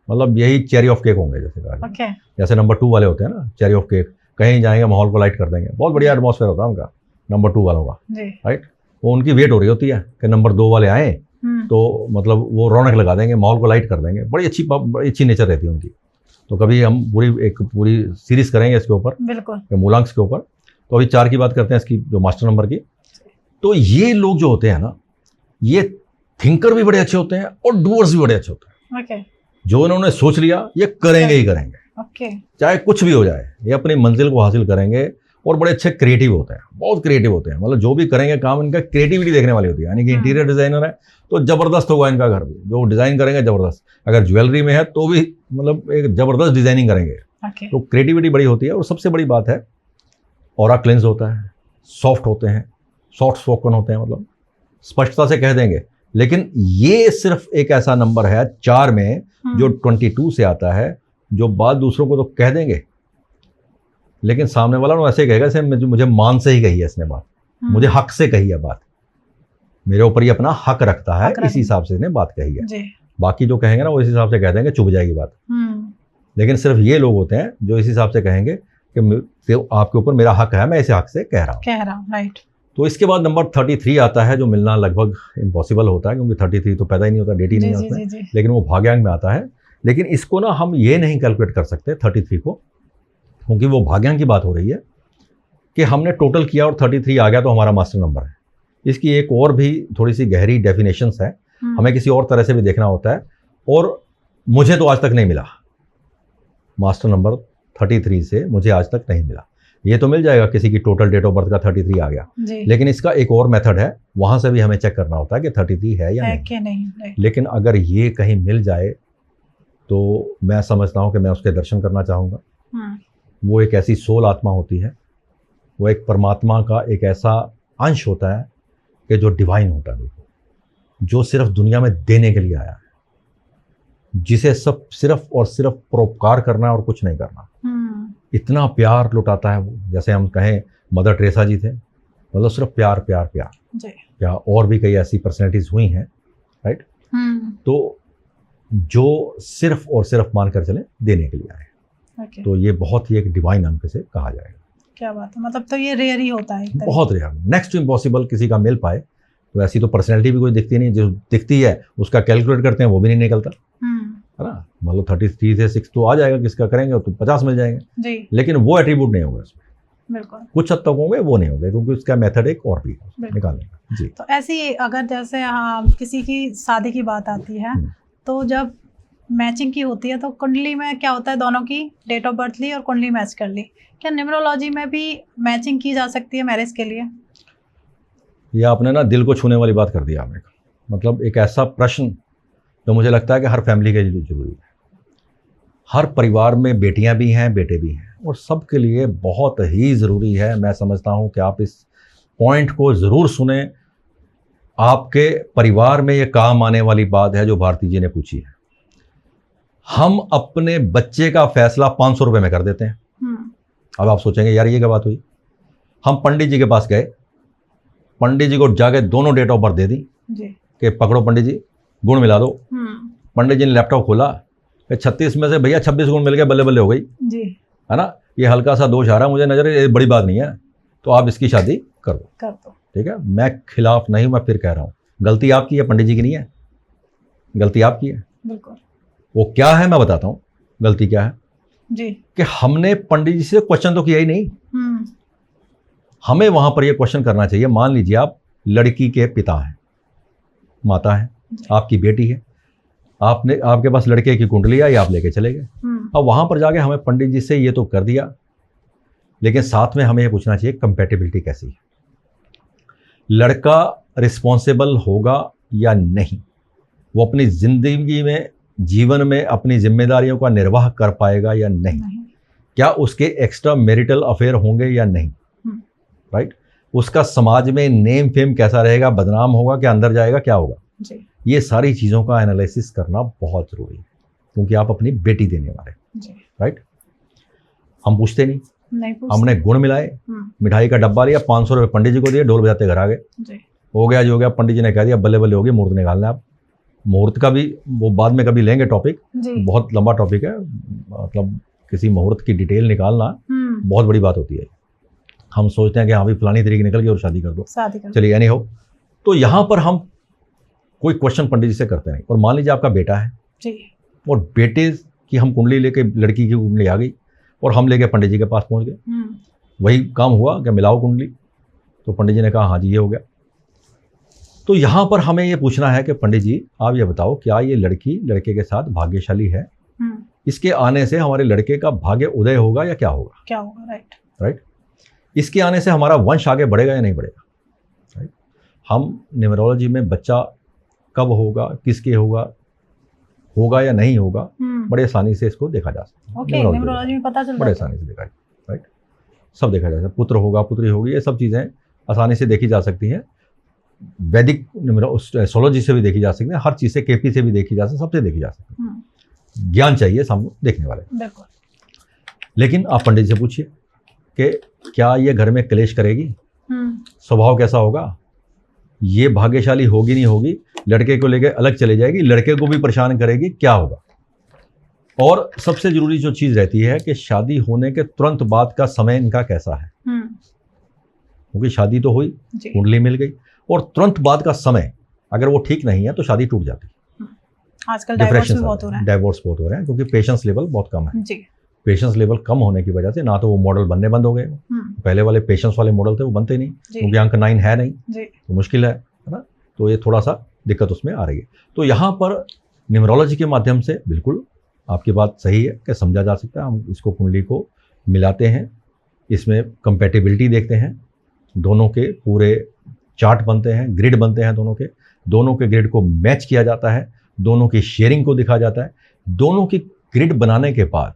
मतलब यही चेरी ऑफ केक होंगे जैसे कहा जैसे नंबर 2 वाले होते हैं ना, चेरी ऑफ केक, कहीं जाएंगे माहौल को लाइट कर देंगे, बहुत बढ़िया एटमॉस्फेयर होता है उनका नंबर 2 वालों का, राइट। वो उनकी वेट हो रही होती है कि नंबर 2 वाले आए तो मतलब वो रौनक लगा देंगे, माहौल को लाइट कर देंगे, बड़ी अच्छी नेचर रहती है उनकी। तो कभी हम पूरी सीरीज करेंगे इसके ऊपर, मूलांक के ऊपर। तो अभी 4 की बात करते हैं, इसकी जो मास्टर नंबर की। तो ये लोग जो होते हैं ना, ये थिंकर भी बड़े अच्छे होते हैं और डूअर्स भी बड़े अच्छे होते हैं। जो इन्होंने सोच लिया ये करेंगे ही करेंगे, चाहे कुछ भी हो जाए, ये अपनी मंजिल को हासिल करेंगे और बड़े अच्छे क्रिएटिव होते हैं, बहुत क्रिएटिव होते हैं, मतलब जो भी करेंगे काम इनका क्रिएटिविटी देखने वाली होती है। यानी कि इंटीरियर डिजाइनर है तो जबरदस्त होगा इनका घर भी, जो डिजाइन करेंगे जबरदस्त। अगर ज्वेलरी में है तो भी मतलब एक जबरदस्त डिजाइनिंग करेंगे। तो क्रिएटिविटी बड़ी होती है। और सबसे बड़ी बात है ऑरा क्लेंस होता है, सॉफ्ट होते हैं, सॉफ्ट स्पोकन होते हैं, मतलब स्पष्टता से कह देंगे। लेकिन ये सिर्फ एक ऐसा नंबर है 4 में जो 22 से आता है, जो बात दूसरों को तो कह देंगे लेकिन सामने वाला ना ऐसे कहेगा जैसे मुझे मान से ही कही है इसने बात, मुझे हक से कही है बात, मेरे ऊपर ये अपना हक रखता है, इस हिसाब से इसने बात कही है। बाकी जो कहेंगे ना वो इस हिसाब से कह देंगे, चुभ जाएगी बात। लेकिन सिर्फ ये लोग होते हैं जो इस हिसाब से कहेंगे कि आपके ऊपर मेरा हक है, मैं इसे हक से कह रहा हूँ। राइट। तो इसके बाद नंबर 33 आता है, जो मिलना लगभग इम्पॉसिबल होता है क्योंकि 33 तो पैदा ही नहीं होता, डेट ही नहीं होता है, लेकिन वो भाग्यांक में आता है। लेकिन इसको ना हम ये नहीं कैलकुलेट कर सकते 33 को, क्योंकि वो भाग्यांक की बात हो रही है कि हमने टोटल किया और 33 आ गया तो हमारा मास्टर नंबर है। इसकी एक और भी थोड़ी सी गहरी डेफिनेशंस है, हमें किसी और तरह से भी देखना होता है। और मुझे तो आज तक नहीं मिला मास्टर नंबर 33 से, मुझे आज तक नहीं मिला। ये तो मिल जाएगा किसी की टोटल डेट ऑफ बर्थ का 33 आ गया, लेकिन इसका एक और मेथड है, वहां से भी हमें चेक करना होता है कि 33 है या नहीं। लेकिन अगर ये कहीं मिल जाए तो मैं समझता हूँ कि मैं उसके दर्शन करना चाहूँगा। वो एक ऐसी सोल आत्मा होती है, वो एक परमात्मा का एक ऐसा अंश होता है कि जो डिवाइन होता है, देखो, जो सिर्फ दुनिया में देने के लिए आया है, जिसे सब सिर्फ और सिर्फ परोपकार करना है और कुछ नहीं करना। इतना प्यार लुटाता है वो, जैसे हम कहें मदर टेरेसा जी थे, मतलब सिर्फ प्यार प्यार प्यार प्यार। और भी कई ऐसी पर्सनैलिटीज हुई हैं, राइट। तो जो सिर्फ और सिर्फ मानकर चले देने के लिए आए। तो ये बहुत ही एक डिवाइन अंक से कहा जाएगा। क्या बात है, मतलब तो ये रेयर ही होता है, बहुत रेयर। नेक्स्ट टू इम्पॉसिबल किसी का मिल पाए तो ऐसी तो पर्सनैलिटी भी कोई दिखती नहीं, जो दिखती है उसका कैलकुलेट करते हैं वो भी नहीं निकलता, है ना। मतलब 33 से 6 तो आ जाएगा, किसका करेंगे तो 50 मिल जाएंगे जी। लेकिन वो एट्रीब्यूट नहीं होगा इसमें, बिल्कुल कुछ हद तक होंगे, वो नहीं होंगे, क्योंकि उसका मेथड एक और भी निकालने का जी। तो ऐसी अगर जैसे किसी की शादी की बात आती है तो जब मैचिंग की होती है तो कुंडली में क्या होता है, दोनों की डेट ऑफ बर्थ ली और कुंडली मैच कर ली, क्या न्यूमरोलॉजी में भी मैचिंग की जा सकती है मैरिज के लिए? ये आपने ना दिल को छूने वाली बात कर दी आपने, मतलब एक ऐसा प्रश्न जो मुझे लगता है कि हर फैमिली के लिए जरूरी है। हर परिवार में बेटियां भी हैं, बेटे भी हैं, और सबके लिए बहुत ही ज़रूरी है। मैं समझता हूं कि आप इस पॉइंट को ज़रूर सुने। आपके परिवार में ये काम आने वाली बात है जो भारती जी ने पूछी है। हम अपने बच्चे का फैसला 500 रुपये में कर देते हैं। अब आप सोचेंगे यार ये क्या बात हुई। हम पंडित जी के पास गए, पंडित जी को जाके दोनों डेट ऑफ बर्थ दे दी कि पकड़ो पंडित जी, गुण मिला दो। पंडित जी ने लैपटॉप खोला, 36 में से भैया 26 गुण मिल गए, बल्ले बल्ले हो गई जी, है ना। ये हल्का सा दोष आ रहा है मुझे नजर, ये बड़ी बात नहीं है, तो आप इसकी शादी कर दो। ठीक है, मैं खिलाफ नहीं, मैं फिर कह रहा हूँ गलती आपकी है, पंडित जी की नहीं है, गलती आपकी है। बिल्कुल। वो क्या है मैं बताता हूँ, गलती क्या है जी, कि हमने पंडित जी से क्वेश्चन तो किया ही नहीं। हमें वहां पर ये क्वेश्चन करना चाहिए। मान लीजिए आप लड़की के पिता हैं, माता है, आपकी बेटी है, आपने आपके पास लड़के की कुंडली आई, आप लेके चले गए। अब वहां पर जाके हमें पंडित जी से ये तो कर दिया, लेकिन साथ में हमें ये पूछना चाहिए कंपैटिबिलिटी कैसी है, लड़का रिस्पॉन्सिबल होगा या नहीं, वो अपनी जिंदगी में जीवन में अपनी जिम्मेदारियों का निर्वाह कर पाएगा या नहीं, क्या उसके एक्स्ट्रा मैरिटल अफेयर होंगे या नहीं, राइट। उसका समाज में नेम फेम कैसा रहेगा, बदनाम होगा क्या, अंदर जाएगा क्या होगा जी। ये सारी चीज़ों का एनालिसिस करना बहुत ज़रूरी है, क्योंकि आप अपनी बेटी देने वाले, राइट। हम पूछते नहीं पूछते। हमने गुण मिलाए, मिठाई का डब्बा लिया, 500 रुपये पंडित जी को दिए, ढोल बजाते घर आ गए, हो गया जो हो गया। पंडित जी ने कह दिया बल्ले बल्ले हो गई, मुहूर्त निकालना है। आप मुहूर्त का भी वो बाद में कभी लेंगे टॉपिक, बहुत लंबा टॉपिक है, मतलब किसी मुहूर्त की डिटेल निकालना बहुत बड़ी बात होती है। हम सोचते हैं कि हाँ भाई फलानी तरीके निकल गई और शादी कर दो, चलिए यानी हो। तो यहाँ पर हम कोई क्वेश्चन पंडित जी से करते नहीं। और मान लीजिए आपका बेटा है जी, और बेटे की हम कुंडली लेके, लड़की की कुंडली आ गई और हम लेके पंडित जी के पास पहुँच गए, वही काम हुआ कि मिलाओ कुंडली, तो पंडित जी ने कहा हाँ जी ये हो गया। तो यहाँ पर हमें ये पूछना है कि पंडित जी आप ये बताओ, क्या ये लड़की लड़के के साथ भाग्यशाली है, इसके आने से हमारे लड़के का भाग्य उदय होगा या क्या होगा, राइट। इसके आने से हमारा वंश आगे बढ़ेगा या नहीं बढ़ेगा, राइट। हम न्यूमरोलॉजी में बच्चा कब होगा, किसके होगा या नहीं होगा, बड़े आसानी से इसको देखा जा सकता है। न्यूमरोलॉजी में पता चलता है, बड़े आसानी से देखा, राइट। सब देखा जा सकता है, पुत्र होगा, पुत्री होगी, ये सब चीज़ें आसानी से देखी जा सकती हैं। वैदिक एस्ट्रोलॉजी से भी देखी जा सकती है, हर चीज़ से, केपी से भी देखी जा सकती है, सबसे देखी जा सकती है। ज्ञान चाहिए सामने देखने वाले। लेकिन आप पंडित से पूछिए कि क्या ये घर में क्लेश करेगी, स्वभाव कैसा होगा, ये भाग्यशाली होगी नहीं होगी, लड़के को लेकर अलग चले जाएगी, लड़के को भी परेशान करेगी, क्या होगा। और सबसे जरूरी जो चीज़ रहती है कि शादी होने के तुरंत बाद का समय इनका कैसा है, क्योंकि शादी तो हुई, कुंडली मिल गई, और तुरंत बाद का समय अगर वो ठीक नहीं है तो शादी टूट जाती है। आजकल डाइवोर्स बहुत हो रहा है, डाइवोर्स बहुत हो रहे हैं, क्योंकि पेशेंस लेवल बहुत कम है जी। पेशेंस लेवल कम होने की वजह से ना तो वो मॉडल बनने बंद हो गए, पहले वाले पेशेंस वाले मॉडल थे वो बनते नहीं, क्योंकि अंक 9 है नहीं, तो मुश्किल है ना। तो ये थोड़ा सा दिक्कत उसमें आ रही है। तो यहाँ पर न्यूमरोलॉजी के माध्यम से बिल्कुल आपकी बात सही है कि समझा जा सकता है। हम इसको कुंडली को मिलाते हैं, इसमें कंपैटिबिलिटी देखते हैं, दोनों के पूरे चार्ट बनते हैं, ग्रिड बनते हैं, दोनों के ग्रिड को मैच किया जाता है, दोनों की शेयरिंग को दिखा जाता है। दोनों की ग्रिड बनाने के बाद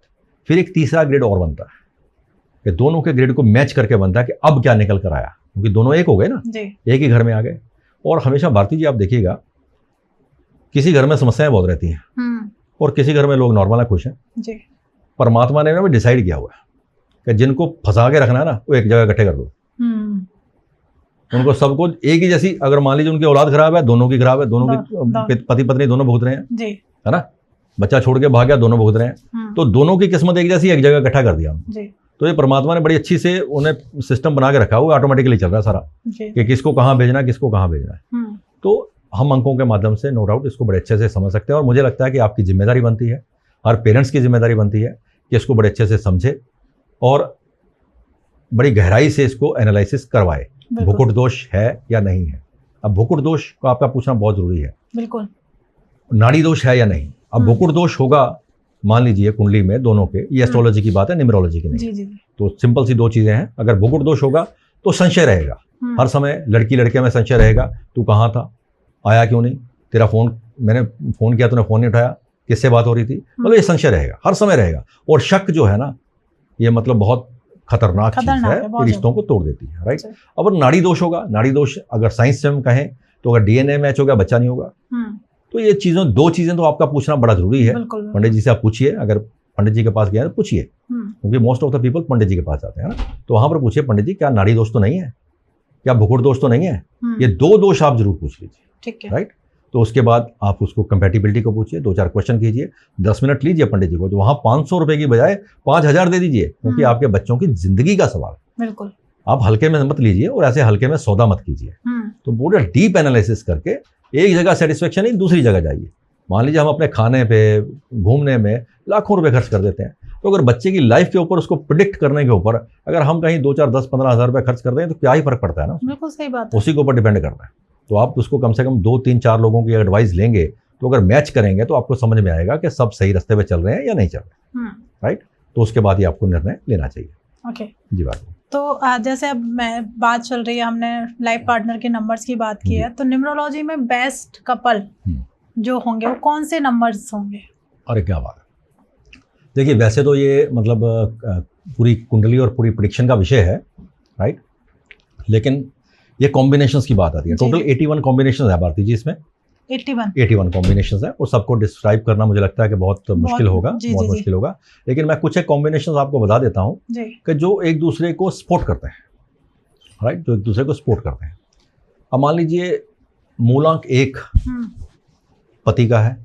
फिर एक तीसरा ग्रिड और बनता है कि दोनों के ग्रिड को मैच करके बनता है कि अब क्या निकल कर आया, क्योंकि दोनों एक हो गए ना, एक ही घर में आ गए। और हमेशा भारती जी आप देखिएगा, किसी घर में समस्याएं बहुत रहती हैं और किसी घर में लोग नॉर्मल है, खुश हैं। परमात्मा ने भी डिसाइड किया हुआ है कि जिनको फंसा के रखना है ना, वो एक जगह इकट्ठे कर दो, उनको सबको एक ही जैसी। अगर मान लीजिए उनकी औलाद खराब है, दोनों की खराब है, दोनों की पति पत्नी दोनों भुगत रहे हैं, है ना, बच्चा छोड़ के भाग गया, दोनों भुगत रहे हैं, तो दोनों की किस्मत एक जैसी, एक जगह इकट्ठा कर दिया। तो ये परमात्मा ने बड़ी अच्छी से उन्हें सिस्टम बना के रखा हुआ, ऑटोमेटिकली चल रहा है सारा कि किसको कहाँ भेजना है, किसको कहाँ भेजना है। तो हम अंकों के माध्यम से नो डाउट इसको बड़े अच्छे से समझ सकते हैं। और मुझे लगता है कि आपकी जिम्मेदारी बनती है, हर पेरेंट्स की जिम्मेदारी बनती है कि इसको बड़े अच्छे से समझे और बड़ी गहराई से इसको एनालिसिस करवाए, भुकुट दोष है या नहीं है। अब भुकुट दोष को आपका पूछना बहुत जरूरी है, बिल्कुल, नाड़ी दोष है या नहीं। अब भुकुट दोष होगा, मान लीजिए कुंडली में दोनों के, ये एस्ट्रोलॉजी की बात है, न्यूमरोलॉजी की नहीं। तो सिंपल सी दो चीजें हैं। अगर भुकुट दोष होगा तो संशय रहेगा, हर समय लड़की लड़के में संशय रहेगा, तू कहाँ था, आया क्यों नहीं, तेरा फोन, मैंने फोन किया तूने फोन नहीं उठाया, किससे बात हो रही थी, मतलब ये संशय रहेगा, हर समय रहेगा। और शक जो है ना, ये मतलब बहुत खतरनाक चीज है, रिश्तों को तोड़ देती है, राइट। अब नाड़ी दोष होगा, नाड़ी दोष अगर साइंस से हम कहें तो अगर डीएनए मैच होगा, बच्चा नहीं होगा। तो ये चीज़ों, दो चीज़ें तो आपका पूछना बड़ा जरूरी है। पंडित जी से आप पूछिए, अगर पंडित जी के पास गए तो पूछिए, क्योंकि मोस्ट ऑफ द पीपल पंडित जी के पास जाते हैं ना, तो वहां पर पूछिए, पंडित जी क्या नाड़ी दोष तो नहीं है, क्या भुकुट दोष तो नहीं है, ये दो दोष आप जरूर पूछ लीजिए, ठीक है, राइट। तो उसके बाद आप उसको कंपैटिबिलिटी को पूछिए, 2-4 क्वेश्चन कीजिए, 10 मिनट लीजिए पंडित जी को, तो वहाँ 500 रुपए की बजाय 5000 दे दीजिए, क्योंकि आपके बच्चों की जिंदगी का सवाल, बिल्कुल, आप हल्के में मत लीजिए और ऐसे हल्के में सौदा मत कीजिए। तो पूरा डीप एनालिसिस करके एक जगह सेटिस्फेक्शन नहीं, दूसरी जगह जाइए। मान लीजिए हम अपने खाने पे, घूमने में लाखों रुपए खर्च कर देते हैं, तो अगर बच्चे की लाइफ के ऊपर, उसको प्रिडिक्ट करने के ऊपर अगर हम कहीं 2-4, 10-15 हज़ार रुपए खर्च कर दें तो क्या ही फर्क पड़ता है ना, बिल्कुल सही बात है, उसी के ऊपर डिपेंड करता है। तो आप उसको कम से कम 2-3-4 लोगों की एडवाइस लेंगे, तो अगर मैच करेंगे तो आपको समझ में आएगा कि सब सही रास्ते पे चल रहे हैं या नहीं चल रहे, राइट। तो उसके बाद ही आपको निर्णय लेना चाहिए। ओके जी बात। तो जैसे अब बात चल रही है, हमने लाइफ पार्टनर के नंबर्स की बात की है, तो न्यूमरोलॉजी में बेस्ट कपल जो होंगे वो कौन से नंबर्स होंगे? अरे क्या बात है, देखिए वैसे तो ये मतलब पूरी कुंडली और पूरी प्रेडिक्शन का विषय है, राइट, लेकिन ये कॉम्बिनेशंस की बात आती है। टोटल 81 कॉम्बिनेशन है भारती जी, इसमें 81 कॉम्बिनेशंस है, और सबको डिस्क्राइब करना मुझे लगता है कि बहुत मुश्किल होगा, बहुत मुश्किल होगा। लेकिन मैं कुछ एक कॉम्बिनेशंस आपको बता देता हूँ कि जो एक दूसरे को सपोर्ट करते हैं, राइट, जो एक दूसरे को सपोर्ट करते हैं। अब मान लीजिए मूलांक 1 पति का है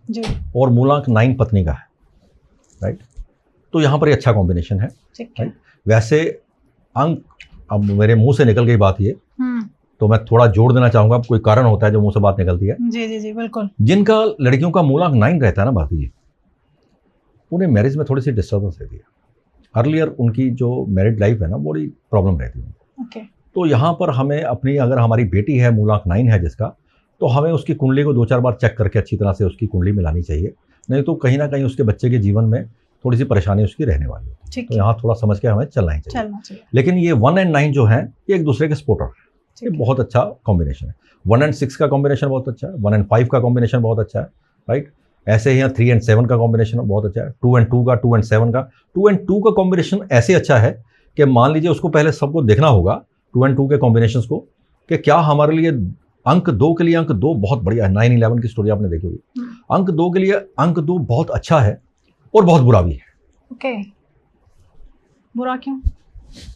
और मूलांक 9 पत्नी का है, राइट, तो यहाँ पर ये अच्छा कॉम्बिनेशन है, राइट। वैसे अंक, अब मेरे मुंह से निकल गई बात ये, तो मैं थोड़ा जोड़ देना चाहूंगा, कोई कारण होता है जो मुंह से बात निकलती है। जी बिल्कुल। जिनका लड़कियों का मूलांक 9 रहता है ना भारती जी, उन्हें मैरिज में थोड़ी सी डिस्टर्बेंस रहती है, अर्लियर उनकी जो मैरिड लाइफ है ना, बड़ी प्रॉब्लम रहती है। okay. तो यहाँ पर हमें अपनी, अगर हमारी बेटी है मूलांक 9 है जिसका, तो हमें उसकी कुंडली को 2-4 बार चेक करके अच्छी तरह से उसकी कुंडली मिलानी चाहिए, नहीं तो कहीं ना कहीं उसके बच्चे के जीवन में थोड़ी सी परेशानी उसकी रहने वाली है। तो यहाँ थोड़ा समझ के हमें चलना ही चाहिए। लेकिन ये 1 और 9 जो है ये एक दूसरे के सपोर्टर है, ये बहुत अच्छा कॉम्बिनेशन है। 1 और 6 का कॉम्बिनेशन बहुत अच्छा है, 1 और 5 का कॉम्बिनेशन बहुत अच्छा है, राइट। ऐसे ही यहाँ 3 और 7 का कॉम्बिनेशन बहुत अच्छा है, 2 और 2 का, 2 और 7 का। 2 और 2 का कॉम्बिनेशन ऐसे अच्छा है कि मान लीजिए उसको पहले सबको देखना होगा 2 और 2 के कॉम्बिनेशंस को, कि क्या हमारे लिए अंक 2 के लिए अंक 2 बहुत बढ़िया है। 9/11 की स्टोरी आपने देखी होगी। अंक 2 के लिए अंक 2 बहुत अच्छा है और बहुत बुरा भी है। ओके, बुरा क्यों?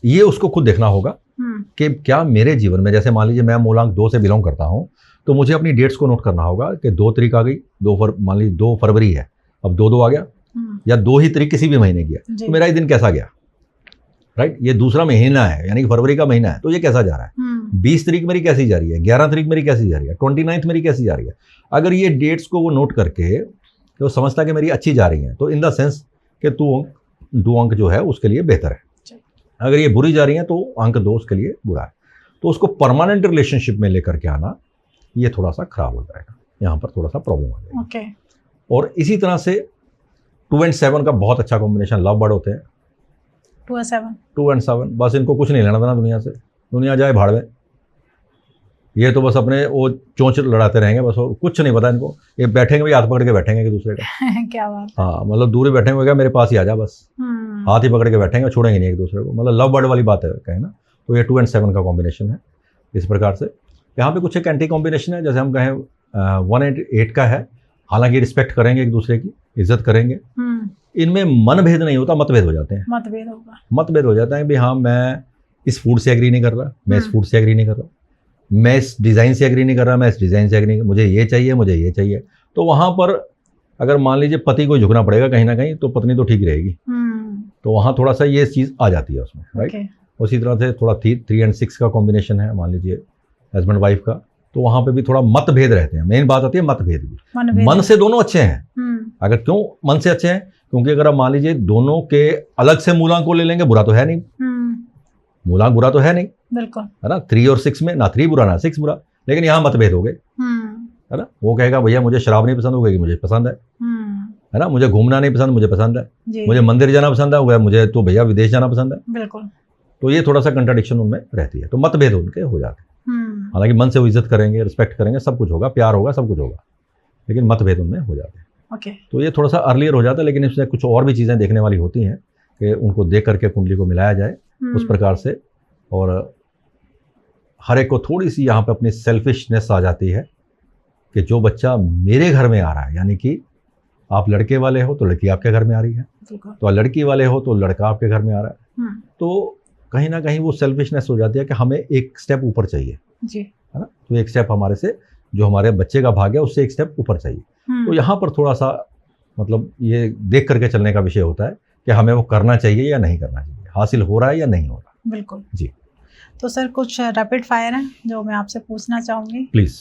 ये उसको खुद देखना होगा कि क्या मेरे जीवन में, जैसे मान लीजिए मैं मूलांक 2 से बिलोंग करता हूं, तो मुझे अपनी डेट्स को नोट करना होगा कि 2 तारीख आ गई, मान लीजिए 2 फरवरी है, अब 2 आ गया, या 2 ही तारीख किसी भी महीने की है, तो मेरा ये दिन कैसा गया, राइट। ये दूसरा महीना है, यानी कि फरवरी का महीना है, तो ये कैसा जा रहा है। 20 तारीख मेरी कैसी जा रही है, 11 तारीख मेरी कैसी जा रही है, 29 मेरी कैसी जा रही है। अगर ये डेट्स को वो नोट करके तो समझता कि मेरी अच्छी जा रही है, तो इन द सेंस कि 2 अंक जो है उसके लिए बेहतर है। अगर ये बुरी जा रही है तो अंक 2 उसके लिए बुरा है। तो उसको परमानेंट रिलेशनशिप में लेकर के आना ये थोड़ा सा खराब हो जाएगा, यहाँ पर थोड़ा सा प्रॉब्लम आ जाएगा। ओके। और इसी तरह से 2 और 7 का बहुत अच्छा कॉम्बिनेशन, लव बर्ड होते हैं 2 और 7। बस इनको कुछ नहीं लेना देना दुनिया से, दुनिया जाए भाड़ में, ये तो बस अपने वो चोंच लड़ाते रहेंगे बस, और कुछ नहीं पता इनको। ये बैठेंगे भी हाथ पकड़ के बैठेंगे एक दूसरे का। क्या बात। हाँ, मतलब दूर ही बैठेंगे, क्या मेरे पास ही आ जा बस, हाथ ही पकड़ के बैठेंगे, छोड़ेंगे नहीं एक दूसरे को। मतलब लव बर्ड वाली बात है कहें ना, तो ये 2 और 7 का कॉम्बिनेशन है इस प्रकार से। यहाँ पे कुछ एक एंटी कॉम्बिनेशन है, जैसे हम कहें 1 और 8 का है। हालांकि रिस्पेक्ट करेंगे एक दूसरे की, इज्जत करेंगे, इनमें मनभेद नहीं होता, मतभेद हो जाते हैं। मतभेद हो जाता है भी हाँ, मैं इस फूड से एग्री नहीं कर रहा, मैं इस फूड से एग्री नहीं कर रहा, मैं इस डिज़ाइन से एग्री नहीं कर रहा, मैं इस डिज़ाइन से एग्री नहीं, मुझे ये चाहिए, मुझे ये चाहिए। तो वहाँ पर अगर मान लीजिए पति को झुकना पड़ेगा कहीं ना कहीं, तो पत्नी तो ठीक रहेगी। तो वहाँ थोड़ा सा ये चीज़ आ जाती है उसमें, राइट। उसी तरह से थोड़ा 3 और 6 का कॉम्बिनेशन है मान लीजिए हस्बैंड वाइफ का, तो वहाँ पे भी थोड़ा मतभेद रहते हैं। मेन बात आती है मतभेद भी। मन से दोनों अच्छे हैं। अगर क्यों मन से अच्छे हैं, क्योंकि अगर आप मान लीजिए दोनों के अलग से मूलांक को ले लेंगे, बुरा तो है नहीं, मूलांक बुरा तो है नहीं, बिल्कुल, है ना। 3 और 6 में ना 3 बुरा ना 6 बुरा, लेकिन यहाँ मतभेद हो गए, है ना। वो कहेगा भैया मुझे शराब नहीं पसंद, हो गई मुझे पसंद है ना। मुझे घूमना नहीं पसंद, मुझे पसंद है। मुझे मंदिर जाना पसंद है, वह मुझे तो भैया विदेश जाना पसंद है, बिल्कुल। तो ये थोड़ा सा कंट्राडिक्शन उनमें रहती है, तो मतभेद उनके हो जाते हैं। हालांकि मन से वो इज्जत करेंगे, रिस्पेक्ट करेंगे, सब कुछ होगा, प्यार होगा, सब कुछ होगा, लेकिन मतभेद उनमें हो जाते हैं। ओके। तो ये थोड़ा सा अर्लियर हो जाता है, लेकिन इसमें कुछ और भी चीज़ें देखने वाली होती हैं कि उनको देख करके कुंडली को मिलाया जाए उस प्रकार से। और हर एक को थोड़ी सी यहाँ पे अपनी सेल्फिशनेस आ जाती है कि जो बच्चा मेरे घर में आ रहा है, यानी कि आप लड़के वाले हो तो लड़की आपके घर में आ रही है, तो लड़की वाले हो तो लड़का आपके घर में आ रहा है, तो कहीं ना कहीं वो सेल्फिशनेस हो जाती है कि हमें एक स्टेप ऊपर चाहिए जी, है ना। तो एक स्टेप हमारे से, जो हमारे बच्चे का भाग है उससे एक स्टेप ऊपर चाहिए। तो यहाँ पर थोड़ा सा मतलब ये देख करके चलने का विषय होता है कि हमें वो करना चाहिए या नहीं करना चाहिए, हासिल हो रहा है या नहीं हो रहा। बिल्कुल जी। तो सर कुछ रैपिड फायर है जो मैं आपसे पूछना चाहूँगी, प्लीज़।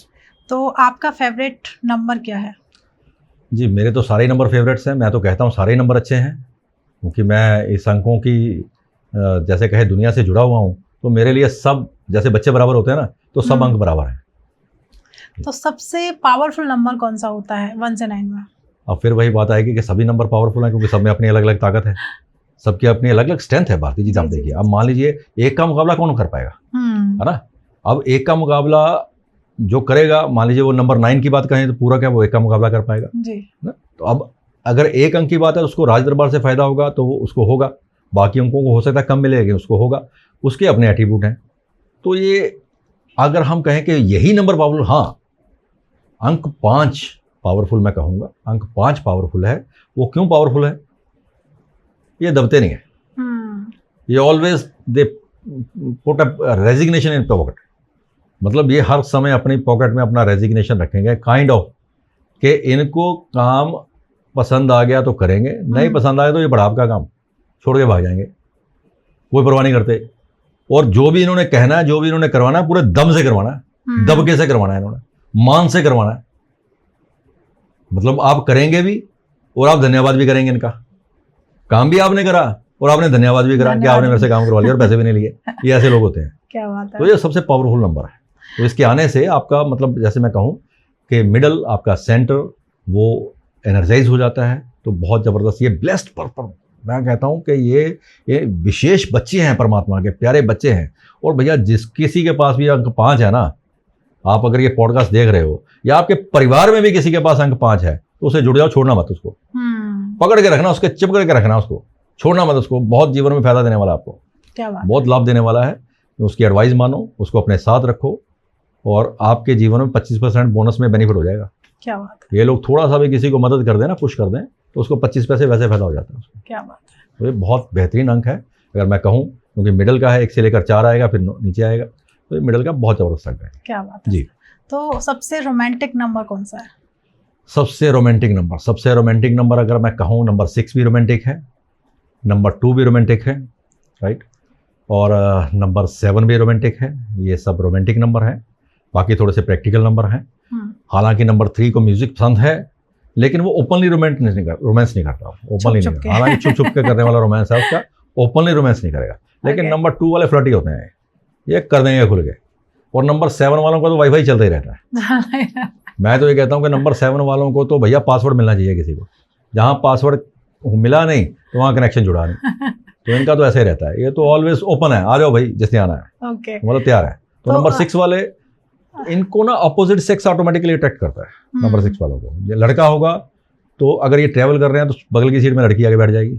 तो आपका फेवरेट नंबर क्या है? जी, मेरे तो सारे नंबर फेवरेट्स हैं। मैं तो कहता हूँ सारे नंबर अच्छे हैं, क्योंकि मैं इस अंकों की जैसे कहे दुनिया से जुड़ा हुआ हूँ, तो मेरे लिए सब जैसे बच्चे बराबर होते हैं ना, तो सब अंक बराबर हैं। तो सबसे पावरफुल नंबर कौन सा होता है 1 से 9 में? अब फिर वही बात आएगी कि सभी नंबर पावरफुल हैं, क्योंकि सब में अपनी अलग अलग ताकत है, सबकी अपनी अलग अलग स्ट्रेंथ है। भारती जी आप देखिए, अब मान लीजिए एक का मुकाबला कौन कर पाएगा, है ना। अब एक का मुकाबला जो करेगा, मान लीजिए वो नंबर 9 की बात कहें तो पूरा क्या वो एक का मुकाबला कर पाएगा जी ना। तो अब अगर एक अंक की बात है, उसको राज दरबार से फायदा होगा तो उसको होगा, बाकी अंकों को हो सकता है कम मिलेगी, उसको होगा, उसके अपने एट्रीब्यूट हैं। तो ये अगर हम कहें कि यही नंबर पावरफुल, हाँ अंक 5 पावरफुल मैं कहूँगा, अंक 5 पावरफुल है। वो क्यों पावरफुल है? ये दबते नहीं है, ये always they put a resignation in pocket, मतलब ये हर समय अपनी पॉकेट में अपना रेजिग्नेशन रखेंगे, काइंड ऑफ कि इनको काम पसंद आ गया तो करेंगे, नहीं पसंद आया तो ये बड़ा आपका काम छोड़ के भाग जाएंगे, कोई परवाह नहीं करते। और जो भी इन्होंने कहना है, जो भी इन्होंने करवाना है, पूरे दम से करवाना है, दबके से करवाना है, इन्होंने मान से करवाना है। मतलब आप करेंगे भी और आप धन्यवाद भी करेंगे, इनका काम भी आपने करा और आपने धन्यवाद भी करा कि आपने मेरे से काम करवा लिया और पैसे भी नहीं लिए। ये ऐसे लोग होते हैं। क्या बात है। तो ये सबसे पावरफुल नंबर है। तो इसके आने से आपका मतलब जैसे मैं कहूँ कि मिडल, आपका सेंटर वो एनर्जाइज हो जाता है, तो बहुत ज़बरदस्त, ये ब्लेस्ड पर मैं कहता हूँ कि ये विशेष बच्चे हैं, परमात्मा के प्यारे बच्चे हैं। और भैया जिस किसी के पास भी अंक 5 है ना, आप अगर ये पॉडकास्ट देख रहे हो या आपके परिवार में भी किसी के पास अंक 5 है तो उसे जुड़ जाओ, छोड़ना मत उसको, पकड़ के रखना, उसके चिपकड़ के रखना, उसको छोड़ना मत, उसको बहुत जीवन में फायदा देने वाला, आपको क्या बात, बहुत लाभ देने वाला है। उसकी एडवाइस मानो, उसको अपने साथ रखो और आपके जीवन में 25% बोनस में बेनिफिट हो जाएगा। क्या बात है। ये लोग थोड़ा सा भी किसी को मदद कर दें ना, पुश कर दें, तो उसको 25 पैसे वैसे फायदा हो जाता है उसको। क्या बात है। तो ये बहुत बेहतरीन अंक है अगर मैं कहूँ, क्योंकि मिडल का है, 1 से लेकर 4 आएगा, फिर नीचे आएगा, तो ये मिडल का बहुत ज़बरदस्त अंक है। क्या बात है जी। तो सबसे रोमांटिक नंबर कौन सा है? सबसे रोमांटिक नंबर अगर मैं कहूँ, नंबर 6 भी रोमांटिक है, नंबर 2 भी रोमांटिक है, राइट, और नंबर 7 भी रोमांटिक है। ये सब रोमांटिक नंबर हैं, बाकी थोड़े से प्रैक्टिकल नंबर हैं। हालांकि नंबर 3 को म्यूजिक पसंद है, लेकिन वो ओपनली रोमांस नहीं करता, ओपनली नहीं, हालांकि छुप छुप के करने वाला रोमांस है उसका, ओपनली रोमांस नहीं करेगा। लेकिन नंबर 2 वाले फ्लर्टी होते हैं, ये कर देंगे खुल के। और नंबर 7 वालों का तो वाईफाई चलता ही रहता है। मैं तो ये कहता हूँ कि नंबर 7 वालों को तो भैया पासवर्ड मिलना चाहिए किसी को, जहाँ पासवर्ड मिला नहीं तो वहाँ कनेक्शन जुड़ा नहीं, तो इनका तो ऐसे ही रहता है, ये तो ऑलवेज ओपन है, आ जाओ भाई जिसने आना है, मतलब तैयार है। तो नंबर 6 वाले, इनको ना अपोजिट सेक्स ऑटोमेटिकली अट्रैक्ट करता है नंबर 6 वालों को। ये लड़का होगा तो अगर ये ट्रैवल कर रहे हैं तो बगल की सीट में लड़की आगे बैठ जाएगी,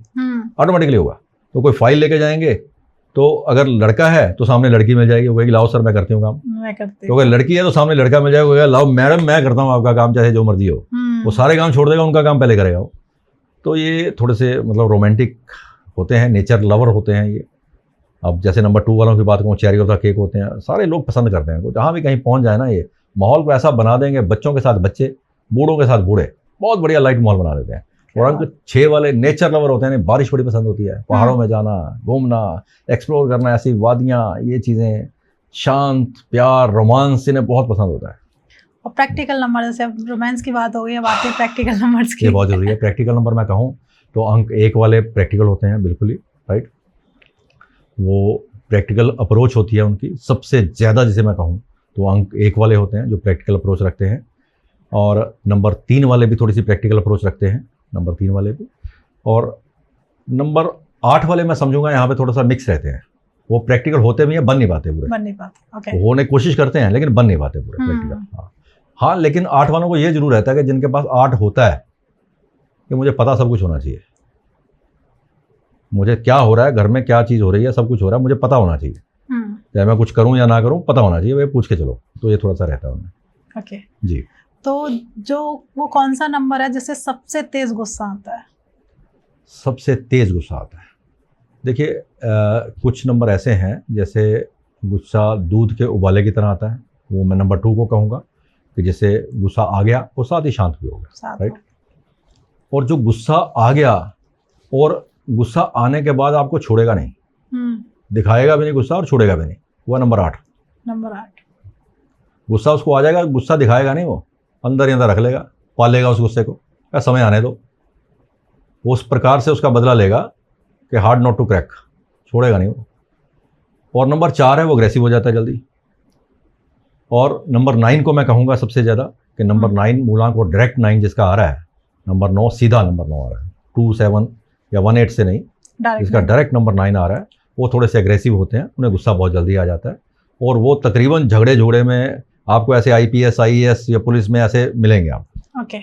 ऑटोमेटिकली होगा। तो कोई फाइल लेके जाएंगे तो अगर लड़का है तो सामने लड़की मिल जाएगी, वो कहेगी लाओ सर मैं करती हूँ काम, तो अगर लड़की है तो सामने लड़का मिल जाएगा, लाओ मैडम मैं करता हूँ आपका काम, चाहे जो मर्जी हो। वो सारे काम छोड़ देगा, उनका काम पहले करेगा वो। तो ये थोड़े से मतलब रोमांटिक होते हैं, नेचर लवर होते हैं ये। अब जैसे नंबर 2 वालों की बात करूँ, चेरी ऑफ द केक होते हैं, सारे लोग पसंद करते हैं। जहाँ भी कहीं पहुँच जाए ना, ये माहौल को ऐसा बना देंगे, बच्चों के साथ बच्चे, बूढ़ों के साथ बूढ़े, बहुत बढ़िया लाइट माहौल बना देते हैं। और अंक 6 वाले नेचर लवर होते हैं, बारिश बड़ी पसंद होती है, पहाड़ों में जाना, घूमना, एक्सप्लोर करना, ऐसी वादियाँ, ये चीज़ें, शांत, प्यार, रोमांस, इन्हें बहुत पसंद होता है। और प्रैक्टिकल नंबर, जैसे अब रोमांस की बात हो गई, अब आते हैं प्रैक्टिकल नंबर्स की। ये बहुत जरूरी है। प्रैक्टिकल नंबर मैं कहूँ तो अंक 1 वाले प्रैक्टिकल होते हैं, बिल्कुल ही राइट। वो प्रैक्टिकल अप्रोच होती है उनकी सबसे ज़्यादा, जिसे मैं कहूँ तो अंक 1 वाले होते हैं जो प्रैक्टिकल अप्रोच रखते हैं। और नंबर 3 वाले भी थोड़ी सी प्रैक्टिकल अप्रोच रखते हैं, नंबर 3 वाले भी। और नंबर 8 वाले मैं समझूंगा यहाँ पे थोड़ा सा मिक्स रहते हैं, वो प्रैक्टिकल होते भी हैं, बन नहीं पाते पूरे, बन नहीं पाते, ओके, होने की कोशिश करते हैं लेकिन बन नहीं पाते पूरे प्रैक्टिकल। हाँ, लेकिन 8 वालों को ये जरूर रहता है कि जिनके पास 8 होता है कि मुझे पता सब कुछ होना चाहिए, मुझे क्या हो रहा है, घर में क्या चीज़ हो रही है, सब कुछ हो रहा है, मुझे पता होना चाहिए, चाहे मैं कुछ करूं या ना करूं, पता होना चाहिए, वे पूछ के चलो। तो ये थोड़ा सा रहता है उनमें। ओके जी। तो जो वो कौन सा नंबर है जिससे सबसे तेज गुस्सा आता है? सबसे तेज गुस्सा आता है, देखिए कुछ नंबर ऐसे हैं, जैसे गुस्सा दूध के उबाले की तरह आता है, वो मैं नंबर 2 को कहूँगा कि जैसे गुस्सा आ गया वो साथ ही शांत भी होगा, राइट। और जो गुस्सा आ गया और गुस्सा आने के बाद आपको छोड़ेगा नहीं, दिखाएगा भी नहीं गुस्सा और छोड़ेगा भी नहीं, वो नंबर 8। नंबर 8, गुस्सा उसको आ जाएगा, गुस्सा दिखाएगा नहीं, वो अंदर ही अंदर रख लेगा, पालेगा उस गुस्से को, क्या समय आने दो, वो उस प्रकार से उसका बदला लेगा कि हार्ड नॉट टू क्रैक, छोड़ेगा नहीं वो। और नंबर 4 है, वो अग्रेसिव हो जाता है जल्दी। और नंबर 9 को मैं कहूँगा सबसे ज़्यादा कि नंबर 9 मूलांक, वो डायरेक्ट 9 जिसका आ रहा है, नंबर 9 सीधा नंबर 9 आ रहा है, 2, 7 या 1, 8 से नहीं, जिसका डायरेक्ट नंबर 9 आ रहा है, वो थोड़े से एग्रेसिव होते हैं, उन्हें गुस्सा बहुत जल्दी आ जाता है। और वो तकरीबन झगड़े में आपको ऐसे IPS IAS या पुलिस में ऐसे मिलेंगे आप। ओके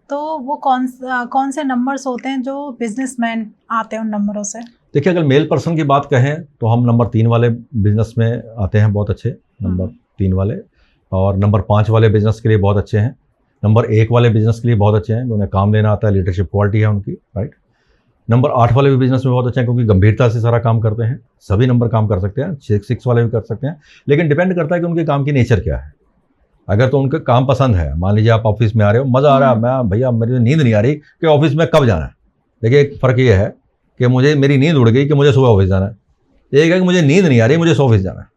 तो वो कौन से नंबर्स होते हैं जो बिजनेसमैन आते हैं उन नंबरों से? देखिए, अगर मेल पर्सन की बात कहें तो हम नंबर 3 वाले बिजनेस में आते हैं, बहुत अच्छे नंबर 3 वाले। और नंबर 5 वाले बिजनेस के लिए बहुत अच्छे हैं, नंबर 1 वाले बिजनेस के लिए बहुत अच्छे हैं, उन्हें काम लेना आता है, लीडरशिप क्वालिटी है उनकी, राइट। नंबर 8 वाले भी बिजनेस में बहुत अच्छे हैं क्योंकि गंभीरता से सारा काम करते हैं, सभी नंबर काम कर सकते हैं, 6 वाले भी कर सकते हैं, लेकिन डिपेंड करता है कि उनके काम की नेचर क्या है। अगर तो उनका काम पसंद है, मान लीजिए आप ऑफिस में आ रहे हो, मज़ा आ रहा है, मैं भैया मेरी नींद नहीं आ रही कि ऑफिस में कब जाना है। देखिए, एक फ़र्क ये है कि मुझे मेरी नींद उड़ गई कि मुझे सुबह ऑफिस जाना है, एक है कि मुझे नींद नहीं आ रही, मुझे ऑफिस जाना है।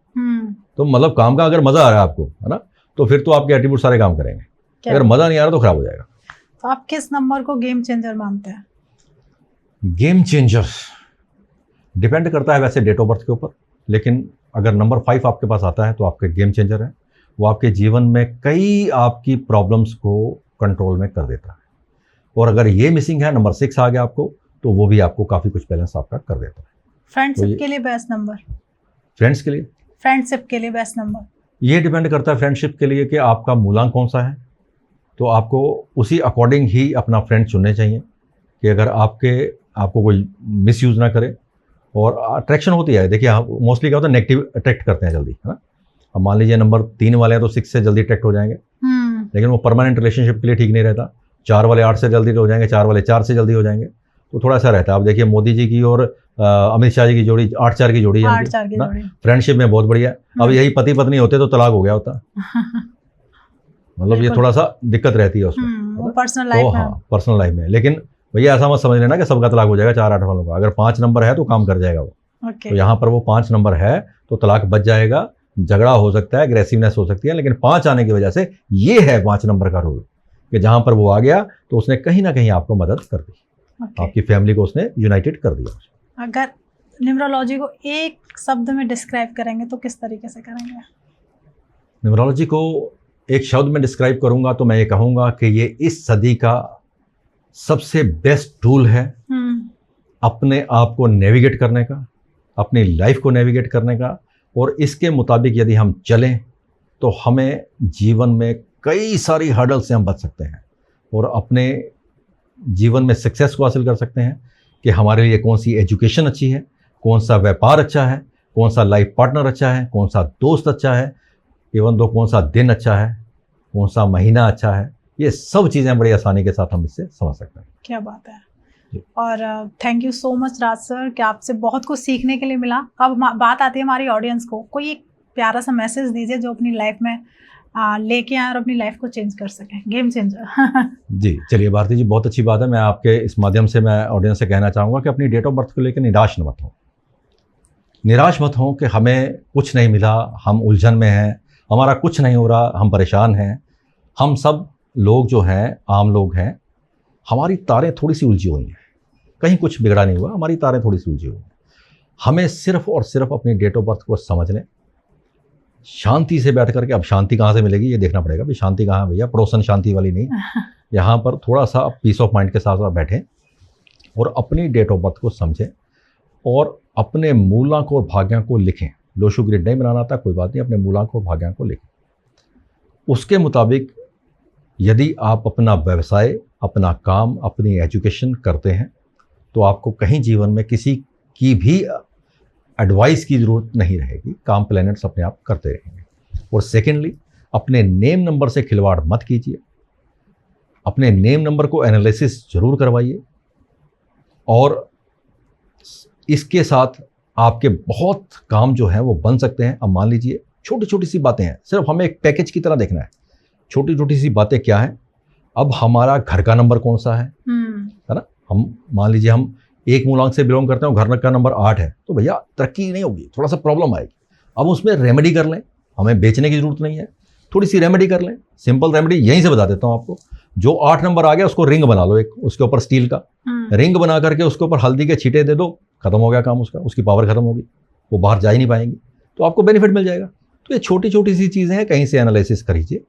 तो मतलब काम का अगर मज़ा आ रहा है आपको, है ना, तो फिर तो आपके एट्रीब्यूट सारे काम करेंगे, अगर मज़ा नहीं आ रहा तो खराब हो जाएगा। तो आप किस नंबर को गेम चेंजर मानते हैं? गेम चेंजर डिपेंड करता है वैसे डेट ऑफ बर्थ के ऊपर, लेकिन अगर नंबर 5 आपके पास आता है तो आपके गेम चेंजर है। वो आपके जीवन में कई आपकी प्रॉब्लम्स को कंट्रोल में कर देता है। और अगर ये मिसिंग है, नंबर 6 आ गया आपको, तो वो भी आपको काफ़ी कुछ बैलेंस आपका कर देता है। फ्रेंडशिप के लिए बेस्ट नंबर? फ्रेंड्स के लिए, फ्रेंडशिप के लिए बेस्ट नंबर? ये डिपेंड करता है फ्रेंडशिप के लिए कि आपका मूलांक कौन सा है, तो आपको उसी अकॉर्डिंग ही अपना फ्रेंड चुनने चाहिए कि अगर आपको कोई मिसयूज़ ना करे। और अट्रैक्शन होती है, देखिए मोस्टली क्या होता है, नेगेटिव अट्रैक्ट करते हैं जल्दी, है ना। अब मान लीजिए नंबर 3 वाले हैं तो 6 से जल्दी अट्रैक्ट हो जाएंगे, लेकिन वो परमानेंट रिलेशनशिप के लिए ठीक नहीं रहता। 4 वाले 8 से जल्दी हो जाएंगे, 4 वाले 4 से जल्दी हो जाएंगे, तो थोड़ा सा रहता है। अब देखिए मोदी जी की और अमित शाह जी की जोड़ी 8-4 की जोड़ी है ना, फ्रेंडशिप में बहुत बढ़िया। अब यही पति पत्नी होते तो तलाक हो गया होता। मतलब ये थोड़ा सा दिक्कत रहती है उसमें, पर्सनल लाइफ में। हाँ, पर्सनल लाइफ में। लेकिन भैया ऐसा मत समझ लेना कि सबका तलाक हो जाएगा 4-8 वालों का। अगर 5 नंबर है तो काम कर जाएगा वो। तो यहाँ पर वो 5 नंबर है तो तलाक बच जाएगा, झगड़ा हो सकता है, एग्रेसिवनेस हो सकती है, लेकिन 5 आने की वजह से ये है 5 नंबर का रूल कि जहां पर वो आ गया तो उसने कहीं ना कहीं आपको मदद कर दी, आपकी फैमिली को उसने यूनाइटेड कर दिया। अगर न्यूमरोलॉजी को एक शब्द में डिस्क्राइब करेंगे तो किस तरीके से करेंगे? न्यूमरोलॉजी को एक शब्द में डिस्क्राइब करूंगा तो मैं ये कहूंगा कि ये इस सदी का सबसे बेस्ट टूल है अपने आप को नेविगेट करने का, अपनी लाइफ को नेविगेट करने का। और इसके मुताबिक यदि हम चलें तो हमें जीवन में कई सारी हर्डल से हम बच सकते हैं और अपने जीवन में सक्सेस को हासिल कर सकते हैं कि हमारे लिए कौन सी एजुकेशन अच्छी है, कौन सा व्यापार अच्छा है, कौन सा लाइफ पार्टनर अच्छा है, कौन सा दोस्त अच्छा है, इवन दो कौन सा दिन अच्छा है, कौन सा महीना अच्छा है। ये सब चीज़ें बड़ी आसानी के साथ हम इससे समझ सकते हैं। क्या बात है। और thank you so much Raj sir कि आपसे बहुत कुछ सीखने के लिए मिला। अब बात आती है हमारी ऑडियंस को, कोई एक प्यारा सा मैसेज दीजिए जो अपनी लाइफ में लेके आए और अपनी लाइफ को चेंज कर सकें, गेम चेंजर। जी चलिए भारती जी, बहुत अच्छी बात है। मैं आपके इस माध्यम से मैं ऑडियंस से कहना चाहूँगा कि अपनी डेट ऑफ बर्थ को लेकर निराश मत हो। निराश मत हो कि हमें कुछ नहीं मिला, हम उलझन में हैं, हमारा कुछ नहीं हो रहा, हम परेशान हैं। हम सब लोग जो हैं, आम लोग हैं, हमारी तारें थोड़ी सी उलझी हुई हैं, कहीं कुछ बिगड़ा नहीं हुआ, हमारी तारें थोड़ी सी उलझी हुई हैं। हमें सिर्फ और सिर्फ अपनी डेट ऑफ बर्थ को समझ लें, शांति से बैठ करके। अब शांति कहाँ से मिलेगी ये देखना पड़ेगा, भाई शांति कहाँ है भैया, पड़ोसन शांति वाली नहीं। यहाँ पर थोड़ा सा पीस ऑफ माइंड के साथ साथ बैठें और अपनी डेट ऑफ बर्थ को समझें और अपने मूलांक और भाग्यांक को लिखें। लोशु ग्रिड नहीं बनाना था, कोई बात नहीं, अपने मूलांक और भाग्यांक को लिखें। उसके मुताबिक यदि आप अपना व्यवसाय, अपना काम, अपनी एजुकेशन करते हैं तो आपको कहीं जीवन में किसी की भी एडवाइस की ज़रूरत नहीं रहेगी, काम प्लैनेट्स अपने आप करते रहेंगे। और सेकेंडली, अपने नेम नंबर से खिलवाड़ मत कीजिए, अपने नेम नंबर को एनालिसिस जरूर करवाइए और इसके साथ आपके बहुत काम जो हैं वो बन सकते हैं। अब मान लीजिए छोटी छोटी सी बातें हैं, सिर्फ हमें एक पैकेज की तरह देखना है। छोटी छोटी सी बातें क्या है, अब हमारा घर का नंबर कौन सा है ना। हम मान लीजिए हम एक मूलांक से बिलोंग करते हैं, घर का नंबर 8 है, तो भैया तरक्की नहीं होगी, थोड़ा सा प्रॉब्लम आएगी। अब उसमें रेमेडी कर लें, हमें बेचने की जरूरत नहीं है, थोड़ी सी रेमेडी कर लें। सिंपल रेमेडी यहीं से बता देता हूँ आपको। जो 8 नंबर आ गया उसको रिंग बना लो, एक उसके ऊपर स्टील का रिंग बना करके उसके ऊपर हल्दी के छींटे दे दो, खत्म हो गया काम उसका, उसकी पावर खत्म होगी, वो बाहर जा ही नहीं पाएंगी, तो आपको बेनिफिट मिल जाएगा। तो ये छोटी छोटी सी चीज़ें हैं, कहीं से एनालिसिस करिए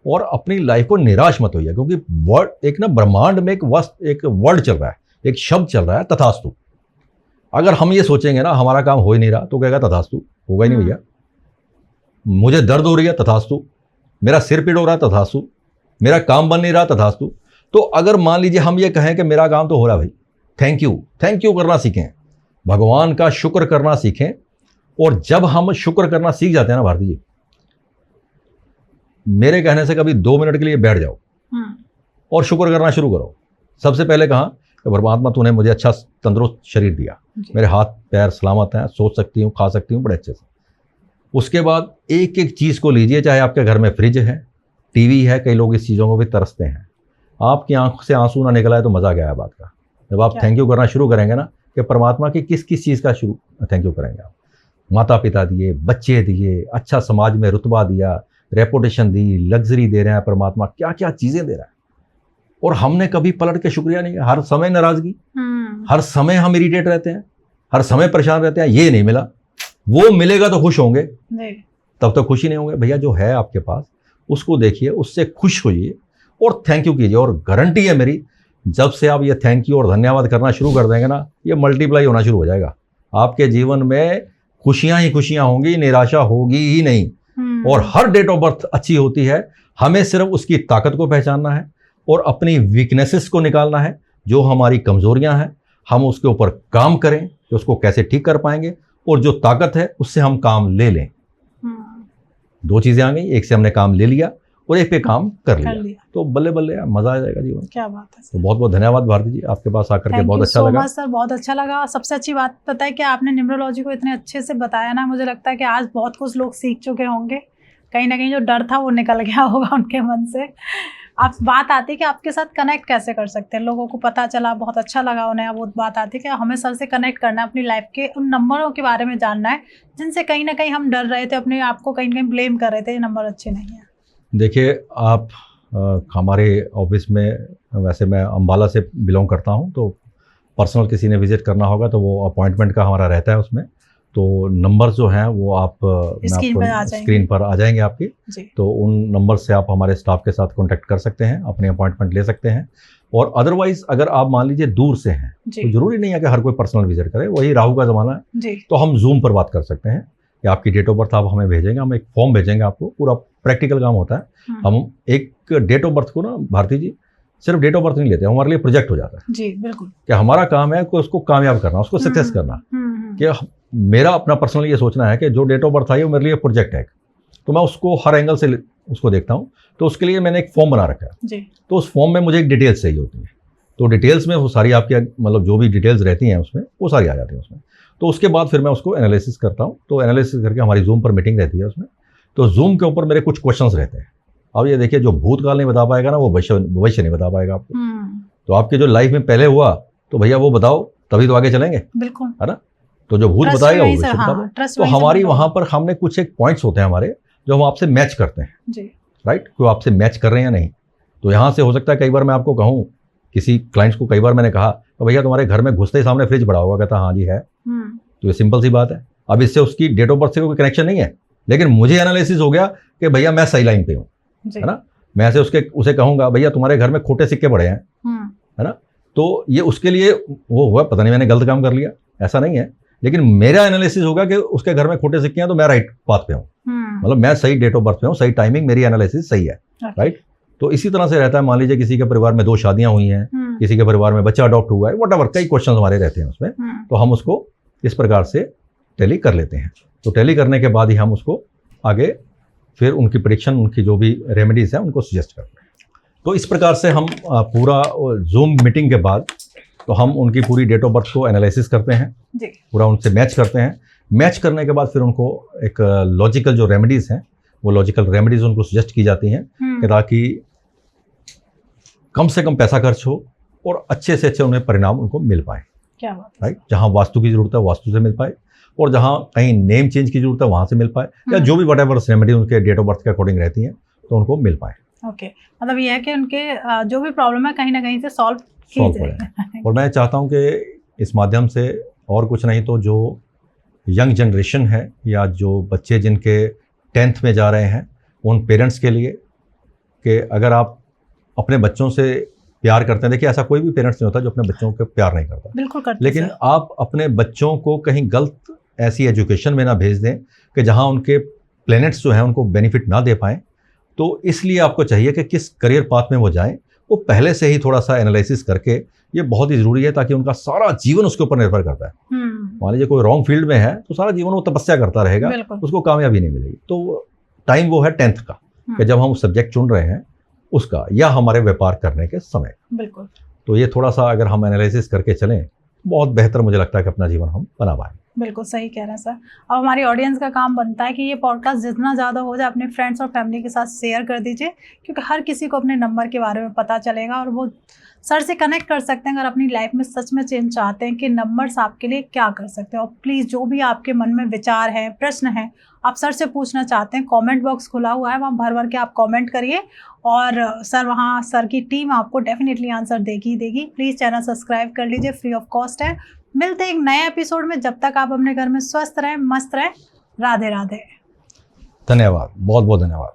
और अपनी लाइफ को निराश मत होइए, क्योंकि वर्ड एक ना ब्रह्मांड में एक वर्ड चल रहा है, एक शब्द चल रहा है, तथास्तु। अगर हम ये सोचेंगे ना हमारा काम हो ही नहीं रहा, तो कहेगा तथास्तु, होगा ही नहीं भैया। मुझे दर्द हो रही है, तथास्तु। मेरा सिर पीड़ हो रहा है, तथास्तु। मेरा काम बन नहीं रहा, तथास्तु। तो अगर मान लीजिए हम ये कहें कि मेरा काम तो हो रहा है भाई, थैंक यू करना सीखें, भगवान का शुक्र करना सीखें। और जब हम शुक्र करना सीख जाते हैं ना भारती जी, मेरे कहने से कभी 2 मिनट के लिए बैठ जाओ और शुक्र करना शुरू करो। सबसे पहले कहा कि परमात्मा तूने मुझे अच्छा तंदुरुस्त शरीर दिया, मेरे हाथ पैर सलामत हैं, सोच सकती हूँ, खा सकती हूँ बड़े अच्छे से। उसके बाद एक एक चीज़ को लीजिए, चाहे आपके घर में फ्रिज है, टीवी है, कई लोग इस चीज़ों को भी तरसते हैं। आपकी आंख से आंसू ना निकला है तो मज़ा क्या है बात का। जब आप थैंक यू करना शुरू करेंगे ना, कि परमात्मा की किस किस चीज़ का थैंक यू करेंगे आप। माता पिता दिए, बच्चे दिए, अच्छा समाज में रुतबा दिया, रेपुटेशन दी, लग्जरी दे रहे हैं परमात्मा, क्या क्या चीज़ें दे रहा है। और हमने कभी पलट के शुक्रिया नहीं किया, हर समय नाराज़गी, हर समय हम इरिटेट रहते हैं, हर समय परेशान रहते हैं, ये नहीं मिला, वो मिलेगा तो खुश होंगे, तब तक खुशी नहीं होंगे। भैया जो है आपके पास उसको देखिए, उससे खुश होइए और थैंक यू कीजिए। और गारंटी है मेरी, जब से आप ये थैंक यू और धन्यवाद करना शुरू कर देंगे ना, ये मल्टीप्लाई होना शुरू हो जाएगा। आपके जीवन में खुशियां ही खुशियां होंगी, निराशा होगी ही नहीं। और हर डेट ऑफ बर्थ अच्छी होती है। हमें सिर्फ उसकी ताकत को पहचानना है और अपनी वीकनेसेस को निकालना है। जो हमारी कमजोरियां हैं हम उसके ऊपर काम करें कि उसको कैसे ठीक कर पाएंगे, और जो ताकत है उससे हम काम ले लें। दो चीजें आ गई, एक से हमने काम ले लिया और एक पे काम कर लिया। तो बल्ले बल्ले मजा आ जाएगा जीवन। क्या बात है। तो बहुत बहुत धन्यवाद भारती जी, आपके पास आकर के बहुत अच्छा लगा सर। बहुत अच्छा लगा। सबसे अच्छी बात पता है कि आपने न्यूमरोलॉजी को इतने अच्छे से बताया ना, मुझे लगता है कि आज बहुत कुछ लोग सीख चुके होंगे। कहीं ना कहीं जो डर था वो निकल गया होगा उनके मन से। आप बात आती है कि आपके साथ कनेक्ट कैसे कर सकते हैं, लोगों को पता चला, बहुत अच्छा लगा उन्हें। वो बात आती है कि हमें सर से कनेक्ट करना है, अपनी लाइफ के उन नंबरों के बारे में जानना है जिनसे कहीं ना कहीं हम डर रहे थे, अपने आप को कहीं ना कहीं ब्लेम कर रहे थे ये नंबर अच्छे नहीं है। देखिए आप हमारे ऑफिस में, वैसे मैं अंबाला से बिलोंग करता हूं, तो पर्सनल किसी ने विजिट करना होगा तो वो अपॉइंटमेंट का हमारा रहता है उसमें। तो नंबर जो हैं वो आप स्क्रीन पर आ जाएंगे आपकी। तो उन नंबर से आप हमारे स्टाफ के साथ कांटेक्ट कर सकते हैं, अपनी अपॉइंटमेंट ले सकते हैं। और अदरवाइज अगर आप मान लीजिए दूर से हैं तो जरूरी नहीं है कि हर कोई पर्सनल विजिट करे, वही राहु का ज़माना है, तो हम जूम पर बात कर सकते हैं। कि आपकी डेट ऑफ बर्थ आप हमें भेजेंगे, हम एक फॉर्म भेजेंगे आपको, पूरा प्रैक्टिकल काम होता है। हम एक डेट ऑफ बर्थ को ना भारती जी सिर्फ डेट ऑफ बर्थ नहीं लेते, हमारे लिए प्रोजेक्ट हो जाता है। जी बिल्कुल। कि हमारा काम है कि उसको कामयाब करना, उसको सक्सेस करना। कि मेरा अपना पर्सनल ये सोचना है कि जो डेट ऑफ बर्थ आई वो मेरे लिए प्रोजेक्ट है, तो मैं उसको हर एंगल से उसको देखता हूँ। तो उसके लिए मैंने एक फॉर्म बना रखा है जी। तो उस फॉर्म में मुझे एक डिटेल्स चाहिए होती है। तो डिटेल्स में वो सारी आपकी मतलब जो भी डिटेल्स रहती हैं उसमें वो सारी आ जाती हैं उसमें। तो उसके बाद फिर मैं उसको एनालिसिस करता हूँ। तो एनालिसिस करके हमारी जूम पर मीटिंग रहती है उसमें। तो जूम के ऊपर मेरे कुछ क्वेश्चंस रहते हैं। अब ये देखिए, जो भूतकाल नहीं बता पाएगा ना वो भविष्य नहीं बता पाएगा आपको। तो आपके जो लाइफ में पहले हुआ तो भैया वो बताओ, तभी तो आगे चलेंगे, बिल्कुल, है ना। तो जो भूत बताएगा वो भविष्य बताएगा। तो हमारी वहां पर हमने कुछ एक पॉइंट्स होते हैं हमारे जो हम आपसे मैच करते हैं जी। राइट, तो आपसे मैच कर रहे हैं या नहीं। तो यहाँ से हो सकता है कई बार मैं आपको कहूँ, किसी क्लाइंट्स को कई बार मैंने कहा तो भैया तुम्हारे घर में घुसते ही सामने फ्रिज पड़ा होगा, कहता हाँ जी है। तो ये सिंपल सी बात है। अब इससे उसकी डेट ऑफ बर्थ से कोई कनेक्शन नहीं है, लेकिन मुझे एनालिसिस हो गया कि भैया मैं सही लाइन पे हूँ, है ना। मैं ऐसे उसे कहूँगा भैया तुम्हारे घर में खोटे सिक्के पड़े हैं, है ना। तो ये उसके लिए वो हुआ, पता नहीं मैंने गलत काम कर लिया, ऐसा नहीं है। लेकिन मेरा एनालिसिस होगा कि उसके घर में खोटे सिक्के हैं तो मैं राइट पाथ पे हूँ, मतलब मैं सही डेट ऑफ बर्थ पे हूँ, सही टाइमिंग, मेरी एनालिसिस सही है, राइट। तो इसी तरह से रहता है। मान लीजिए किसी के परिवार में 2 शादियां हुई हैं, किसी के परिवार में बच्चा अडॉप्ट हुआ है, व्हाटएवर, कई क्वेश्चन हमारे रहते हैं उसमें। तो हम उसको इस प्रकार से टैली कर लेते हैं। तो टैली करने के बाद ही हम उसको आगे फिर उनकी प्रेडिक्शन, उनकी जो भी रेमेडीज हैं उनको सजेस्ट करते हैं। तो इस प्रकार से हम पूरा जूम मीटिंग के बाद तो हम उनकी पूरी डेट ऑफ बर्थ को एनालिसिस करते हैं जी। पूरा उनसे मैच करते हैं। मैच करने के बाद फिर उनको एक लॉजिकल जो रेमेडीज हैं वो लॉजिकल रेमेडीज उनको सजेस्ट की जाती हैं कि ताकि कम से कम पैसा खर्च हो और अच्छे से अच्छे उन्हें परिणाम उनको मिल पाए। क्या बात है। राइट, जहाँ वास्तु की जरूरत है वास्तु से मिल पाए, और जहाँ कहीं नेम चेंज की जरूरत है वहाँ से मिल पाए, या जो भी व्हाटएवर रेमेडी उनके डेट ऑफ बर्थ के अकॉर्डिंग रहती हैं तो उनको मिल पाए। ओके, मतलब ये है कि उनके जो भी प्रॉब्लम है कहीं ना कहीं से सॉल्व हो जाए। और मैं चाहता हूँ कि इस माध्यम से और कुछ नहीं तो जो यंग जनरेशन है या जो बच्चे जिनके 10th में जा रहे हैं उन पेरेंट्स के लिए कि अगर आप अपने बच्चों से प्यार करते हैं, देखिए ऐसा कोई भी पेरेंट्स नहीं होता जो अपने बच्चों को प्यार नहीं करता, बिल्कुल करते, लेकिन आप अपने बच्चों को कहीं गलत ऐसी एजुकेशन में ना भेज दें कि जहां उनके प्लैनेट्स जो हैं उनको बेनिफिट ना दे पाएँ। तो इसलिए आपको चाहिए कि किस करियर पाथ में वो जाएं, वो पहले से ही थोड़ा सा एनालिसिस करके, ये बहुत ही ज़रूरी है ताकि उनका सारा जीवन उसके ऊपर निर्भर करता है। मान लीजिए कोई रॉन्ग फील्ड में है तो सारा जीवन वो तपस्या करता रहेगा, उसको कामयाबी नहीं मिलेगी। तो टाइम वो है 10th का कि जब हम सब्जेक्ट चुन रहे हैं उसका, या हमारे व्यापार करने के समय। बिल्कुल। तो ये थोड़ा सा अगर हम एनालिसिस करके चलें बहुत बेहतर मुझे लगता है कि अपना जीवन हम बना पाएं। बिल्कुल सही कह रहे हैं सर। अब हमारी ऑडियंस का काम बनता है कि ये पॉडकास्ट जितना ज़्यादा हो जाए अपने फ्रेंड्स और फैमिली के साथ शेयर कर दीजिए, क्योंकि हर किसी को अपने नंबर के बारे में पता चलेगा और वो सर से कनेक्ट कर सकते हैं अगर अपनी लाइफ में सच में चेंज चाहते हैं कि नंबर्स आपके लिए क्या कर सकते हैं। और प्लीज़ जो भी आपके मन में विचार है, प्रश्न है, आप सर से पूछना चाहते हैं, कमेंट बॉक्स खुला हुआ है, वहाँ भर भर के आप कमेंट करिए और सर सर की टीम आपको डेफिनेटली आंसर देगी। प्लीज़ चैनल सब्सक्राइब कर लीजिए, फ्री ऑफ कॉस्ट है। मिलते हैं एक नए एपिसोड में, जब तक आप अपने घर में स्वस्थ रहें, मस्त रहें। राधे राधे। धन्यवाद, बहुत बहुत धन्यवाद।